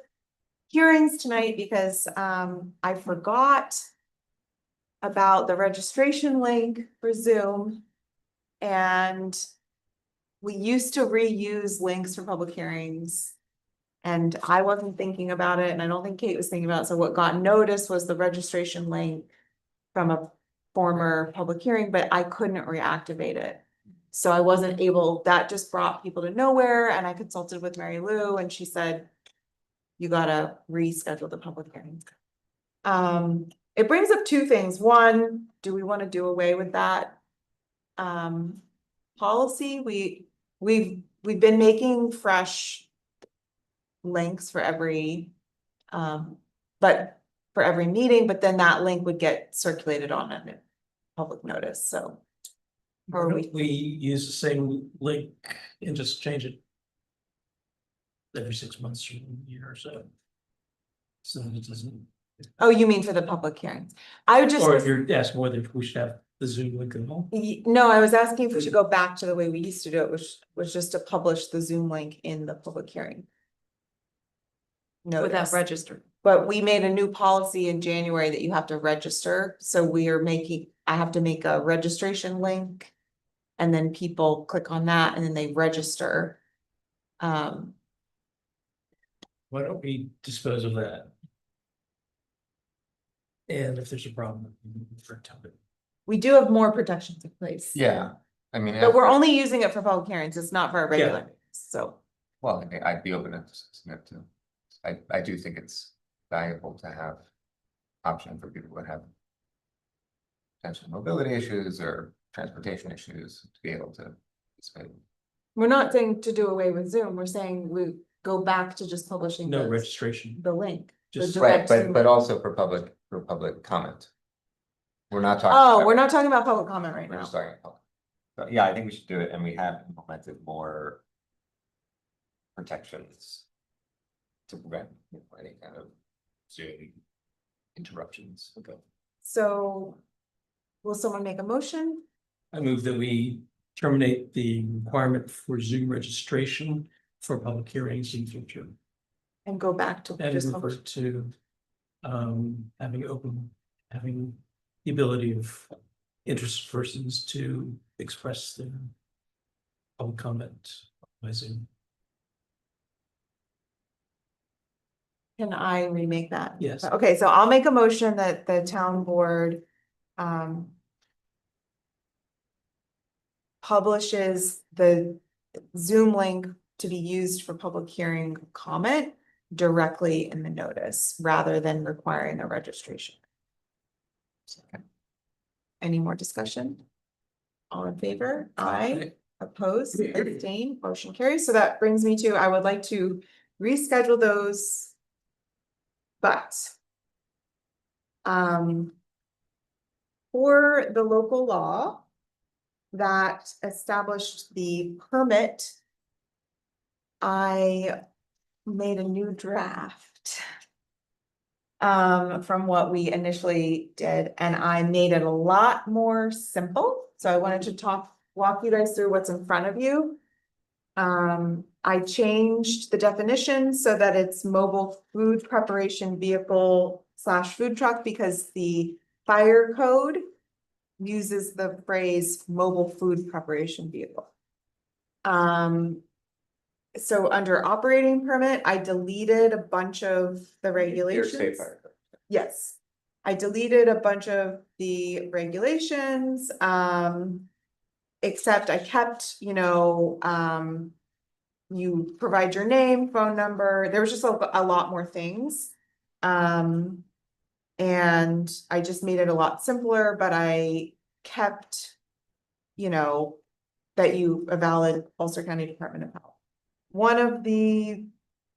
hearings tonight because I forgot about the registration link for Zoom. And we used to reuse links for public hearings. And I wasn't thinking about it, and I don't think Kate was thinking about it. So what got noticed was the registration link from a former public hearing, but I couldn't reactivate it. So I wasn't able, that just brought people to nowhere, and I consulted with Mary Lou and she said, you gotta reschedule the public hearing. It brings up two things. One, do we want to do away with that? Policy, we've been making fresh links for every, but for every meeting, but then that link would get circulated on a public notice, so. Why don't we use the same link and just change it every 6 months or a year or so? So that it doesn't, Oh, you mean for the public hearings? I would just. or if you're asking whether we should have the Zoom link at all. No, I was asking if we should go back to the way we used to do it, which was just to publish the Zoom link in the public hearing. Without Notice. registering. But we made a new policy in January that you have to register, so we are I have to make a registration link. And then people click on that and then they register. Why don't we dispose of that? And if there's a problem, for topic. We do have more protections in place. Yeah, I mean, But we're only using it for public hearings, it's not for our regular, Yeah. meetings, so. well, I'd be open to discussing it too. I do think it's valuable to have option for people that have potential mobility issues or transportation issues to be able to participate. We're not saying to do away with Zoom, we're saying we go back to just publishing No the registration. link. The Just- Right, direct Zoom but link. also for public comment. We're not talking. Oh, about- we're not talking about public comment right We're now. just talking about public. So, yeah, I think we should do it, and we have implemented more protections to prevent any kind of Zoom interruptions. Okay. So will someone make a motion? I move that we terminate the requirement for Zoom registration for public hearings in future. And go back to And just refer publish. to having the ability of interested persons to express their public comment by Zoom. Can I remake that? Yes. Okay, so I'll make a motion that the town board publishes the Zoom link to be used for public hearing comment directly in the notice rather than requiring a registration. Any more discussion? All in favor? Aye. Opposed, abstained, motion carries. So that brings me to, I would like to reschedule those. But for the local law that established the permit, I made a new draft from what we initially did, and I made it a lot more simple. So I wanted to walk you guys through what's in front of you. I changed the definition so that it's mobile food preparation vehicle / food truck because the fire code uses the phrase mobile food preparation vehicle. So under operating permit, I deleted a bunch of the regulations. Yes, I deleted a bunch of the regulations, except I kept, you provide your name, phone number, there was just a lot more things. And I just made it a lot simpler, but I kept, that you a valid Ulster County Department of Health. One of the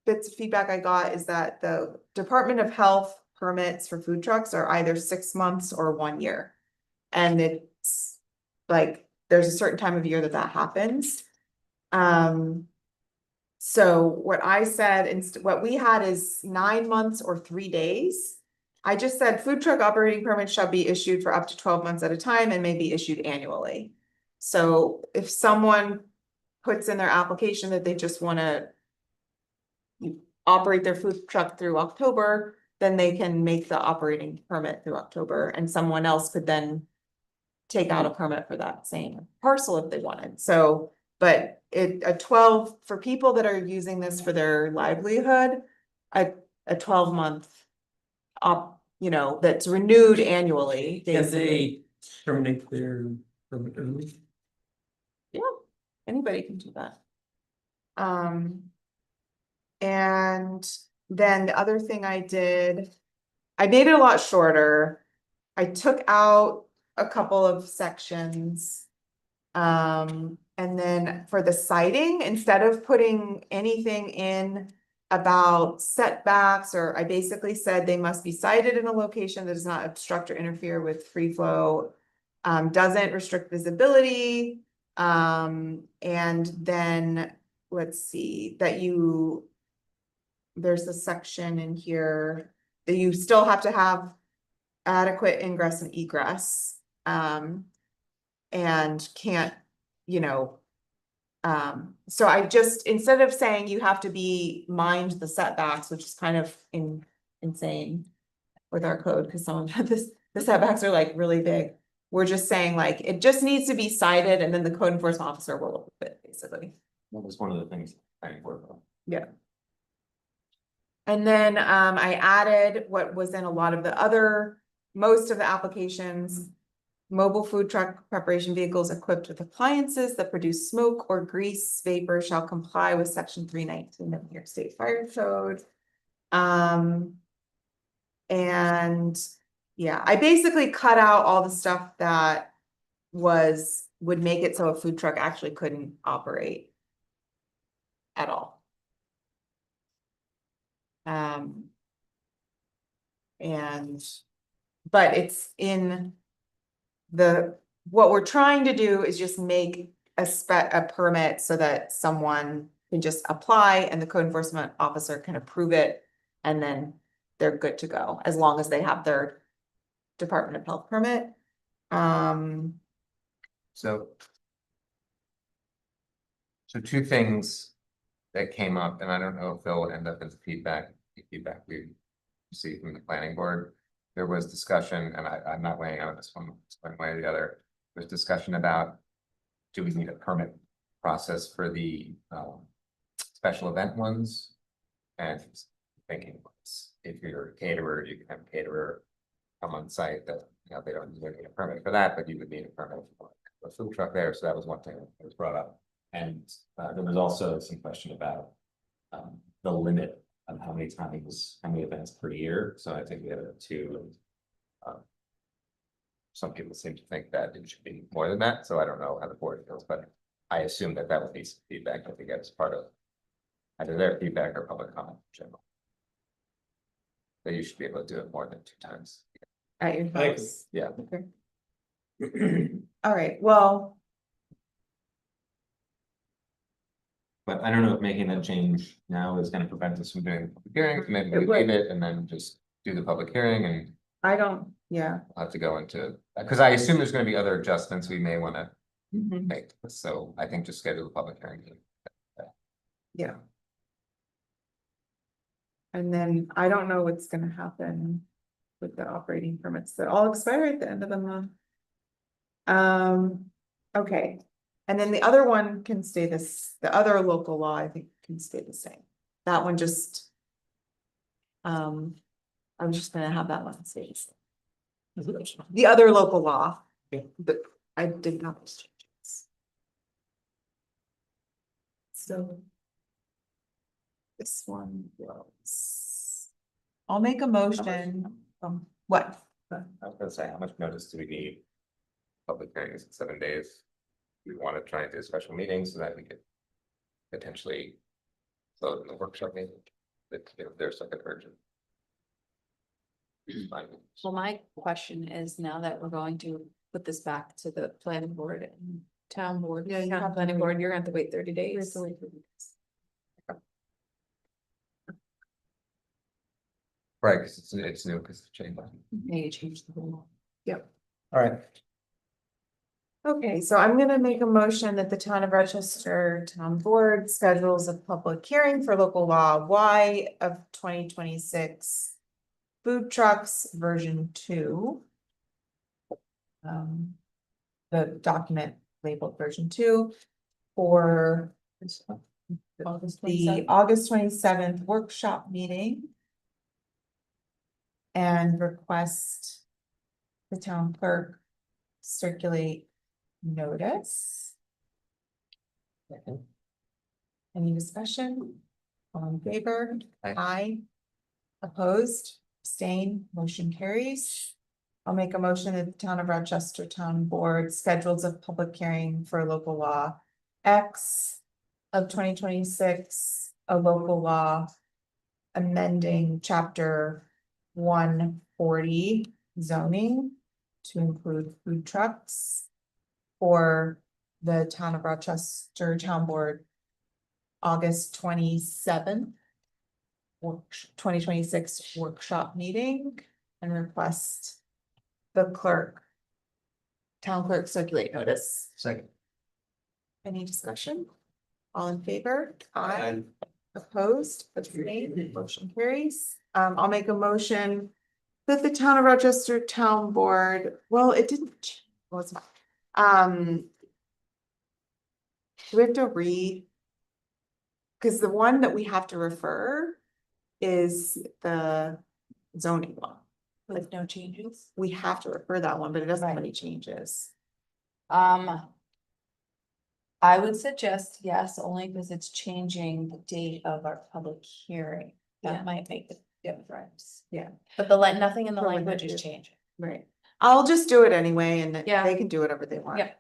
bits of feedback I got is that the Department of Health permits for food trucks are either 6 months or 1 year. And it's like, there's a certain time of year that happens. So what I said, what we had is 9 months or 3 days. I just said food truck operating permits shall be issued for up to 12 months at a time and may be issued annually. So if someone puts in their application that they just wanna operate their food truck through October, then they can make the operating permit through October, and someone else could then take out a permit for that same parcel if they wanted, so, but a 12, for people that are using this for their livelihood, a 12-month that's renewed annually. Can basically. they terminate their permit early? Yeah, anybody can do that. And then the other thing I did, I made it a lot shorter. I took out a couple of sections. And then for the citing, instead of putting anything in about setbacks, or I basically said they must be cited in a location that does not obstruct or interfere with free flow, doesn't restrict visibility, and then let's see, there's a section in here that you still have to have adequate ingress and egress, and can't, so I just, instead of saying you have to mind the setbacks, which is kind of insane with our code, because some of the setbacks are like really big. We're just saying like, it just needs to be cited, and then the code enforcement officer will look at it, basically. That was one of the things I worked on. Yeah. And then I added what was in a lot of most of the applications. Mobile food truck preparation vehicles equipped with appliances that produce smoke or grease vapor shall comply with section 319 of New York State Fire Code. And yeah, I basically cut out all the stuff that would make it so a food truck actually couldn't operate at all. But it's in what we're trying to do is just make a permit so that someone can just apply and the code enforcement officer can approve it, and then they're good to go, as long as they have their Department of Health permit. So two things that came up, and I don't know if they'll end up as feedback we received from the planning board. There was discussion, and I'm not weighing out this one way or the other. There's discussion about, do we need a permit process for the special event ones? And thinking, if you're a caterer, you can have a caterer come on site that, they don't need a permit for that, but you would need a permit for a food truck there. So that was one thing that was brought up. And there was also some question about the limit of how many events per year. So I think we have two. Some people seem to think that it should be more than that. So I don't know how the board feels, but I assume that would be some feedback that we get as part of either their feedback or public comment in general. That you should be able to do it more than 2 times. At your house. Yeah. Okay. All right, well. But I don't know if making that change now is gonna prevent us from doing public hearings, maybe we It would. leave it and then just do the public hearing, and I don't, yeah. we'll have to go into, because I assume there's gonna be other adjustments we may wanna Mhm. make, so I think just schedule the public hearing. Yeah. And then I don't know what's gonna happen with the operating permits that all expire at the end of the month. Okay, and then the other one can stay the other local law, I think, can stay the same. That one just. I'm just gonna have that one stay the same. The other local law. Yeah. But I did not those changes. So. This one was. I'll make a motion, what? I was gonna say, how much notice do we need? Public hearings in 7 days. We want to try and do a special meeting so that we could potentially vote in the workshop meeting, if there's like an urgent. Fine. Well, my question is, now that we're going to put this back to the planning board and town board, Yeah, you town have to planning wait. board, you're gonna have to wait 30 We have days. to wait for these. Right, because it's new, because it's changed. Yeah, you changed the whole. All right, Okay, so I'm gonna make a motion that the town of Rochester Town Board schedules a public hearing for local law Y of 2026. Food trucks version 2. The document labeled version 2 for August the 27th. August 27th workshop meeting. And request the town clerk circulate notice. Any discussion? All in favor? Aye. Aye. Opposed, abstain, motion carries. I'll make a motion that the town of Rochester Town Board schedules a public hearing for local law X of 2026, a local law amending chapter 140 zoning to include food trucks for the town of Rochester Town Board August 27th 2026 workshop meeting, and request the town clerk circulate notice. second. Any discussion? All in favor? Aye. Opposed, abstained, motion carries. I'll make a motion that the town of Rochester Town Board, well, it didn't, well, it's not. Do we have to read? Cause the one that we have to refer is the zoning law. With no changes. We have to refer that one, but it doesn't have any changes. I would suggest yes, only because it's changing the date of our public hearing. Yeah. That might make a difference. Yeah. But nothing in the For when language they is do. changing. Right. I'll just do it anyway and then Yeah. they can do whatever they want. Yeah.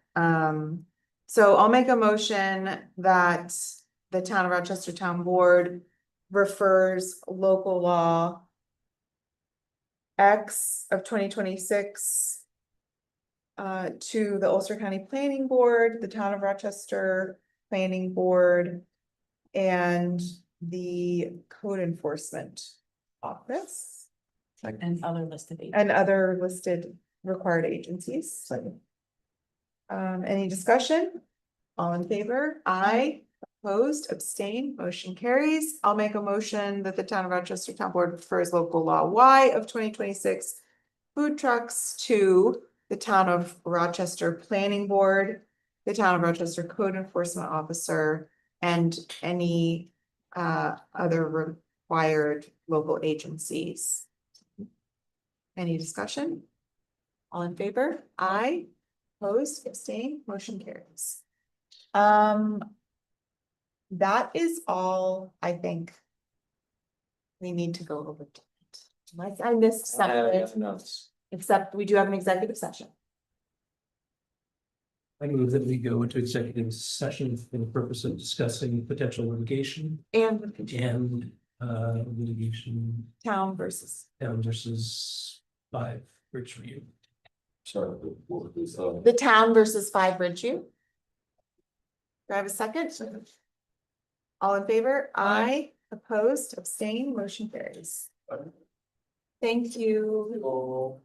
So I'll make a motion that the town of Rochester Town Board refers local law X of 2026 to the Ulster County Planning Board, the town of Rochester Planning Board, and the Code Enforcement Office And other listed agents. and other listed required agencies. Second. Any discussion? All in favor? Aye. Opposed, abstain, motion carries. I'll make a motion that the town of Rochester Town Board refers local law Y of 2026 food trucks to the town of Rochester Planning Board, the town of Rochester Code Enforcement Officer, and any other required local agencies. Any discussion? All in favor? Aye. Opposed, abstain, motion carries. That is all, I think. We need to go over. Like I missed something, except we do have an executive session. I move that we go into executive session for the purpose of discussing potential litigation And and litigation town versus down versus 5 Richview. Sorry, what was, the town versus 5 Ridgeview. Do I have a second? All in favor? Aye. Opposed, abstain, motion carries. Thank you.